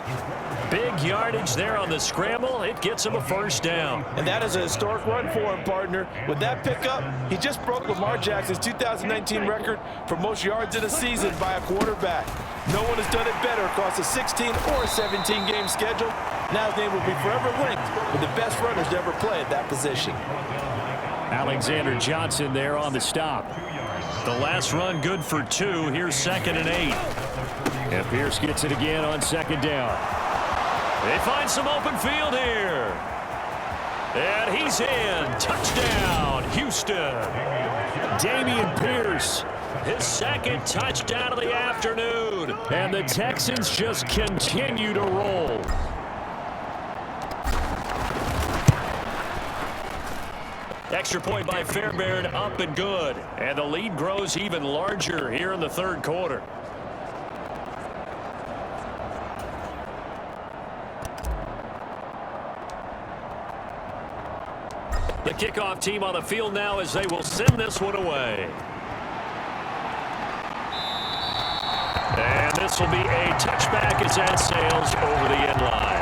Big yardage there on the scramble. It gets him a first down. And that is a historic run for him, partner. With that pickup, he just broke Lamar Jackson's 2019 record for most yards in a season by a quarterback. No one has done it better across a 16 or 17-game schedule. Now his name will be forever linked with the best runners to ever play at that position. Alexander Johnson there on the stop. The last run good for 2. Here's 2nd and 8. And Pierce gets it again on 2nd down. They find some open field here. And he's in. Touchdown, Houston. Dameon Pierce. His 2nd touchdown of the afternoon. And the Texans just continue to roll. Extra point by Fairbairn, up and good. And the lead grows even larger here in the third quarter. The kickoff team on the field now as they will send this one away. And this will be a touchback as that sails over the end line.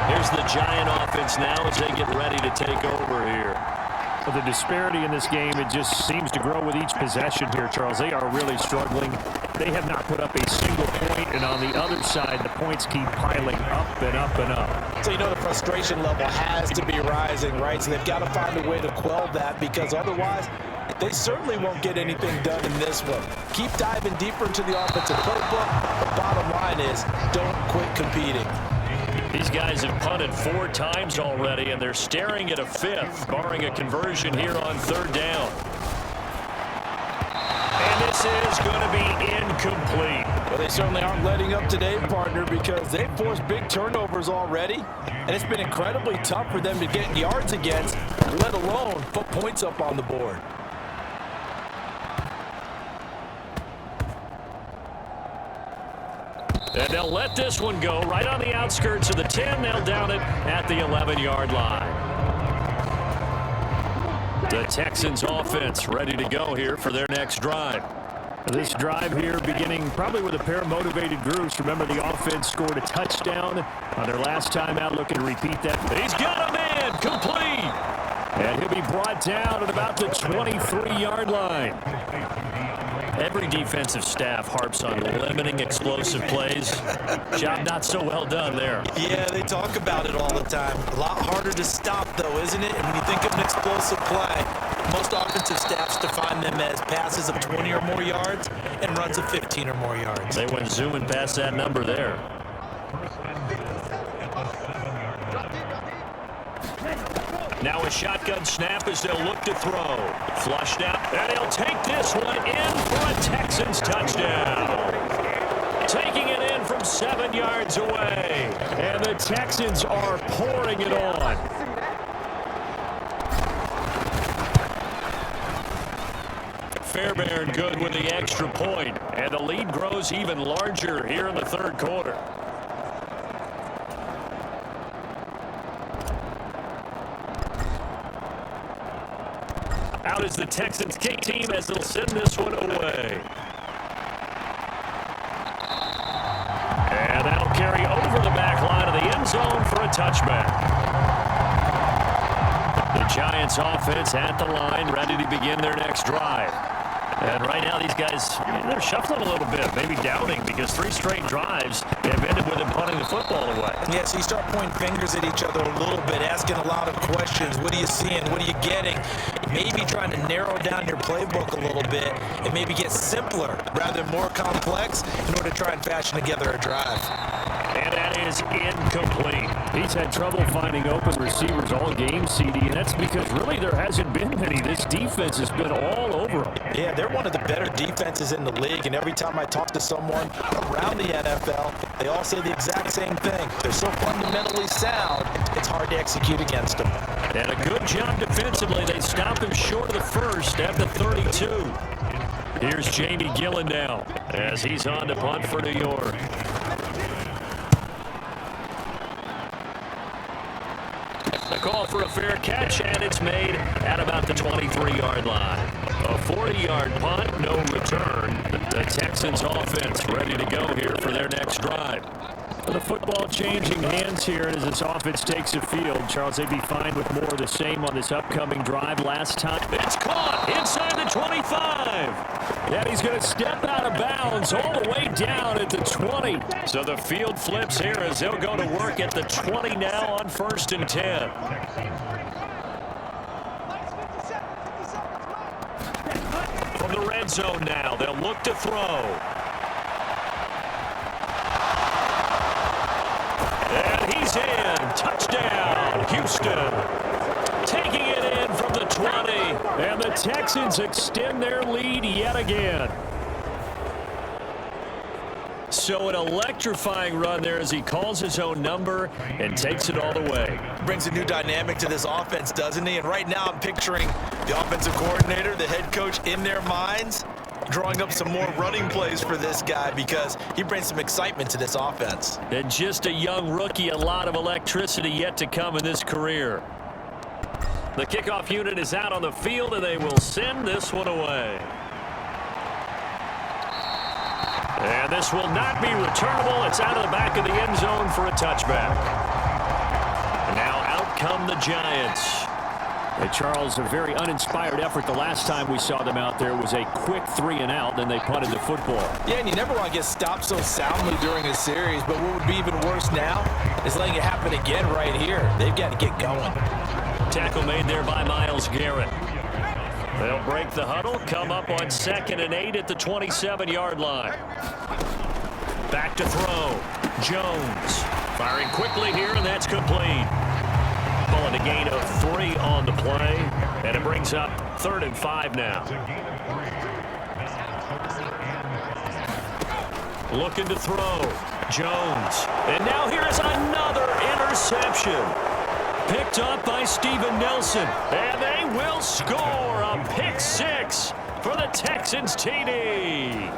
Here's the Giant offense now as they get ready to take over here. The disparity in this game, it just seems to grow with each possession here, Charles. They are really struggling. They have not put up a single point, and on the other side, the points keep piling up and up and up. So you know the frustration level has to be rising, right? So they've got to find a way to quell that, because otherwise they certainly won't get anything done in this one. Keep diving deeper into the offensive playbook. The bottom line is don't quit competing. These guys have punted 4 times already, and they're staring at a 5th, barring a conversion here on 3rd down. And this is going to be incomplete. Well, they certainly aren't letting up today, partner, because they've forced big turnovers already, and it's been incredibly tough for them to get yards against, let alone put points up on the board. And they'll let this one go right on the outskirts of the 10. They'll down it at the 11-yard line. The Texans offense ready to go here for their next drive. This drive here beginning probably with a pair of motivated groups. Remember, the offense scored a touchdown on their last time out. Looking to repeat that. He's got a man complete. And he'll be brought down at about the 23-yard line. Every defensive staff harps on limiting explosive plays. Job not so well done there. Yeah, they talk about it all the time. A lot harder to stop, though, isn't it? And when you think of an explosive play, most offensive staffs define them as passes of 20 or more yards and runs of 15 or more yards. They went zooming past that number there. Now a shotgun snap as they'll look to throw. Flushed out, and he'll take this one in for a Texans touchdown. Taking it in from 7 yards away. And the Texans are pouring it on. Fairbairn good with the extra point, and the lead grows even larger here in the third quarter. Out is the Texans kick team as they'll send this one away. And that'll carry over the back line of the end zone for a touchback. The Giants offense at the line, ready to begin their next drive. And right now these guys, they're shuffling a little bit, maybe doubting, because 3 straight drives have ended with them punting the football away. Yeah, so you start pointing fingers at each other a little bit, asking a lot of questions. What are you seeing? What are you getting? Maybe trying to narrow down your playbook a little bit and maybe get simpler rather than more complex in order to try and fashion together a drive. And that is incomplete. He's had trouble finding open receivers all game, CD, and that's because really there hasn't been many. This defense has been all over him. Yeah, they're one of the better defenses in the league, and every time I talk to someone around the NFL, they all say the exact same thing. They're so fundamentally sound, it's hard to execute against them. And a good job defensively. They stop him short of the first at the 32. Here's Jamie Gillen now as he's on to punt for New York. The call for a fair catch, and it's made at about the 23-yard line. A 40-yard punt, no return. The Texans offense ready to go here for their next drive. The football changing hands here as this offense takes the field. Charles, they'd be fine with more of the same on this upcoming drive. Last time, it's caught inside the 25. Yeah, he's going to step out of bounds all the way down at the 20. So the field flips here as they'll go to work at the 20 now on 1st and 10. From the red zone now, they'll look to throw. And he's in. Touchdown, Houston. Taking it in from the 20. And the Texans extend their lead yet again. So an electrifying run there as he calls his own number and takes it all the way. Brings a new dynamic to this offense, doesn't he? And right now I'm picturing the offensive coordinator, the head coach in their minds, drawing up some more running plays for this guy because he brings some excitement to this offense. And just a young rookie, a lot of electricity yet to come in this career. The kickoff unit is out on the field, and they will send this one away. And this will not be returnable. It's out of the back of the end zone for a touchback. And now out come the Giants. Hey, Charles, a very uninspired effort. The last time we saw them out there was a quick 3 and out, then they punted the football. Yeah, and you never want to get stopped so soundly during a series, but what would be even worse now is letting it happen again right here. They've got to get going. Tackle made there by Myles Garrett. They'll break the huddle, come up on 2nd and 8 at the 27-yard line. Back to throw. Jones firing quickly here, and that's complete. Calling a gain of 3 on the play, and it brings up 3rd and 5 now. Looking to throw. Jones. And now here is another interception. Picked up by Steven Nelson. And they will score a pick 6 for the Texans TD.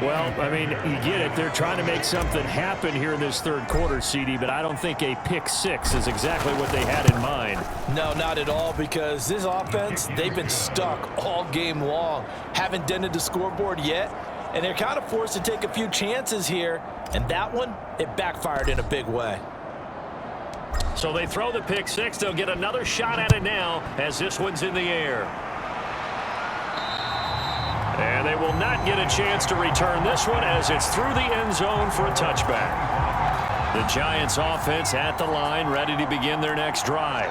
Well, I mean, you get it. They're trying to make something happen here in this 3rd quarter, CD, but I don't think a pick 6 is exactly what they had in mind. No, not at all, because this offense, they've been stuck all game long. Haven't dented the scoreboard yet, and they're kind of forced to take a few chances here, and that one, it backfired in a big way. So they throw the pick 6. They'll get another shot at it now as this one's in the air. And they will not get a chance to return this one as it's through the end zone for a touchback. The Giants offense at the line, ready to begin their next drive.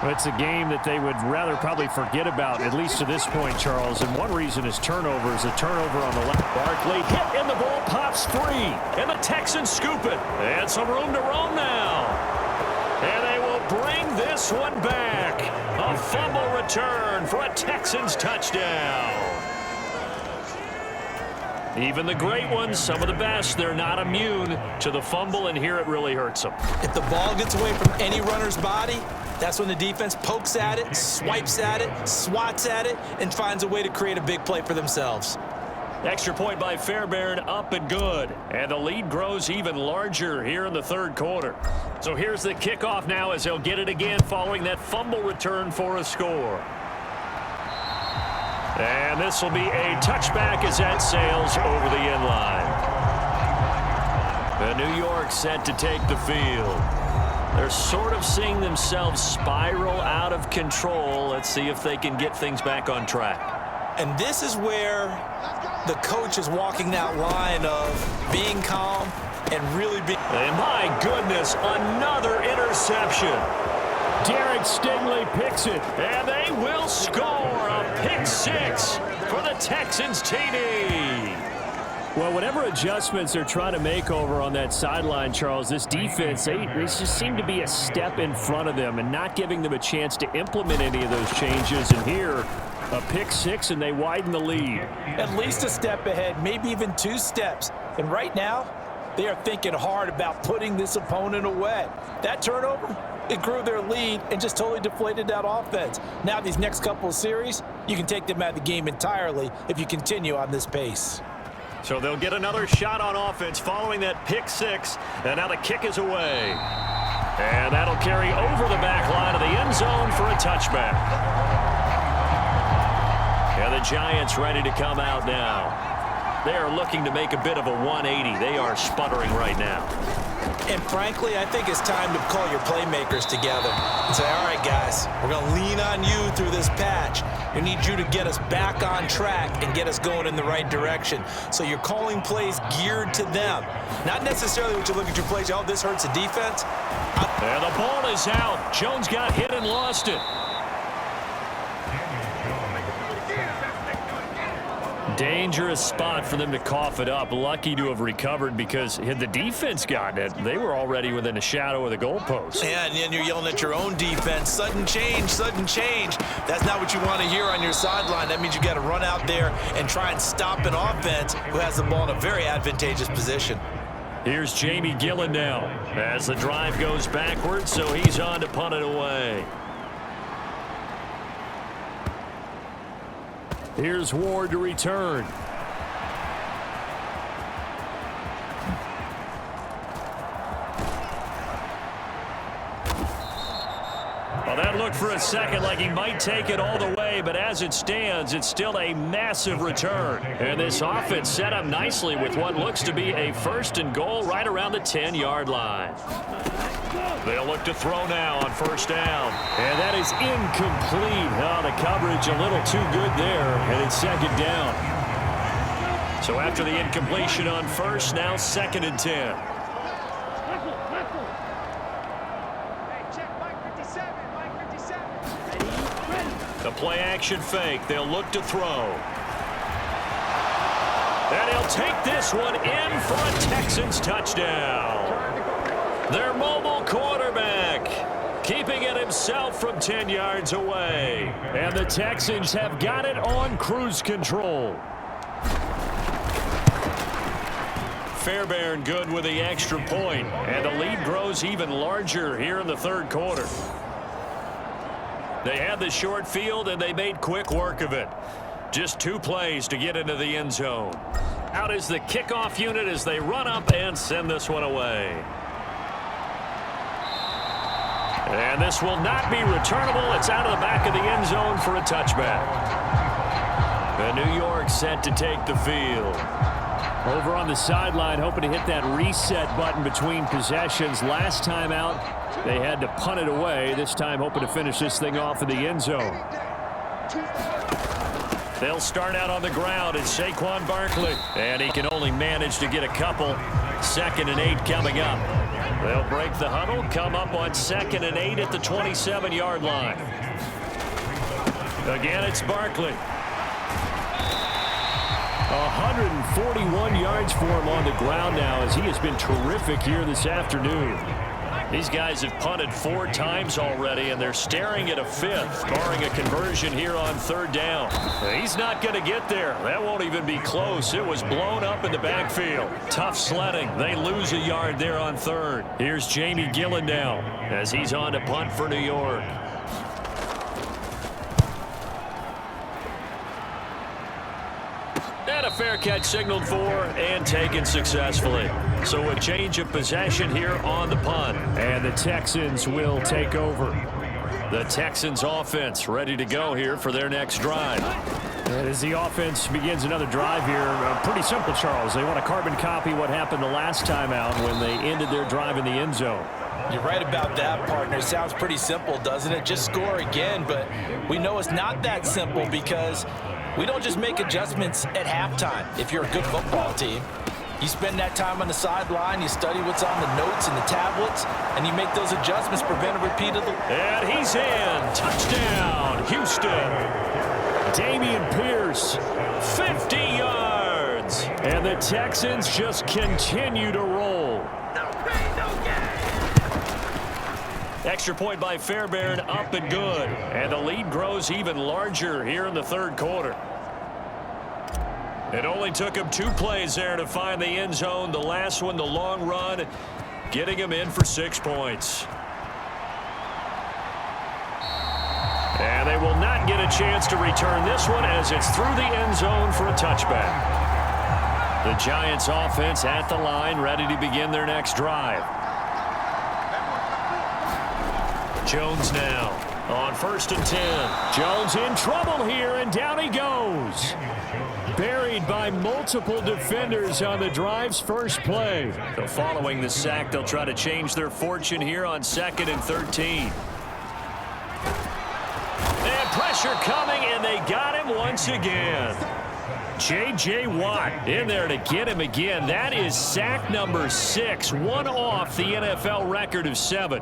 Well, it's a game that they would rather probably forget about, at least to this point, Charles. And one reason is turnovers. A turnover on the left. Barkley hit, and the ball pops free. And the Texans scoop it. And some room to roam now. And they will bring this one back. A fumble return for a Texans touchdown. Even the great ones, some of the best, they're not immune to the fumble, and here it really hurts them. If the ball gets away from any runner's body, that's when the defense pokes at it, swipes at it, swats at it, and finds a way to create a big play for themselves. Extra point by Fairbairn, up and good. And the lead grows even larger here in the 3rd quarter. So here's the kickoff now as they'll get it again following that fumble return for a score. And this will be a touchback as that sails over the end line. The New York set to take the field. They're sort of seeing themselves spiral out of control. Let's see if they can get things back on track. And this is where the coach is walking that line of being calm and really being... And my goodness, another interception. Derek Stingley picks it. And they will score a pick six for the Texans TD. Well, whatever adjustments they're trying to make over on that sideline, Charles, this defense, they just seem to be a step in front of them and not giving them a chance to implement any of those changes. And here, a pick six, and they widen the lead. At least a step ahead, maybe even 2 steps. And right now, they are thinking hard about putting this opponent away. That turnover, it grew their lead and just totally deflated that offense. Now these next couple of series, you can take them out of the game entirely if you continue on this pace. So they'll get another shot on offense following that pick six. And now the kick is away. And that'll carry over the back line of the end zone for a touchback. And the Giants ready to come out now. They are looking to make a bit of a 180. They are sputtering right now. And frankly, I think it's time to call your playmakers together and say, all right, guys, we're going to lean on you through this patch. We need you to get us back on track and get us going in the right direction. So you're calling plays geared to them. Not necessarily what you look at your plays, oh, this hurts the defense. And the ball is out. Jones got hit and lost it. Dangerous spot for them to cough it up. Lucky to have recovered, because had the defense gotten it, they were already within a shadow of the goalpost. Yeah, and then you're yelling at your own defense. Sudden change, sudden change. That's not what you want to hear on your sideline. That means you got to run out there and try and stop an offense who has the ball in a very advantageous position. Here's Jamie Gillen now as the drive goes backwards, so he's on to punt it away. Here's Ward to return. Well, that looked for a second like he might take it all the way, but as it stands, it's still a massive return. And this offense set up nicely with what looks to be a 1st and goal right around the 10-yard line. They'll look to throw now on 1st down. And that is incomplete. Oh, the coverage a little too good there, and it's 2nd down. So after the incompletion on 1st, now 2nd and 10. The play action fake. They'll look to throw. And he'll take this one in for a Texans touchdown. Their mobile quarterback keeping it himself from 10 yards away. And the Texans have got it on cruise control. Fairbairn good with the extra point, and the lead grows even larger here in the 3rd quarter. They had the short field, and they made quick work of it. Just 2 plays to get into the end zone. Out is the kickoff unit as they run up and send this one away. And this will not be returnable. It's out of the back of the end zone for a touchback. And New York set to take the field. Over on the sideline, hoping to hit that reset button between possessions. Last time out, they had to punt it away. This time, hoping to finish this thing off in the end zone. They'll start out on the ground. It's Saquon Barkley. And he can only manage to get a couple. 2nd and 8 coming up. They'll break the huddle, come up on 2nd and 8 at the 27-yard line. Again, it's Barkley. 141 yards for him on the ground now, as he has been terrific here this afternoon. These guys have punted 4 times already, and they're staring at a 5th, barring a conversion here on 3rd down. He's not going to get there. That won't even be close. It was blown up in the backfield. Tough sledding. They lose a yard there on 3rd. Here's Jamie Gillen now as he's on to punt for New York. And a fair catch signaled for and taken successfully. So a change of possession here on the punt. And the Texans will take over. The Texans offense ready to go here for their next drive. And as the offense begins another drive here, pretty simple, Charles. They want to carbon copy what happened the last time out when they ended their drive in the end zone. You're right about that, partner. Sounds pretty simple, doesn't it? Just score again, but we know it's not that simple because We don't just make adjustments at halftime if you're a good football team. You spend that time on the sideline, you study what's on the notes and the tablets, and you make those adjustments, prevent a repeat of the... And he's in. Touchdown, Houston. Dameon Pierce, 50 yards. and the Texans just continue to roll. Extra point by Fairbairn, up and good. And the lead grows even larger here in the third quarter. It only took him 2 plays there to find the end zone. The last one, the long run, getting him in for 6 points. And they will not get a chance to return this one as it's through the end zone for a touchback. The Giants offense at the line, ready to begin their next drive. Jones now on 1st and 10. Jones in trouble here, and down he goes. Buried by multiple defenders on the drive's first play. So following the sack, they'll try to change their fortune here on 2nd and 13. And pressure coming, and they got him once again. J.J. Watt in there to get him again. That is sack number 6, one off the NFL record of 7.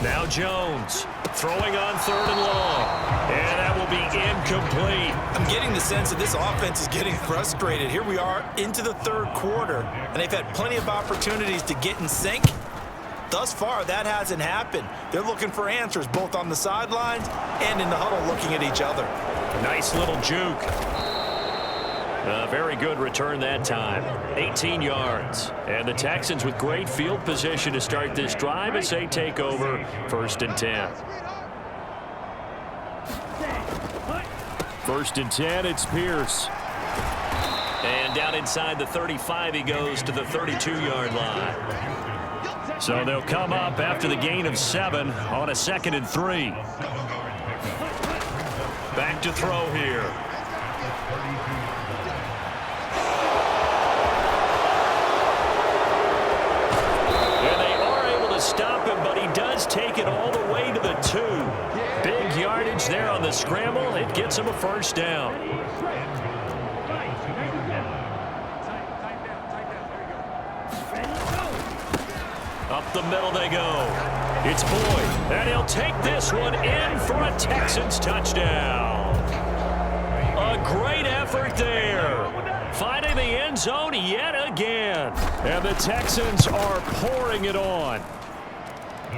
Now Jones throwing on 3rd and long. And that will be incomplete. I'm getting the sense that this offense is getting frustrated. Here we are into the third quarter, and they've had plenty of opportunities to get in sync. Thus far, that hasn't happened. They're looking for answers both on the sidelines and in the huddle looking at each other. Nice little juke. A very good return that time. 18 yards. And the Texans with great field position to start this drive as they take over 1st and 10. 1st and 10, it's Pierce. And down inside the 35, he goes to the 32-yard line. So they'll come up after the gain of 7 on a 2nd and 3. Back to throw here. And they are able to stop him, but he does take it all the way to the 2. Big yardage there on the scramble. It gets him a 1st down. Up the middle they go. It's Boyd, and he'll take this one in for a Texans touchdown. A great effort there. Finding the end zone yet again. And the Texans are pouring it on.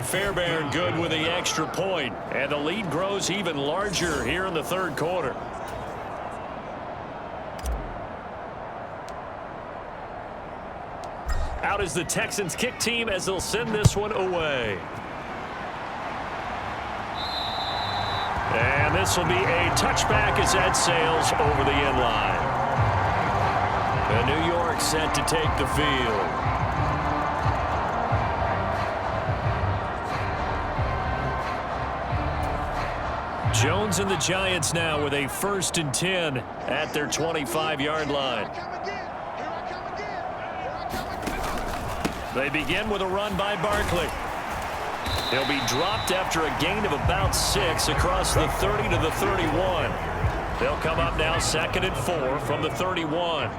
Fairbairn good with the extra point, and the lead grows even larger here in the third quarter. Out is the Texans kick team as they'll send this one away. And this will be a touchback as that sails over the end line. And New York set to take the field. Jones and the Giants now with a 1st and 10 at their 25-yard line. They begin with a run by Barkley. He'll be dropped after a gain of about 6 across the 30 to the 31. They'll come up now 2nd and 4 from the 31.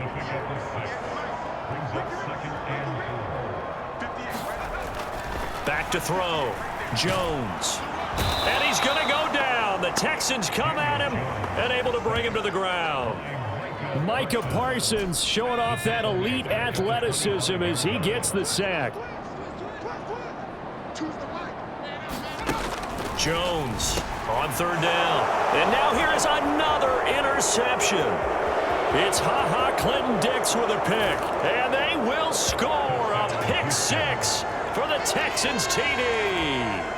Back to throw. Jones. And he's going to go down. The Texans come at him and able to bring him to the ground. Micah Parsons showing off that elite athleticism as he gets the sack. Jones on 3rd down. And now here is another interception. It's Clinton-Dix with a pick. And they will score a pick 6 for the Texans TD.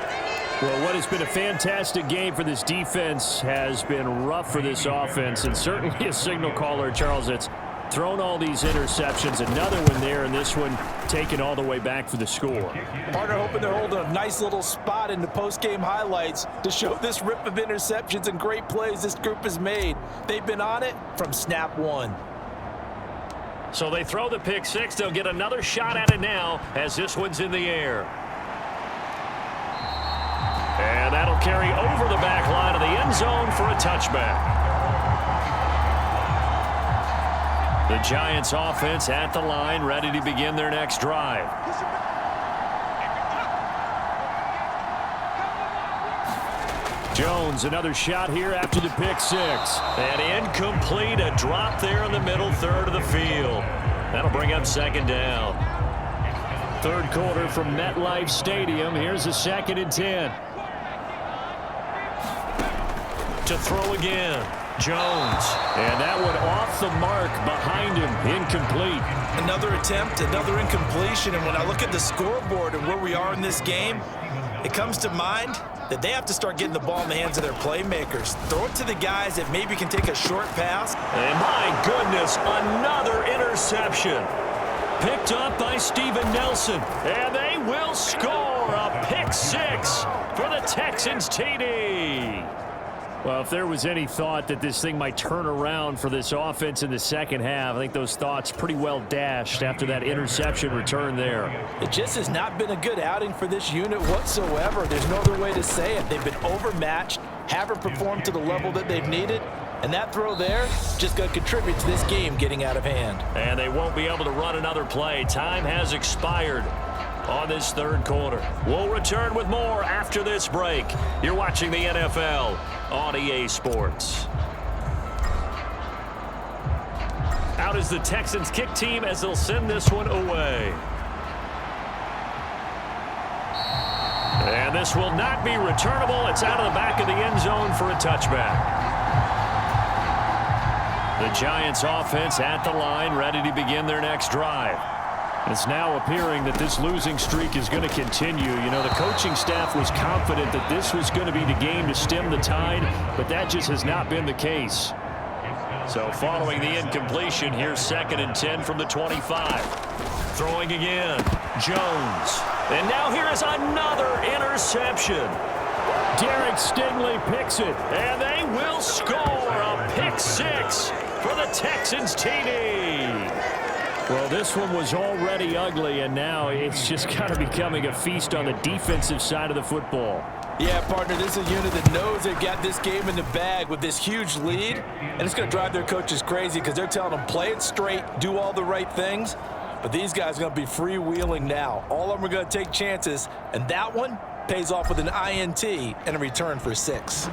Well, what has been a fantastic game for this defense has been rough for this offense, and certainly a signal caller, Charles, that's thrown all these interceptions. Another one there, and this one taken all the way back for the score. Partner hoping they're holding a nice little spot in the post-game highlights to show this rip of interceptions and great plays this group has made. They've been on it from snap 1. So they throw the pick 6. They'll get another shot at it now as this one's in the air. And that'll carry over the back line of the end zone for a touchback. The Giants offense at the line, ready to begin their next drive. Jones, another shot here after the pick six. And incomplete, a drop there in the middle third of the field. That'll bring up second down. Third quarter from MetLife Stadium. Here's a 2nd and 10. To throw again, Jones. And that one off the mark behind him, incomplete. Another attempt, another incompletion, and when I look at the scoreboard and where we are in this game, it comes to mind that they have to start getting the ball in the hands of their playmakers. Throw it to the guys that maybe can take a short pass. And my goodness, another interception. Picked up by Steven Nelson. And they will score a pick six for the Texans TD. Well, if there was any thought that this thing might turn around for this offense in the second half, I think those thoughts pretty well dashed after that interception return there. It just has not been a good outing for this unit whatsoever. There's no other way to say it. They've been overmatched, haven't performed to the level that they've needed, and that throw there just going to contribute to this game getting out of hand. And they won't be able to run another play. Time has expired on this third quarter. We'll return with more after this break. You're watching the NFL on EA Sports. Out is the Texans kick team as they'll send this one away. And this will not be returnable. It's out of the back of the end zone for a touchback. The Giants offense at the line, ready to begin their next drive. It's now appearing that this losing streak is going to continue. You know, the coaching staff was confident that this was going to be the game to stem the tide, but that just has not been the case. So following the incompletion, here's 2nd and 10 from the 25. Throwing again, Jones. And now here is another interception. Derek Stingley picks it. And they will score a pick six for the Texans TD. Well, this one was already ugly, and now it's just kind of becoming a feast on the defensive side of the football. Yeah, partner, this is a unit that knows they've got this game in the bag with this huge lead, and it's going to drive their coaches crazy because they're telling them play it straight, do all the right things, but these guys are going to be freewheeling now. All of them are going to take chances, and that one pays off with an INT and a return for 6.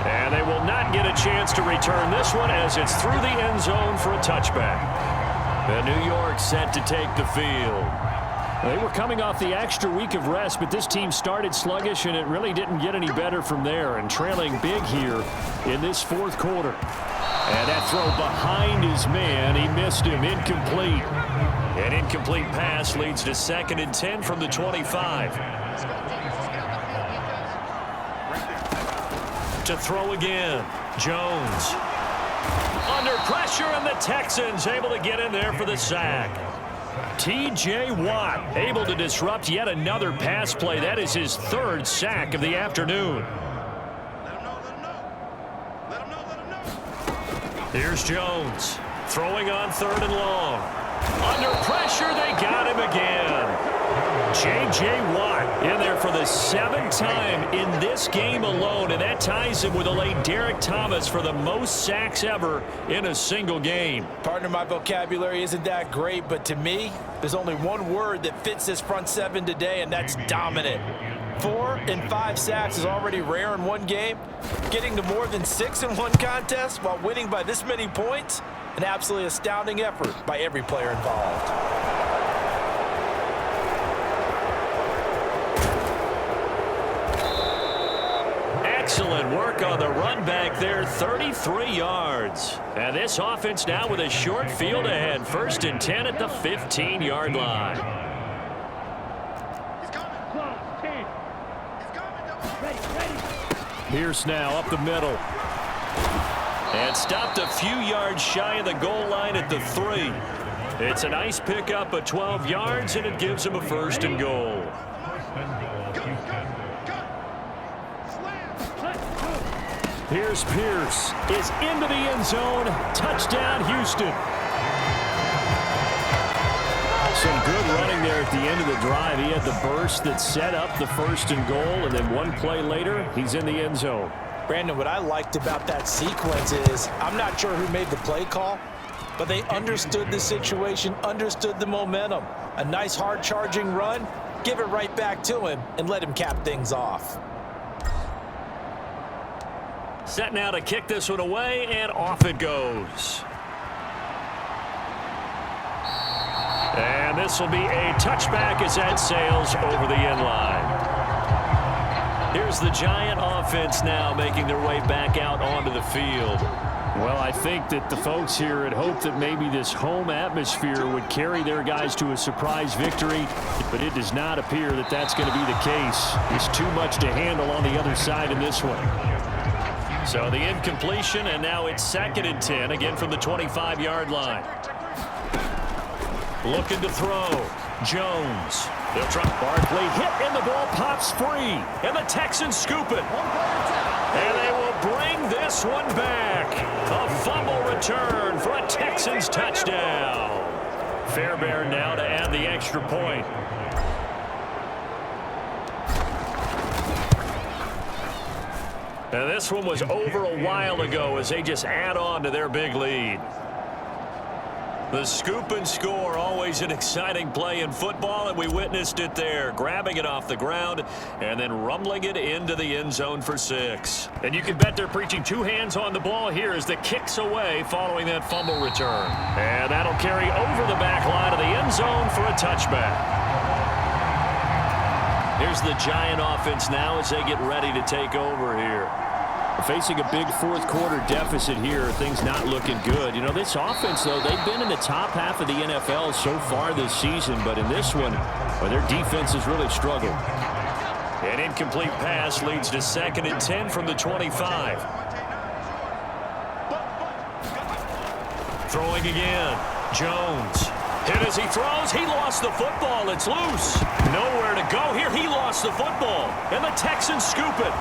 And they will not get a chance to return this one as it's through the end zone for a touchback. And New York set to take the field. They were coming off the extra week of rest, but this team started sluggish, and it really didn't get any better from there. And trailing big here in this fourth quarter. And that throw behind his man, he missed him, incomplete. An incomplete pass leads to 2nd and 10 from the 25. To throw again, Jones. Under pressure, and the Texans able to get in there for the sack. T.J. Watt able to disrupt yet another pass play. That is his 3rd sack of the afternoon. Here's Jones throwing on 3rd and long. Under pressure, they got him again. J.J. Watt in there for the 7th time in this game alone, and that ties him with the late Derek Thomas for the most sacks ever in a single game. Partner, my vocabulary isn't that great, but to me, there's only one word that fits this front 7 today, and that's dominant. 4 and 5 sacks is already rare in one game. Getting to more than 6 in one contest while winning by this many points, an absolutely astounding effort by every player involved. Excellent work on the run back there, 33 yards. And this offense now with a short field ahead, 1st and 10 at the 15-yard line. Pierce now up the middle. And stopped a few yards shy of the goal line at the 3. It's a nice pickup of 12 yards, and it gives him a 1st and goal. Here's Pierce. Is into the end zone. Touchdown, Houston. Some good running there at the end of the drive. He had the burst that set up the 1st and goal, and then one play later, he's in the end zone. Brandon, what I liked about that sequence is I'm not sure who made the play call, but they understood the situation, understood the momentum. A nice hard charging run, give it right back to him and let him cap things off. Set now to kick this one away, and off it goes. And this will be a touchback as that sails over the end line. Here's the Giant offense now making their way back out onto the field. Well, I think that the folks here had hoped that maybe this home atmosphere would carry their guys to a surprise victory, but it does not appear that that's going to be the case. There's too much to handle on the other side in this one. So the incompletion, and now it's 2nd and 10, again from the 25-yard line. Looking to throw. Jones. They'll try. Barkley hit, and the ball pops free. And the Texans scoop it. And they will bring this one back. A fumble return for a Texans touchdown. Fairbairn now to add the extra point. And this one was over a while ago as they just add on to their big lead. The scoop and score, always an exciting play in football, and we witnessed it there, grabbing it off the ground and then rumbling it into the end zone for 6. And you can bet they're preaching 2 hands on the ball here as the kick's away following that fumble return. And that'll carry over the back line of the end zone for a touchback. Here's the Giant offense now as they get ready to take over here. Facing a big fourth-quarter deficit here, things not looking good. You know, this offense, though, they've been in the top half of the NFL so far this season, but in this one, well, their defense has really struggled. An incomplete pass leads to 2nd and 10 from the 25. Throwing again. Jones. Hit as he throws. He lost the football. It's loose. Nowhere to go here. He lost the football. And the Texans scoop it.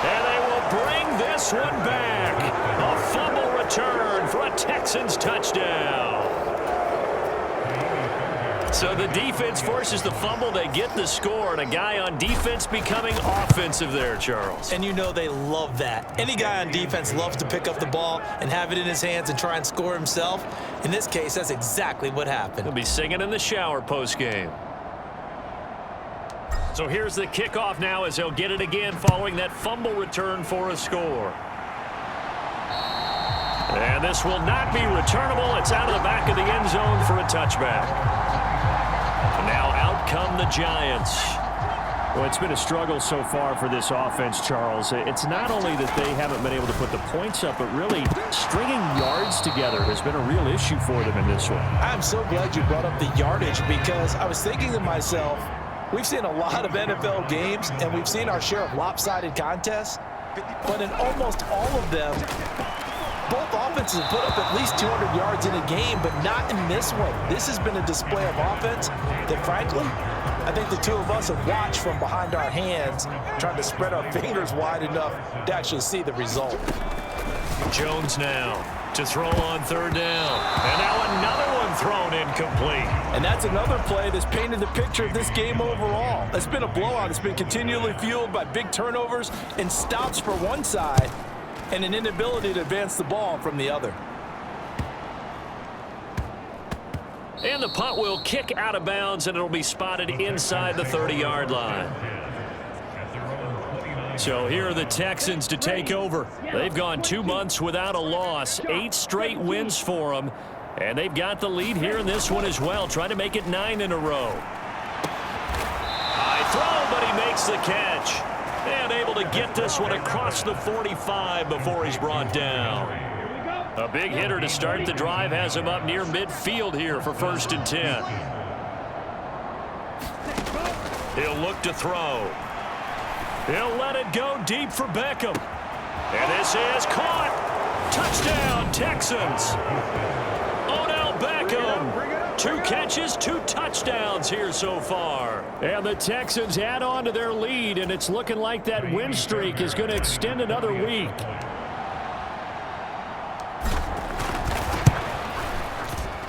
And they will bring this one back. A fumble return for a Texans touchdown. So the defense forces the fumble. They get the score, and a guy on defense becoming offensive there, Charles. And you know they love that. Any guy on defense loves to pick up the ball and have it in his hands and try and score himself. In this case, that's exactly what happened. He'll be singing in the shower postgame. So here's the kickoff now as they'll get it again following that fumble return for a score. And this will not be returnable. It's out of the back of the end zone for a touchback. And now out come the Giants. Well, it's been a struggle so far for this offense, Charles. It's not only that they haven't been able to put the points up, but really stringing yards together has been a real issue for them in this one. I'm so glad you brought up the yardage because I was thinking to myself, we've seen a lot of NFL games, and we've seen our share of lopsided contests, but in almost all of them, both offenses have put up at least 200 yards in a game, but not in this one. This has been a display of offense that, frankly, I think the two of us have watched from behind our hands, trying to spread our fingers wide enough to actually see the result. Jones now to throw on 3rd down. And now another one thrown incomplete. And that's another play that's painted the picture of this game overall. It's been a blowout. It's been continually fueled by big turnovers and stops for one side and an inability to advance the ball from the other. And the punt will kick out of bounds, and it'll be spotted inside the 30-yard line. So here are the Texans to take over. They've gone 2 months without a loss, 8 straight wins for them, and they've got the lead here in this one as well, trying to make it 9 in a row. High throw, but he makes the catch. And able to get this one across the 45 before he's brought down. A big hitter to start the drive has him up near midfield here for 1st and 10. He'll look to throw. He'll let it go deep for Beckham. And this is caught. Touchdown, Texans. Odell Beckham. 2 catches, 2 touchdowns here so far. And the Texans add on to their lead, and it's looking like that win streak is going to extend another week.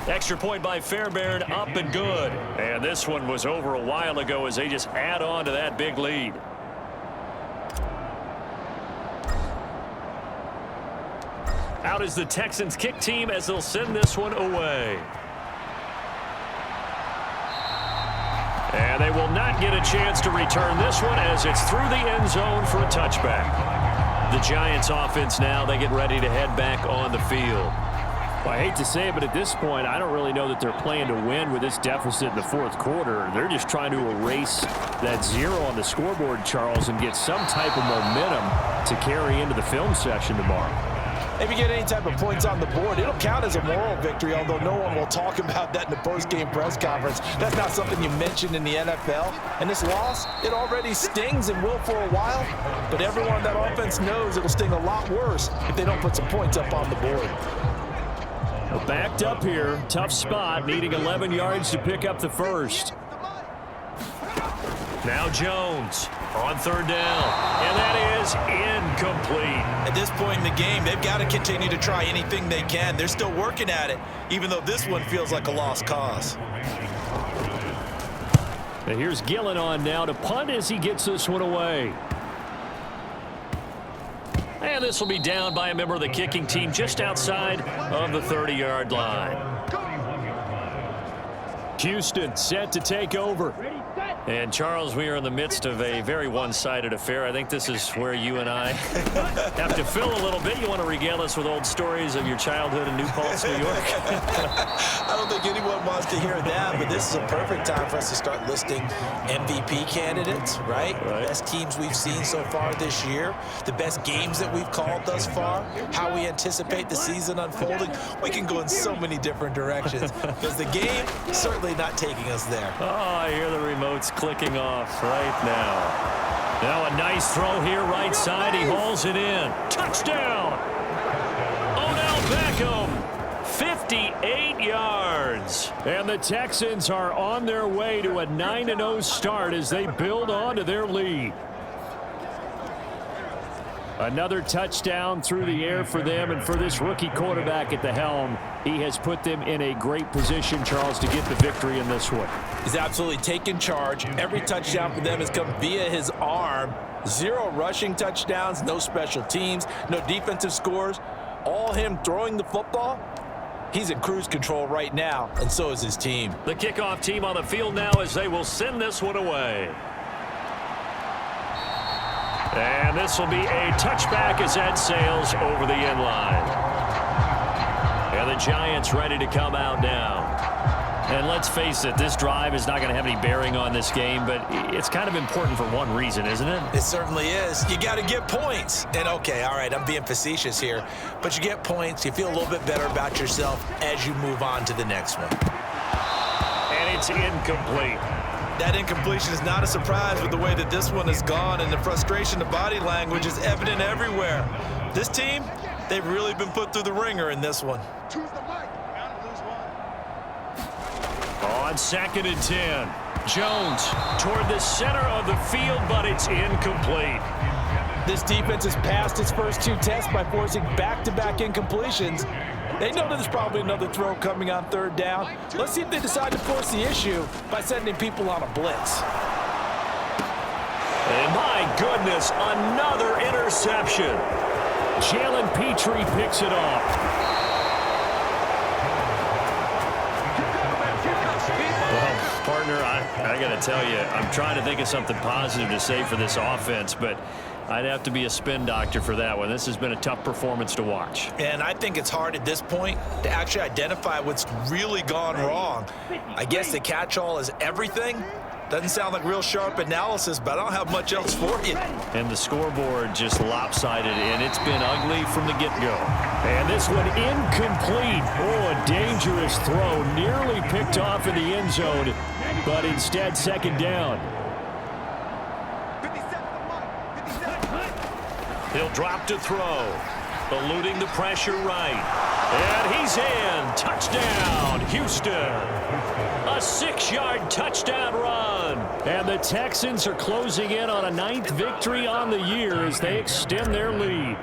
Extra point by Fairbairn, up and good. And this one was over a while ago as they just add on to that big lead. Out is the Texans kick team as they'll send this one away. And they will not get a chance to return this one as it's through the end zone for a touchback. The Giants offense now, they get ready to head back on the field. Well, I hate to say it, but at this point, I don't really know that they're playing to win with this deficit in the fourth quarter. They're just trying to erase that 0 on the scoreboard, Charles, and get some type of momentum to carry into the film session tomorrow. If you get any type of points on the board, it'll count as a moral victory, although no one will talk about that in the post-game press conference. That's not something you mention in the NFL. And this loss, it already stings and will for a while, but everyone on that offense knows it'll sting a lot worse if they don't put some points up on the board. Well, backed up here, tough spot, needing 11 yards to pick up the first. Now Jones on third down, and that is incomplete. At this point in the game, they've got to continue to try anything they can. They're still working at it, even though this one feels like a lost cause. And here's Gillen on now to punt as he gets this one away. And this will be down by a member of the kicking team just outside of the 30-yard line. Houston set to take over. And, Charles, we are in the midst of a very one-sided affair. I think this is where you and I have to fill a little bit. You want to regale us with old stories of your childhood in New Paltz, New York? I don't think anyone wants to hear that, but this is a perfect time for us to start listing MVP candidates, right? The best teams we've seen so far this year, the best games that we've called thus far, how we anticipate the season unfolding. We can go in so many different directions because the game is certainly not taking us there. Oh, I hear the remotes clicking off right now. Now a nice throw here right side. He hauls it in. Touchdown! Odell Beckham, 58 yards. And the Texans are on their way to a 9-0 start as they build on to their lead. Another touchdown through the air for them, and for this rookie quarterback at the helm, he has put them in a great position, Charles, to get the victory in this one. He's absolutely taken charge. Every touchdown for them has come via his arm. 0 rushing touchdowns, no special teams, no defensive scores. All him throwing the football. He's in cruise control right now, and so is his team. The kickoff team on the field now as they will send this one away. And this will be a touchback as that sails over the end line. And the Giants ready to come out now. And let's face it, this drive is not going to have any bearing on this game, but it's kind of important for one reason, isn't it? It certainly is. You got to get points. And okay, all right, I'm being facetious here, but you get points, you feel a little bit better about yourself as you move on to the next one. And it's incomplete. That incompletion is not a surprise with the way that this one has gone, and the frustration, the body language is evident everywhere. This team, they've really been put through the ringer in this one. On 2nd and 10, Jones toward the center of the field, but it's incomplete. This defense has passed its first 2 tests by forcing back-to-back incompletions. They know there's probably another throw coming on 3rd down. Let's see if they decide to force the issue by sending people on a blitz. And my goodness, another interception. Jalen Petrie picks it off. Well, partner, I got to tell you, I'm trying to think of something positive to say for this offense, but I'd have to be a spin doctor for that one. This has been a tough performance to watch. And I think it's hard at this point to actually identify what's really gone wrong. I guess the catch-all is everything. Doesn't sound like real sharp analysis, but I don't have much else for you. And the scoreboard just lopsided, and it's been ugly from the get-go. And this one incomplete. Oh, a dangerous throw. Nearly picked off in the end zone, but instead 2nd down. He'll drop to throw, eluding the pressure right. And he's in. Touchdown, Houston. A 6-yard touchdown run. And the Texans are closing in on a 9th victory on the year as they extend their lead.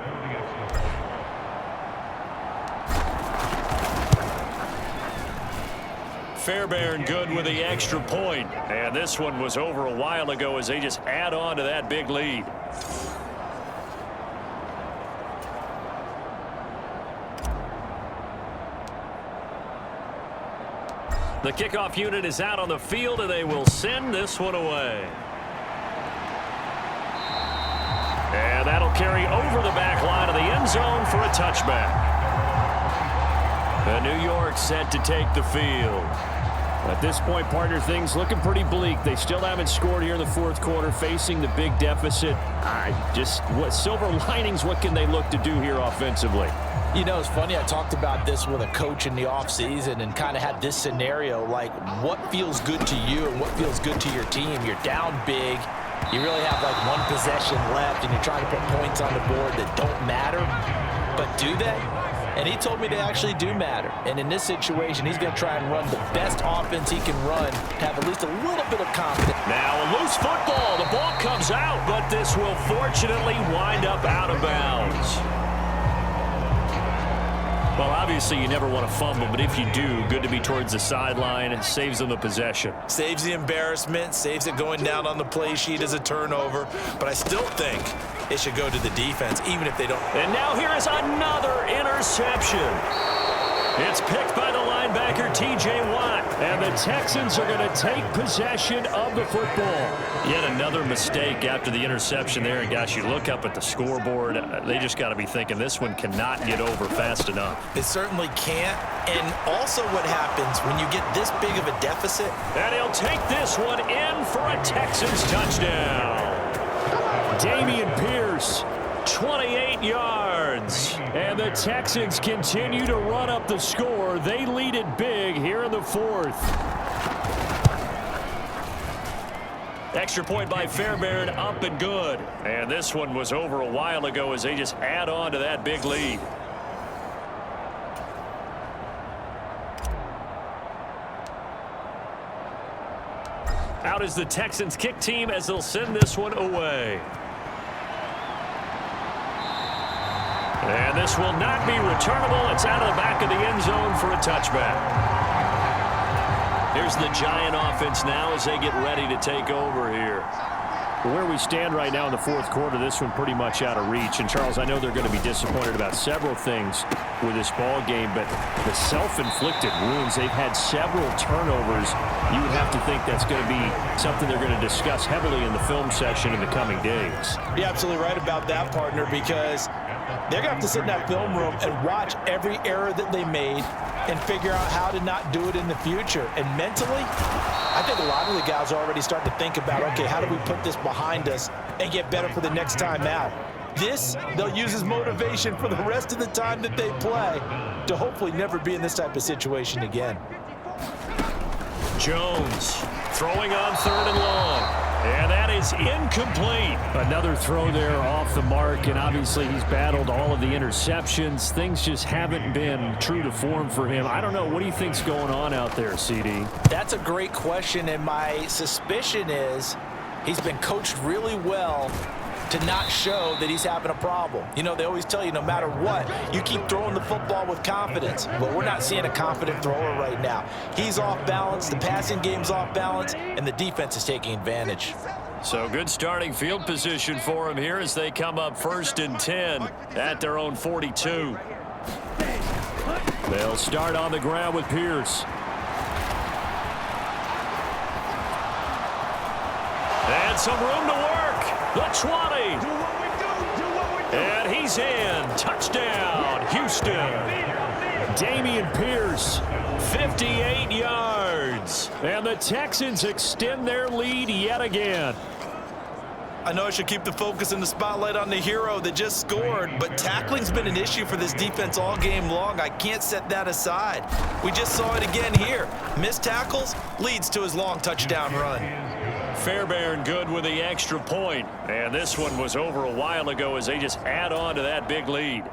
Fairbairn good with the extra point. And this one was over a while ago as they just add on to that big lead. The kickoff unit is out on the field, and they will send this one away. And that'll carry over the back line of the end zone for a touchback. New York set to take the field. At this point, partner, things looking pretty bleak. They still haven't scored here in the fourth quarter, facing the big deficit. What silver linings, what can they look to do here offensively? You know, it's funny, I talked about this with a coach in the offseason and kind of had this scenario, like what feels good to you and what feels good to your team. You're down big. You really have like one possession left, and you're trying to put points on the board that don't matter. But do they? And he told me they actually do matter. And in this situation, he's going to try and run the best offense he can run, have at least a little bit of confidence. Now a loose football. The ball comes out, but this will fortunately wind up out of bounds. Well, obviously you never want to fumble, but if you do, good to be towards the sideline. It saves them the possession. Saves the embarrassment, saves it going down on the play sheet as a turnover. But I still think it should go to the defense, even if they don't. And now here is another interception. It's picked by the linebacker, T.J. Watt. And the Texans are going to take possession of the football. Yet another mistake after the interception there. And, gosh, you look up at the scoreboard. They just got to be thinking this one cannot get over fast enough. It certainly can't. And also what happens when you get this big of a deficit. And he'll take this one in for a Texans touchdown. Dameon Pierce, 28 yards. And the Texans continue to run up the score. They lead it big here in the fourth. Extra point by Fairbairn, up and good. And this one was over a while ago as they just add on to that big lead. Out is the Texans kick team as they'll send this one away. And this will not be returnable. It's out of the back of the end zone for a touchback. Here's the Giant offense now as they get ready to take over here. Where we stand right now in the fourth quarter, this one pretty much out of reach. And, Charles, I know they're going to be disappointed about several things with this ball game, but the self-inflicted wounds, they've had several turnovers. You would have to think that's going to be something they're going to discuss heavily in the film session in the coming days. You're absolutely right about that, partner, because they're going to have to sit in that film room and watch every error that they made and figure out how to not do it in the future. And mentally, I think a lot of the guys are already starting to think about, okay, how do we put this behind us and get better for the next time out? This, they'll use as motivation for the rest of the time that they play to hopefully never be in this type of situation again. Jones throwing on third and long. And that is incomplete. Another throw there off the mark, and obviously he's battled all of the interceptions. Things just haven't been true to form for him. I don't know. What do you think's going on out there, CD? That's a great question, and my suspicion is he's been coached really well to not show that he's having a problem. You know, they always tell you no matter what, you keep throwing the football with confidence. But we're not seeing a confident thrower right now. He's off balance, the passing game's off balance, and the defense is taking advantage. So good starting field position for him here as they come up 1st and 10 at their own 42. They'll start on the ground with Pierce. And some room to work. The 20. And he's in. Touchdown, Houston. Dameon Pierce. 58 yards. And the Texans extend their lead yet again. I know I should keep the focus and the spotlight on the hero that just scored, but tackling's been an issue for this defense all game long. I can't set that aside. We just saw it again here. Missed tackles leads to his long touchdown run. Fairbairn good with the extra point. And this one was over a while ago as they just add on to that big lead.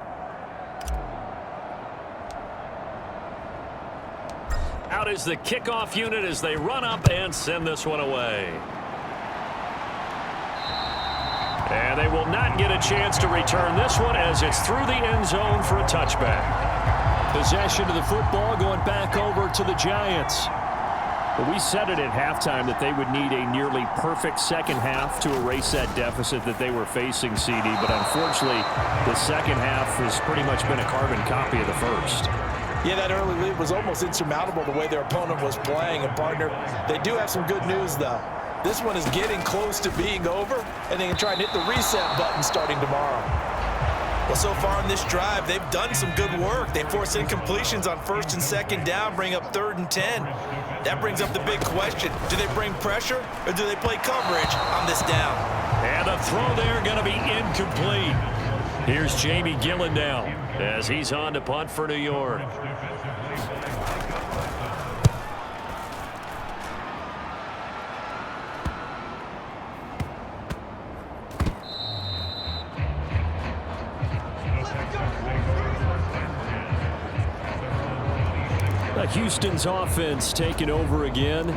Out is the kickoff unit as they run up and send this one away. And they will not get a chance to return this one as it's through the end zone for a touchback. Possession of the football going back over to the Giants. But we said it at halftime that they would need a nearly perfect second half to erase that deficit that they were facing, CD. But unfortunately, the second half has pretty much been a carbon copy of the first. Yeah, that early lead was almost insurmountable the way their opponent was playing. And, partner, they do have some good news, though. This one is getting close to being over, and they can try and hit the reset button starting tomorrow. Well, so far in this drive, they've done some good work. They force incompletions on 1st and 2nd down, bring up 3rd and 10. That brings up the big question. Do they bring pressure, or do they play coverage on this down? And the throw there going to be incomplete. Here's Jamie Gillen now as he's on to punt for New York. Houston's offense taking over again.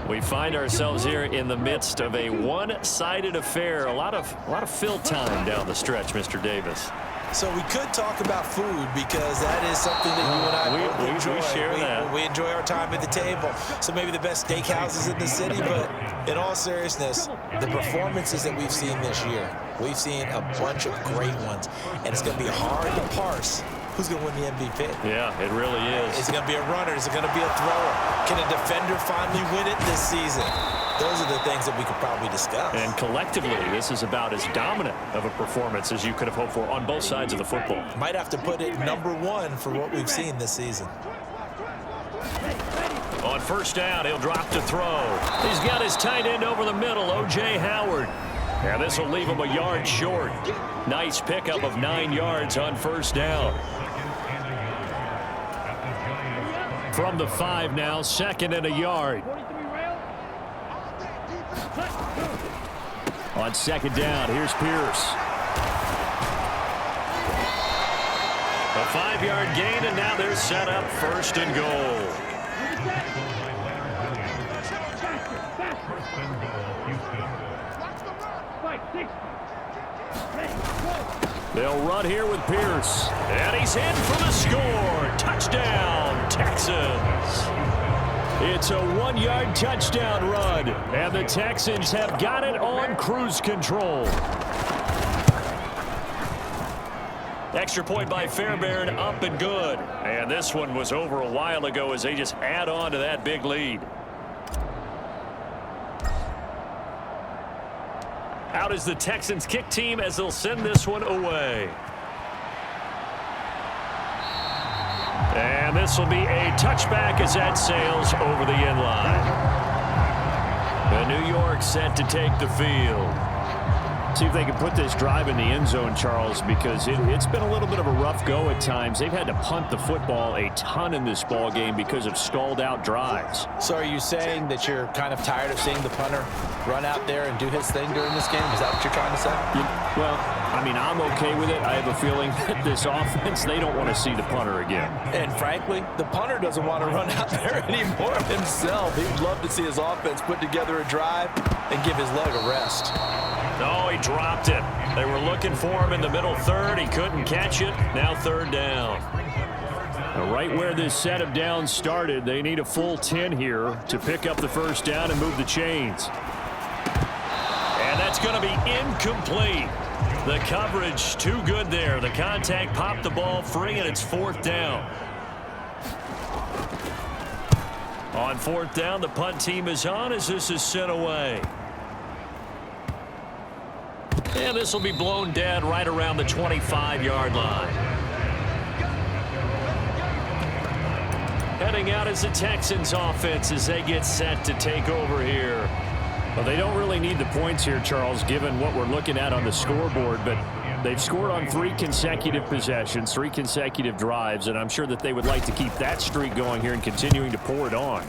We find ourselves here in the midst of a one-sided affair. A lot of fill time down the stretch, Mr. Davis. So we could talk about food because that is something that you and I both enjoy. We share that. We enjoy our time at the table. So maybe the best steakhouses in the city, but in all seriousness, the performances that we've seen this year, we've seen a bunch of great ones, and it's going to be hard to parse who's going to win the MVP. Yeah, it really is. Is it going to be a runner? Is it going to be a thrower? Can a defender finally win it this season? Those are the things that we could probably discuss. And collectively, this is about as dominant of a performance as you could have hoped for on both sides of the football. Might have to put it #1 for what we've seen this season. On 1st down, he'll drop to throw. He's got his tight end over the middle, O.J. Howard. And this will leave him a yard short. Nice pickup of 9 yards on 1st down. From the 5 now, 2nd and a yard. On 2nd down, here's Pierce. A 5-yard gain, and now they're set up 1st and goal. They'll run here with Pierce. And he's in for the score. Touchdown, Texans. It's a 1-yard touchdown run. And the Texans have got it on cruise control. Extra point by Fairbairn, up and good. And this one was over a while ago as they just add on to that big lead. Out is the Texans kick team as they'll send this one away. And this will be a touchback as that sails over the end line. And New York set to take the field. See if they can put this drive in the end zone, Charles, because it's been a little bit of a rough go at times. They've had to punt the football a ton in this ball game because of stalled out drives. So are you saying that you're kind of tired of seeing the punter run out there and do his thing during this game? Is that what you're trying to say? Well, I mean, I'm okay with it. I have a feeling that this offense, they don't want to see the punter again. And frankly, the punter doesn't want to run out there anymore himself. He'd love to see his offense put together a drive and give his leg a rest. Oh, he dropped it. They were looking for him in the middle 3rd. He couldn't catch it. Now 3rd down. Now, right where this set of downs started, they need a full 10 here to pick up the 1st down and move the chains. And that's going to be incomplete. The coverage too good there. The contact popped the ball free, and it's 4th down. On 4th down, the punt team is on as this is sent away. And this will be blown dead right around the 25-yard line. Heading out is the Texans offense as they get set to take over here. Well, they don't really need the points here, Charles, given what we're looking at on the scoreboard, but they've scored on 3 consecutive possessions, 3 consecutive drives, and I'm sure that they would like to keep that streak going here and continuing to pour it on.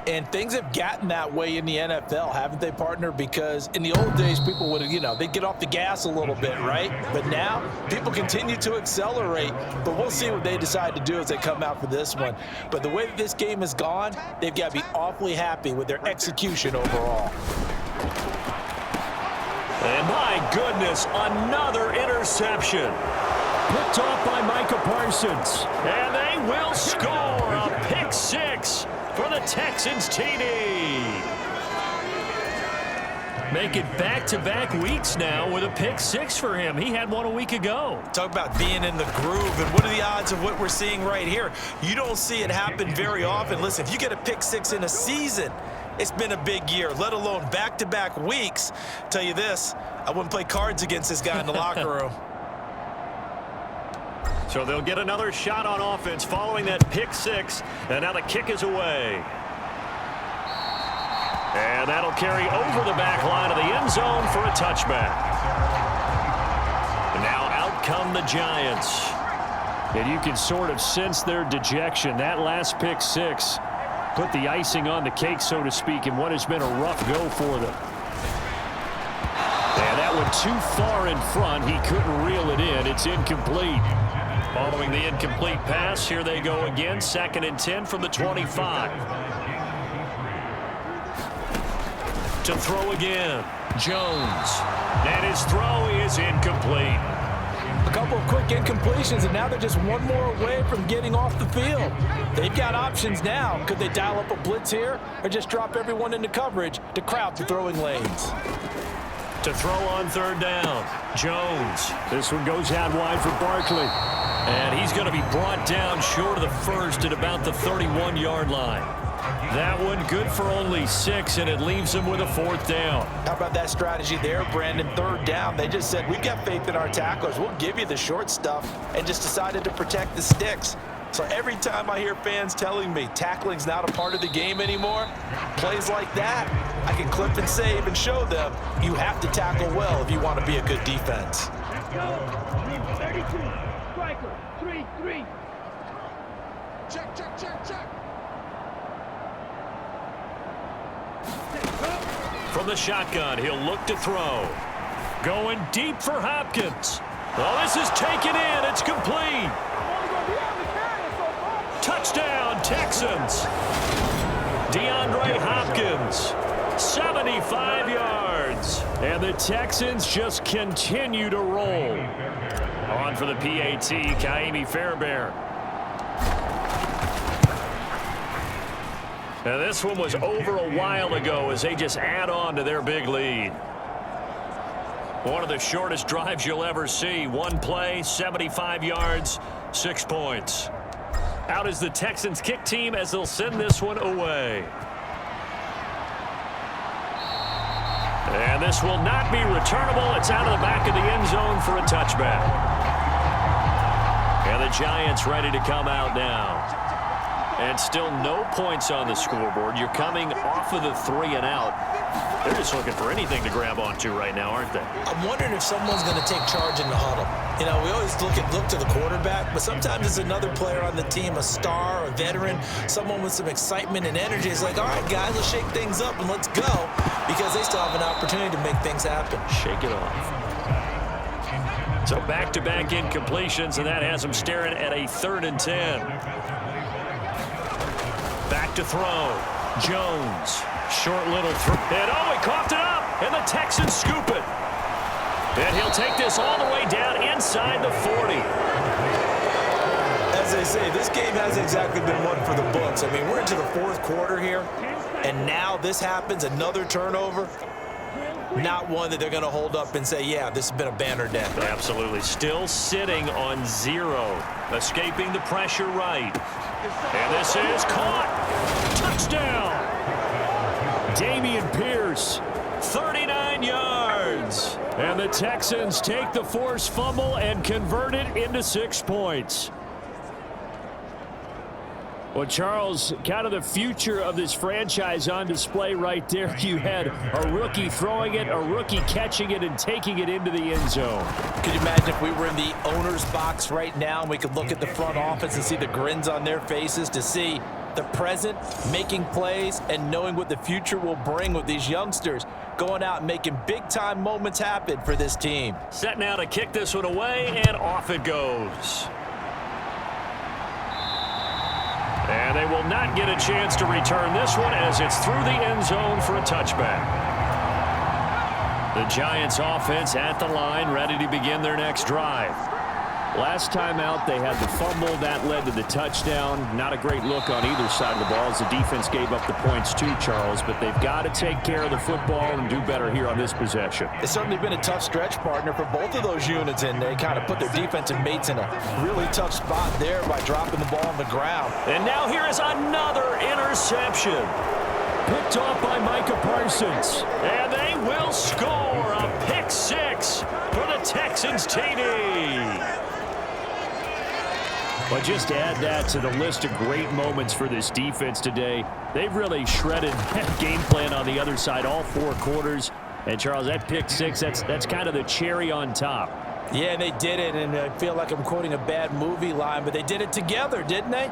And things have gotten that way in the NFL, haven't they, partner? Because in the old days, people would, they'd get off the gas a little bit, right? But now, people continue to accelerate. But we'll see what they decide to do as they come out for this one. But the way that this game has gone, they've got to be awfully happy with their execution overall. And my goodness, another interception. Picked off by Micah Parsons. And they will score a pick 6 for the Texans TD. Make it back-to-back weeks now with a pick six for him. He had one a week ago. Talk about being in the groove, and what are the odds of what we're seeing right here? You don't see it happen very often. Listen, if you get a pick six in a season, it's been a big year, let alone back-to-back weeks. Tell you this, I wouldn't play cards against this guy in the locker room. So they'll get another shot on offense following that pick six, and now the kick is away. And that'll carry over the back line of the end zone for a touchback. And now out come the Giants. And you can sort of sense their dejection. That last pick six put the icing on the cake, so to speak, in what has been a rough go for them. And that one too far in front. He couldn't reel it in. It's incomplete. Following the incomplete pass, here they go again. 2nd and 10 from the 25. To throw again, Jones. And his throw is incomplete. A couple of quick incompletions, and now they're just one more away from getting off the field. They've got options now. Could they dial up a blitz here or just drop everyone into coverage to crowd the throwing lanes? To throw on 3rd down, Jones. This one goes out wide for Barkley. And he's going to be brought down short of the first at about the 31-yard line. That one good for only 6, and it leaves him with a 4th down. How about that strategy there, Brandon? 3rd down. They just said, we've got faith in our tacklers. We'll give you the short stuff, and just decided to protect the sticks. So every time I hear fans telling me tackling's not a part of the game anymore, plays like that, I can clip and save and show them you have to tackle well if you want to be a good defense. 32. Striker. 3-3. Check. From the shotgun, he'll look to throw. Going deep for Hopkins. Well, this is taken in. It's complete. Touchdown, Texans. DeAndre Hopkins, 75 yards. And the Texans just continue to roll. On for the PAT, Kaimi Fairbairn. Now this one was over a while ago as they just add on to their big lead. One of the shortest drives you'll ever see. One play, 75 yards, 6 points. Out is the Texans kick team as they'll send this one away. And this will not be returnable. It's out of the back of the end zone for a touchback. And the Giants ready to come out now. And still no points on the scoreboard. You're coming off of the 3 and out. They're just looking for anything to grab onto right now, aren't they? I'm wondering if someone's going to take charge in the huddle. You know, we always look to the quarterback, but sometimes it's another player on the team, a star, a veteran, someone with some excitement and energy. It's like, all right, guys, let's shake things up and let's go, because they still have an opportunity to make things happen. Shake it off. So back-to-back incompletions, and that has them staring at a 3rd and 10. Back to throw. Jones. Short little throw. And he coughed it up. And the Texans scoop it. And he'll take this all the way down inside the 40. As they say, this game hasn't exactly been one for the books. I mean, we're into the 4th quarter here, and now this happens, another turnover. Not one that they're going to hold up and say, yeah, this has been a banner day. Absolutely. Still sitting on 0. Escaping the pressure right. And this is caught. Touchdown. Dameon Pierce. 39 yards. And the Texans take the forced fumble and convert it into 6 points. Well, Charles, kind of the future of this franchise on display right there. You had a rookie throwing it, a rookie catching it, and taking it into the end zone. Could you imagine if we were in the owner's box right now and we could look at the front office and see the grins on their faces, to see the present making plays and knowing what the future will bring with these youngsters going out and making big-time moments happen for this team. Set now to kick this one away, and off it goes. And they will not get a chance to return this one as it's through the end zone for a touchback. The Giants offense at the line, ready to begin their next drive. Last time out, they had the fumble. That led to the touchdown. Not a great look on either side of the ball as the defense gave up the points too, Charles. But they've got to take care of the football and do better here on this possession. It's certainly been a tough stretch, partner, for both of those units, and they kind of put their defensive mates in a really tough spot there by dropping the ball on the ground. And now here is another interception. Picked off by Micah Parsons. And they will score a pick six for the Texans TD. But just add that to the list of great moments for this defense today. They've really shredded that game plan on the other side all 4 quarters. And, Charles, that pick six, that's kind of the cherry on top. Yeah, they did it, and I feel like I'm quoting a bad movie line, but they did it together, didn't they?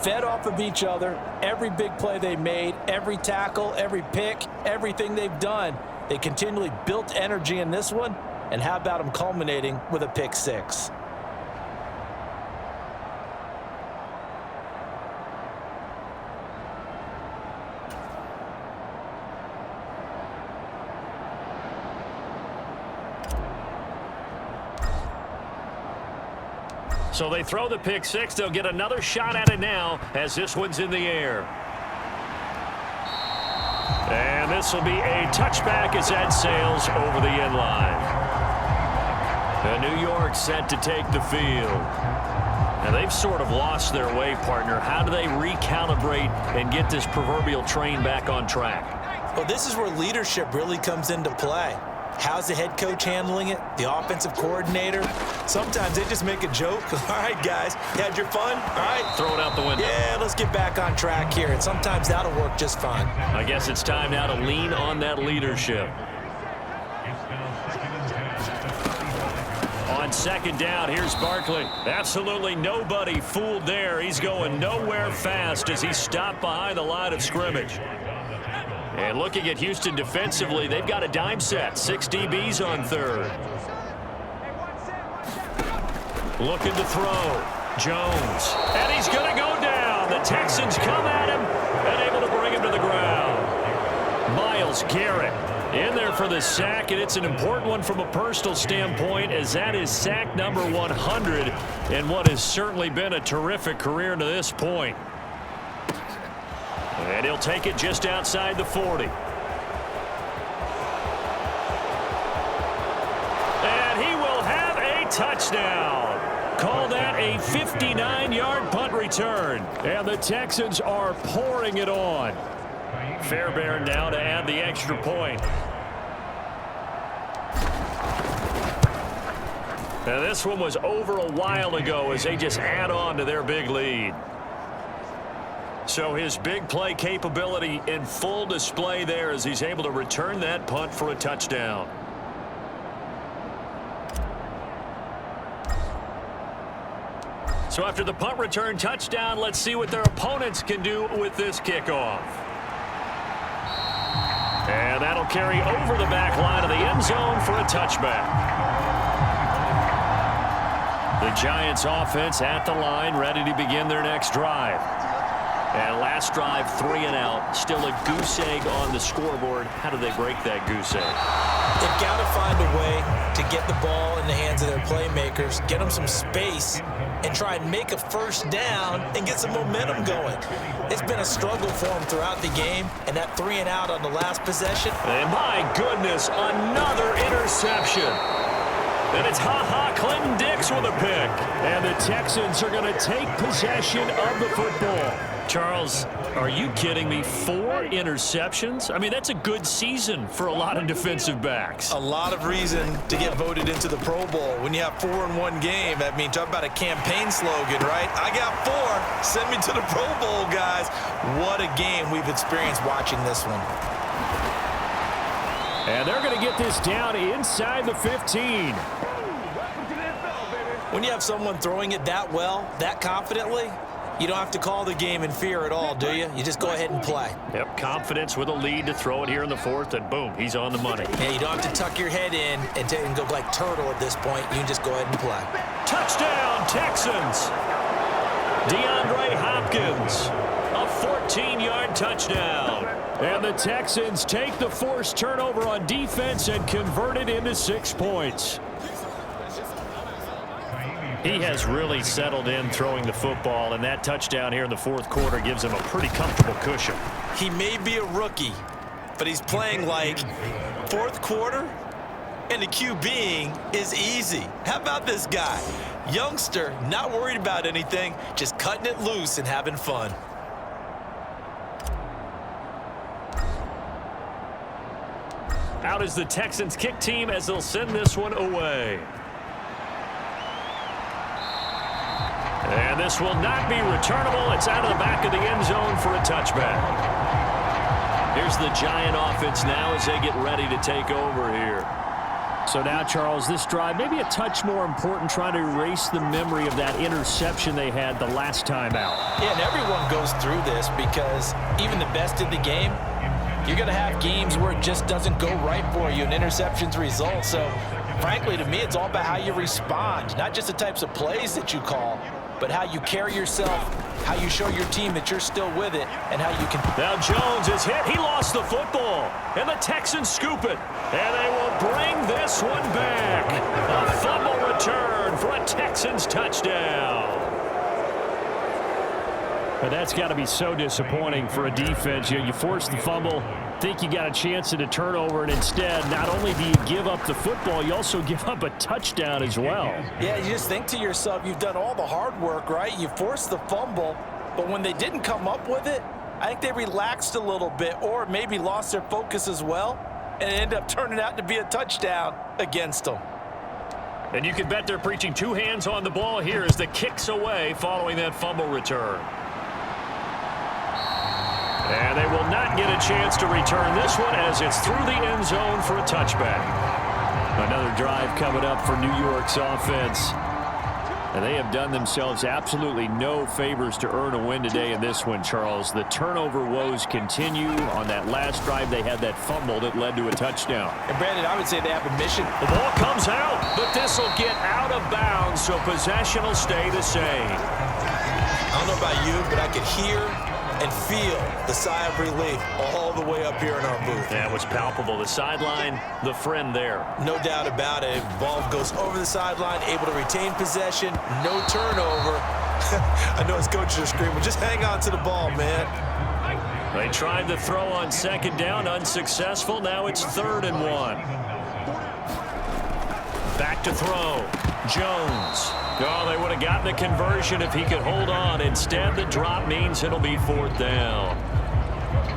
Fed off of each other, every big play they made, every tackle, every pick, everything they've done. They continually built energy in this one, and how about them culminating with a pick six? So they throw the pick six. They'll get another shot at it now as this one's in the air. And this will be a touchback as that sails over the end line. New York set to take the field. Now they've sort of lost their way, partner. How do they recalibrate and get this proverbial train back on track? Well, this is where leadership really comes into play. How's the head coach handling it? The offensive coordinator? Sometimes they just make a joke. All right, guys, you had your fun? All right. Throw it out the window. Yeah, let's get back on track here. And sometimes that'll work just fine. I guess it's time now to lean on that leadership. On second down, here's Barkley. Absolutely nobody fooled there. He's going nowhere fast as he stopped behind the line of scrimmage. And looking at Houston defensively, they've got a dime set. 6 DBs on third. Looking to throw. Jones. And he's going to go down. The Texans come at him and able to bring him to the ground. Myles Garrett in there for the sack, and it's an important one from a personal standpoint as that is sack number 100 in what has certainly been a terrific career to this point. And he'll take it just outside the 40. And he will have a touchdown. Call that a 59-yard punt return. And the Texans are pouring it on. Fairbairn now to add the extra point. Now this one was over a while ago as they just add on to their big lead. So his big play capability in full display there as he's able to return that punt for a touchdown. So after the punt return touchdown, let's see what their opponents can do with this kickoff. And that'll carry over the back line of the end zone for a touchback. The Giants offense at the line, ready to begin their next drive. And last drive, 3 and out. Still a goose egg on the scoreboard. How do they break that goose egg? They've got to find a way to get the ball in the hands of their playmakers, get them some space, and try and make a first down and get some momentum going. It's been a struggle for them throughout the game, and that 3 and out on the last possession. And my goodness, another interception. And it's Clinton Dix with a pick. And the Texans are going to take possession of the football. Charles, are you kidding me? 4 interceptions? I mean, that's a good season for a lot of defensive backs. A lot of reason to get voted into the Pro Bowl. When you have 4 in one game, I mean, talk about a campaign slogan, right? I got 4. Send me to the Pro Bowl, guys. What a game we've experienced watching this one. And they're going to get this down inside the 15. When you have someone throwing it that well, that confidently, you don't have to call the game in fear at all, do you? You just go ahead and play. Yep, confidence with a lead to throw it here in the 4th, and boom, he's on the money. Yeah, you don't have to tuck your head in and go like turtle at this point. You can just go ahead and play. Touchdown, Texans! DeAndre Hopkins, a 14-yard touchdown. And the Texans take the forced turnover on defense and convert it into 6 points. He has really settled in throwing the football, and that touchdown here in the fourth quarter gives him a pretty comfortable cushion. He may be a rookie, but he's playing like fourth quarter, and the QBing is easy. How about this guy? Youngster, not worried about anything, just cutting it loose and having fun. Out is the Texans kick team as they'll send this one away. And this will not be returnable. It's out of the back of the end zone for a touchback. Here's the Giant offense now as they get ready to take over here. So now, Charles, this drive maybe a touch more important, trying to erase the memory of that interception they had the last time out. Yeah, and everyone goes through this because even the best in the game, you're going to have games where it just doesn't go right for you and interceptions result. So, frankly, to me, it's all about how you respond, not just the types of plays that you call, but how you carry yourself, how you show your team that you're still with it, and how you can. Now Jones is hit. He lost the football, and the Texans scoop it. And they will bring this one back. A fumble return for a Texans touchdown. But that's got to be so disappointing for a defense. You force the fumble, think you got a chance at a turnover, and instead, not only do you give up the football, you also give up a touchdown as well. Yeah, you just think to yourself, you've done all the hard work, right? You forced the fumble, but when they didn't come up with it, I think they relaxed a little bit or maybe lost their focus as well, and it ended up turning out to be a touchdown against them. And you can bet they're preaching two hands on the ball here as the kick's away following that fumble return. And they will not get a chance to return this one as it's through the end zone for a touchback. Another drive coming up for New York's offense. And they have done themselves absolutely no favors to earn a win today in this one, Charles. The turnover woes continue. On that last drive, they had that fumble that led to a touchdown. And, Brandon, I would say they have a mission. The ball comes out, but this will get out of bounds, so possession will stay the same. I don't know about you, but I could hear and feel the sigh of relief all the way up here in our booth. That was palpable. The sideline, the friend there. No doubt about it. Ball goes over the sideline, able to retain possession, no turnover. I know his coaches are screaming, just hang on to the ball, man. They tried to throw on second down, unsuccessful. Now it's 3rd and 1. Back to throw. Jones. Oh, they would have gotten the conversion if he could hold on. Instead, the drop means it'll be 4th down.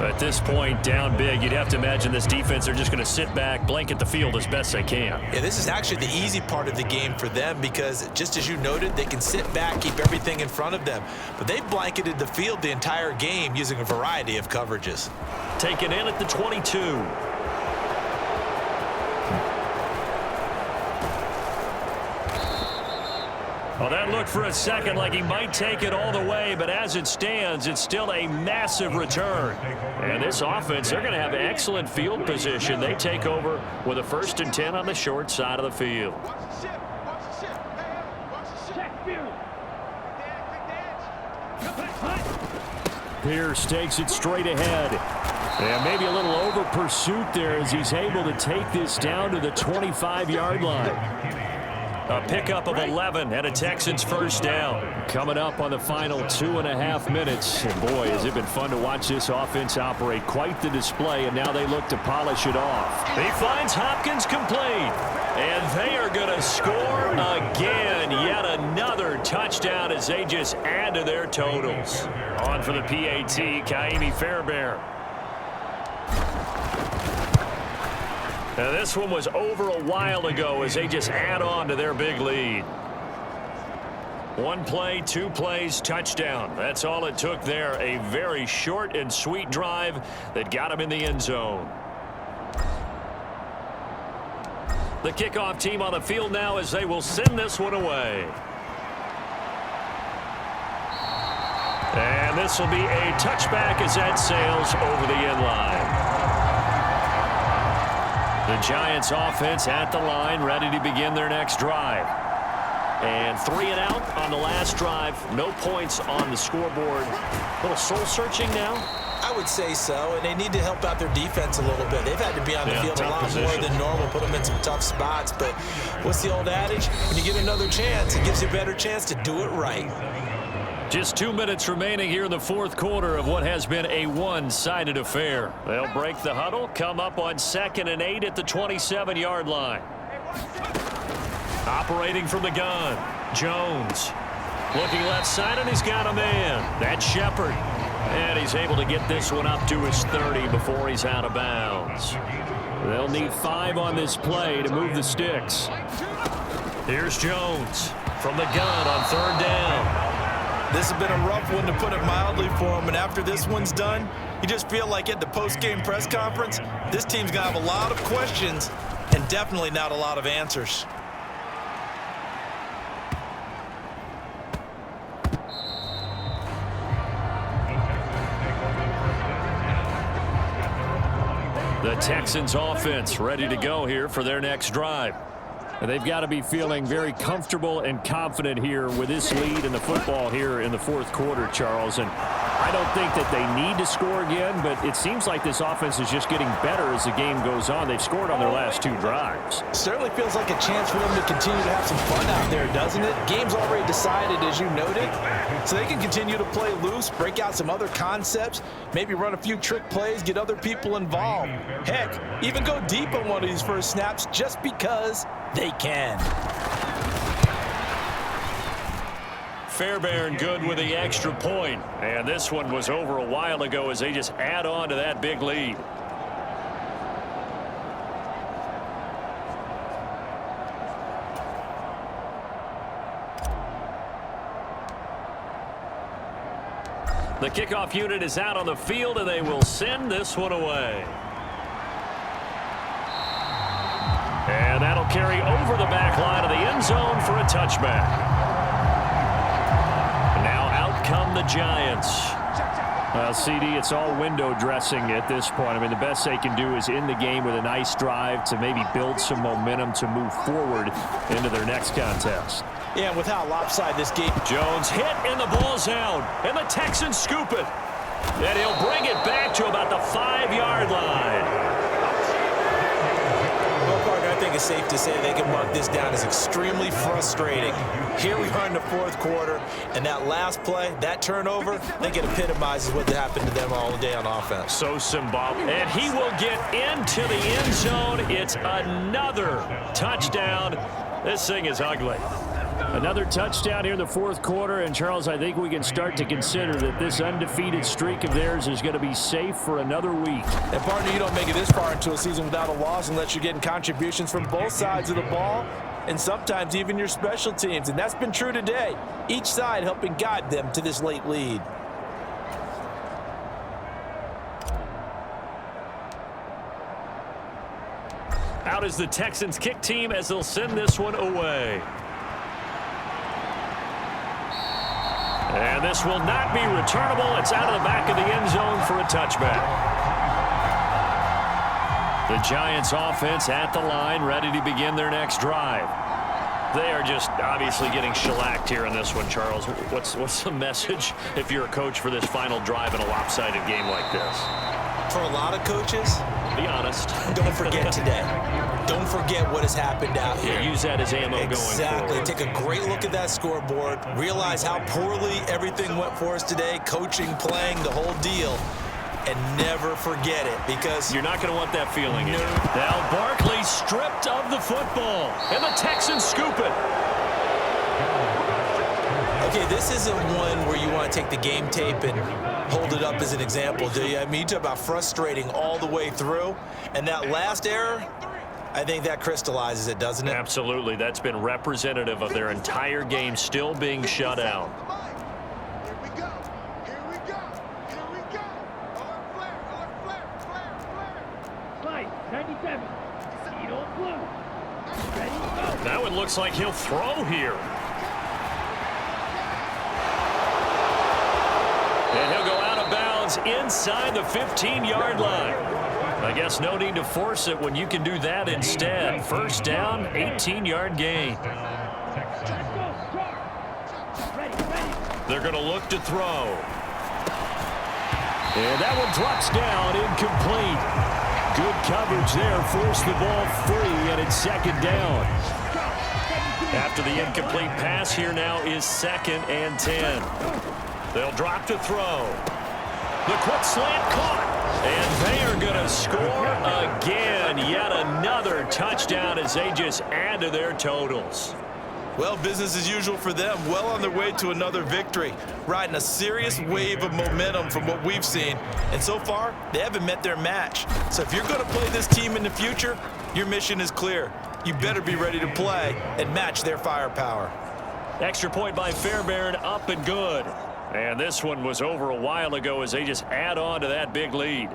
At this point, down big, you'd have to imagine this defense, they're just going to sit back, blanket the field as best they can. Yeah, this is actually the easy part of the game for them because, just as you noted, they can sit back, keep everything in front of them. But they blanketed the field the entire game using a variety of coverages. Taken in at the 22. Well, that looked for a second like he might take it all the way, but as it stands, it's still a massive return. And this offense, they're going to have excellent field position. They take over with a 1st and 10 on the short side of the field. Pierce takes it straight ahead. And maybe a little over pursuit there as he's able to take this down to the 25-yard line. A pickup of 11 and a Texans 1st down. Coming up on the final 2.5 minutes. And boy, has it been fun to watch this offense operate. Quite the display, and now they look to polish it off. He finds Hopkins complete. And they are going to score again. Yet another touchdown as they just add to their totals. On for the PAT, Kaimi Fairbairn. Now, this one was over a while ago as they just add on to their big lead. 1 play, 2 plays, touchdown. That's all it took there. A very short and sweet drive that got him in the end zone. The kickoff team on the field now as they will send this one away. And this will be a touchback as that sails over the end line. The Giants offense at the line, ready to begin their next drive. And 3 and out on the last drive. No points on the scoreboard. A little soul-searching now. I would say so, and they need to help out their defense a little bit. They've had to be on the field a lot more than normal, put them in some tough spots. But what's the old adage? When you get another chance, it gives you a better chance to do it right. Just 2 minutes remaining here in the fourth quarter of what has been a one-sided affair. They'll break the huddle, come up on 2nd and 8 at the 27-yard line. Operating from the gun, Jones. Looking left side, and he's got a man. That's Shepard. And he's able to get this one up to his 30 before he's out of bounds. They'll need 5 on this play to move the sticks. Here's Jones from the gun on 3rd down. This has been a rough one, to put it mildly, for him. And after this one's done, you just feel like at the post-game press conference, this team's going to have a lot of questions and definitely not a lot of answers. The Texans offense ready to go here for their next drive. They've got to be feeling very comfortable and confident here with this lead in the football here in the fourth quarter, Charles. And I don't think that they need to score again, but it seems like this offense is just getting better as the game goes on. They've scored on their last 2 drives. Certainly feels like a chance for them to continue to have some fun out there, doesn't it? Game's already decided, as you noted, so they can continue to play loose, break out some other concepts, maybe run a few trick plays, get other people involved. Heck, even go deep on one of these first snaps just because they can. Fairbairn good with the extra point. And this one was over a while ago as they just add on to that big lead. The kickoff unit is out on the field, and they will send this one away. And that'll carry over the back line of the end zone for a touchback. Now out come the Giants. Well, CD, it's all window dressing at this point. I mean, the best they can do is end the game with a nice drive to maybe build some momentum to move forward into their next contest. Yeah, and with how lopsided this game. Jones hit, and the ball's out. And the Texans scoop it. And he'll bring it back to about the 5-yard line. I think it's safe to say they can mark this down as extremely frustrating. Here we are in the fourth quarter, and that last play, that turnover, I think it epitomizes what happened to them all day on offense. So symbolic. And he will get into the end zone. It's another touchdown. This thing is ugly. Another touchdown here in the fourth quarter, and Charles, I think we can start to consider that this undefeated streak of theirs is going to be safe for another week. And partner, you don't make it this far into a season without a loss unless you're getting contributions from both sides of the ball and sometimes even your special teams, and that's been true today. Each side helping guide them to this late lead. Out is the Texans kick team as they'll send this one away. And this will not be returnable. It's out of the back of the end zone for a touchback. The Giants offense at the line, ready to begin their next drive. They are just obviously getting shellacked here in this one, Charles. What's the message if you're a coach for this final drive in a lopsided game like this? For a lot of coaches, be honest. Don't forget today. Don't forget what has happened out here. Yeah, use that as ammo going forward. Exactly. Take a great look at that scoreboard. Realize how poorly everything went for us today. Coaching, playing, the whole deal. And never forget it, because you're not going to want that feeling. No. Now Barkley stripped of the football, and the Texans scoop it. Okay, this isn't one where you want to take the game tape and hold it up as an example, do you? I mean, you talk about frustrating all the way through, and that last error, I think that crystallizes it, doesn't it? Absolutely. That's been representative of their entire game still being shut out. Here we go. Here we go. Here we go. Flare. Slide, 97. Seed on blue. Ready, go. Now it looks like he'll throw here. And he'll go out of bounds inside the 15-yard line. I guess no need to force it when you can do that instead. First down, 18-yard gain. They're going to look to throw. And that one drops down, incomplete. Good coverage there, forced the ball free, and it's second down. After the incomplete pass, here now is 2nd and 10. They'll drop to throw. The quick slant caught. And they are going to score again. Yet another touchdown as they just add to their totals. Well, business as usual for them. Well on their way to another victory. Riding a serious wave of momentum from what we've seen. And so far, they haven't met their match. So if you're going to play this team in the future, your mission is clear. You better be ready to play and match their firepower. Extra point by Fairbairn, up and good. And this one was over a while ago as they just add on to that big lead.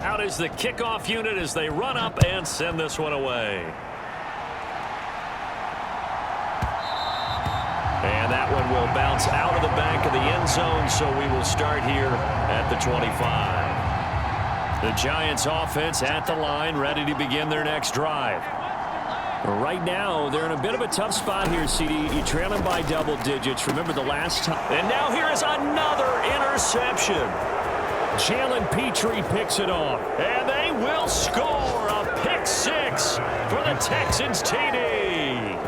Out is the kickoff unit as they run up and send this one away. And that one will bounce out of the back of the end zone, so we will start here at the 25. The Giants offense at the line, ready to begin their next drive. Right now, they're in a bit of a tough spot here, CD. You trail them by double digits. Remember the last time. And now here is another interception. Jalen Petrie picks it off. And they will score a pick six for the Texans TD.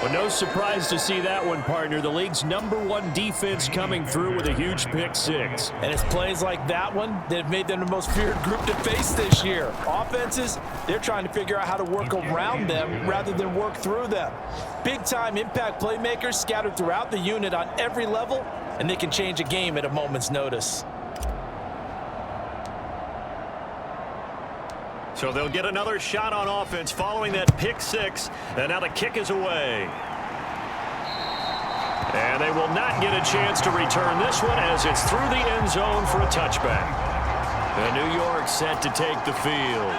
Well, no surprise to see that one, partner. The league's #1 defense coming through with a huge pick six. And it's plays like that one that have made them the most feared group to face this year. Offenses, they're trying to figure out how to work around them rather than work through them. Big-time impact playmakers scattered throughout the unit on every level, and they can change a game at a moment's notice. So they'll get another shot on offense following that pick six. And now the kick is away. And they will not get a chance to return this one as it's through the end zone for a touchback. And New York set to take the field.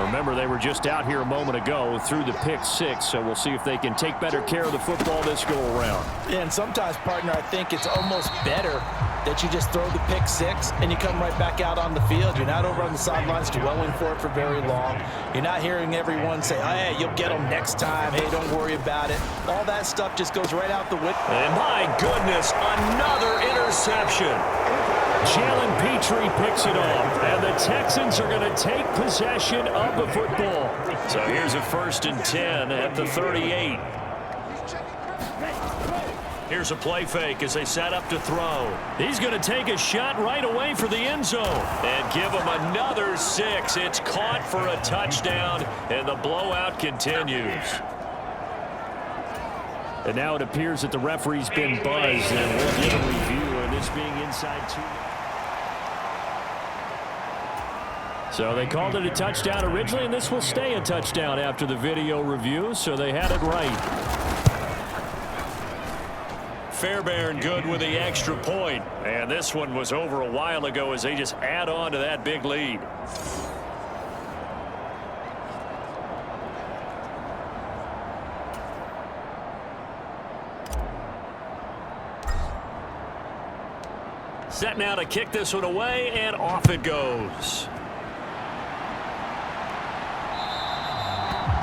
Remember, they were just out here a moment ago through the pick six, so we'll see if they can take better care of the football this go around. Yeah, and sometimes, partner, I think it's almost better that you just throw the pick six and you come right back out on the field. You're not over on the sidelines dwelling for it for very long. You're not hearing everyone say, oh, hey, you'll get them next time. Hey, don't worry about it. All that stuff just goes right out the window. And my goodness, another interception. Jalen Petrie picks it off, and the Texans are going to take possession of the football. So here's a 1st and 10 at the 38. Here's a play fake as they set up to throw. He's going to take a shot right away for the end zone. And give him another 6. It's caught for a touchdown, and the blowout continues. And now it appears that the referee's been buzzed, and we'll get a review, and this being inside 2. So they called it a touchdown originally, and this will stay a touchdown after the video review, so they had it right. Fairbairn good with the extra point. And this one was over a while ago as they just add on to that big lead. Set now to kick this one away, and off it goes.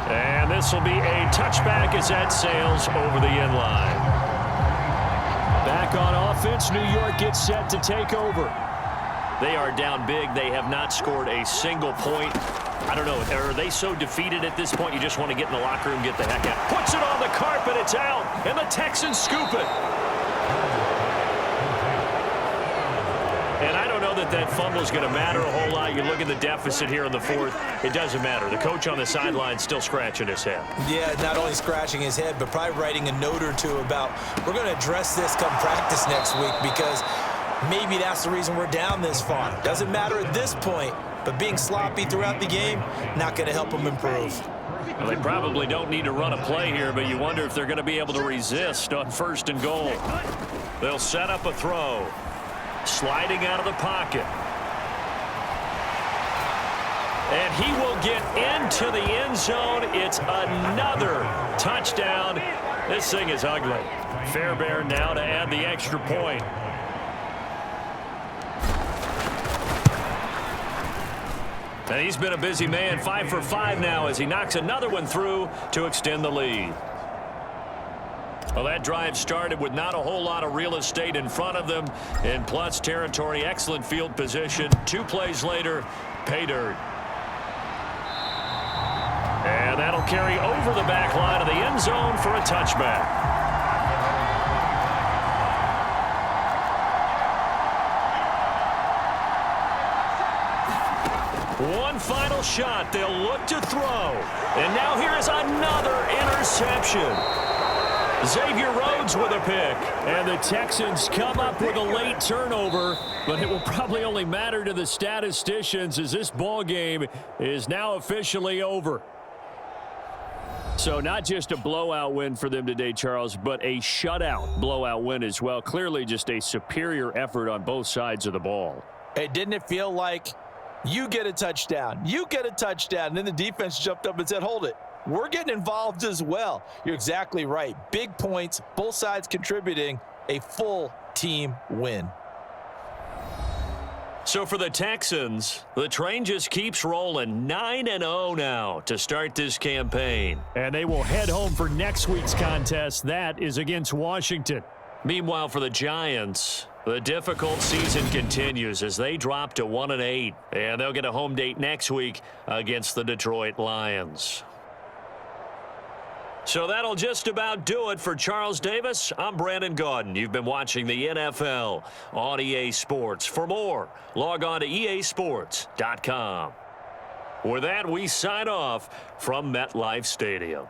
And this will be a touchback as that sails over the end line. Back on offense, New York gets set to take over. They are down big. They have not scored a single point. I don't know. Are they so defeated at this point you just want to get in the locker room, get the heck out? Puts it on the carpet. It's out. And the Texans scoop it. And I don't know that fumble is going to matter a whole lot. You look at the deficit here in the 4th. It doesn't matter. The coach on the sideline still scratching his head. Yeah, not only scratching his head, but probably writing a note or two about we're going to address this come practice next week because maybe that's the reason we're down this far. Doesn't matter at this point, but being sloppy throughout the game, not going to help them improve. Well, they probably don't need to run a play here, but you wonder if they're going to be able to resist on 1st and goal. They'll set up a throw. Sliding out of the pocket. And he will get into the end zone. It's another touchdown. This thing is ugly. Fairbairn now to add the extra point. And he's been a busy man, 5 for 5 now as he knocks another one through to extend the lead. Well, that drive started with not a whole lot of real estate in front of them. In plus territory, excellent field position. 2 plays later, pay dirt. And that'll carry over the back line of the end zone for a touchback. One final shot. They'll look to throw. And now here is another interception. Xavier Rhodes with a pick. And the Texans come up with a late turnover, but it will probably only matter to the statisticians as this ball game is now officially over. So not just a blowout win for them today, Charles, but a shutout blowout win as well. Clearly just a superior effort on both sides of the ball. Hey, didn't it feel like you get a touchdown, you get a touchdown, and then the defense jumped up and said, hold it. We're getting involved as well. You're exactly right. Big points, both sides contributing, a full team win. So for the Texans, the train just keeps rolling. 9-0 now to start this campaign. And they will head home for next week's contest. That is against Washington. Meanwhile, for the Giants, the difficult season continues as they drop to 1-8. And they'll get a home date next week against the Detroit Lions. So that'll just about do it for Charles Davis. I'm Brandon Gaudin. You've been watching the NFL on EA Sports. For more, log on to easports.com. With that, we sign off from MetLife Stadium.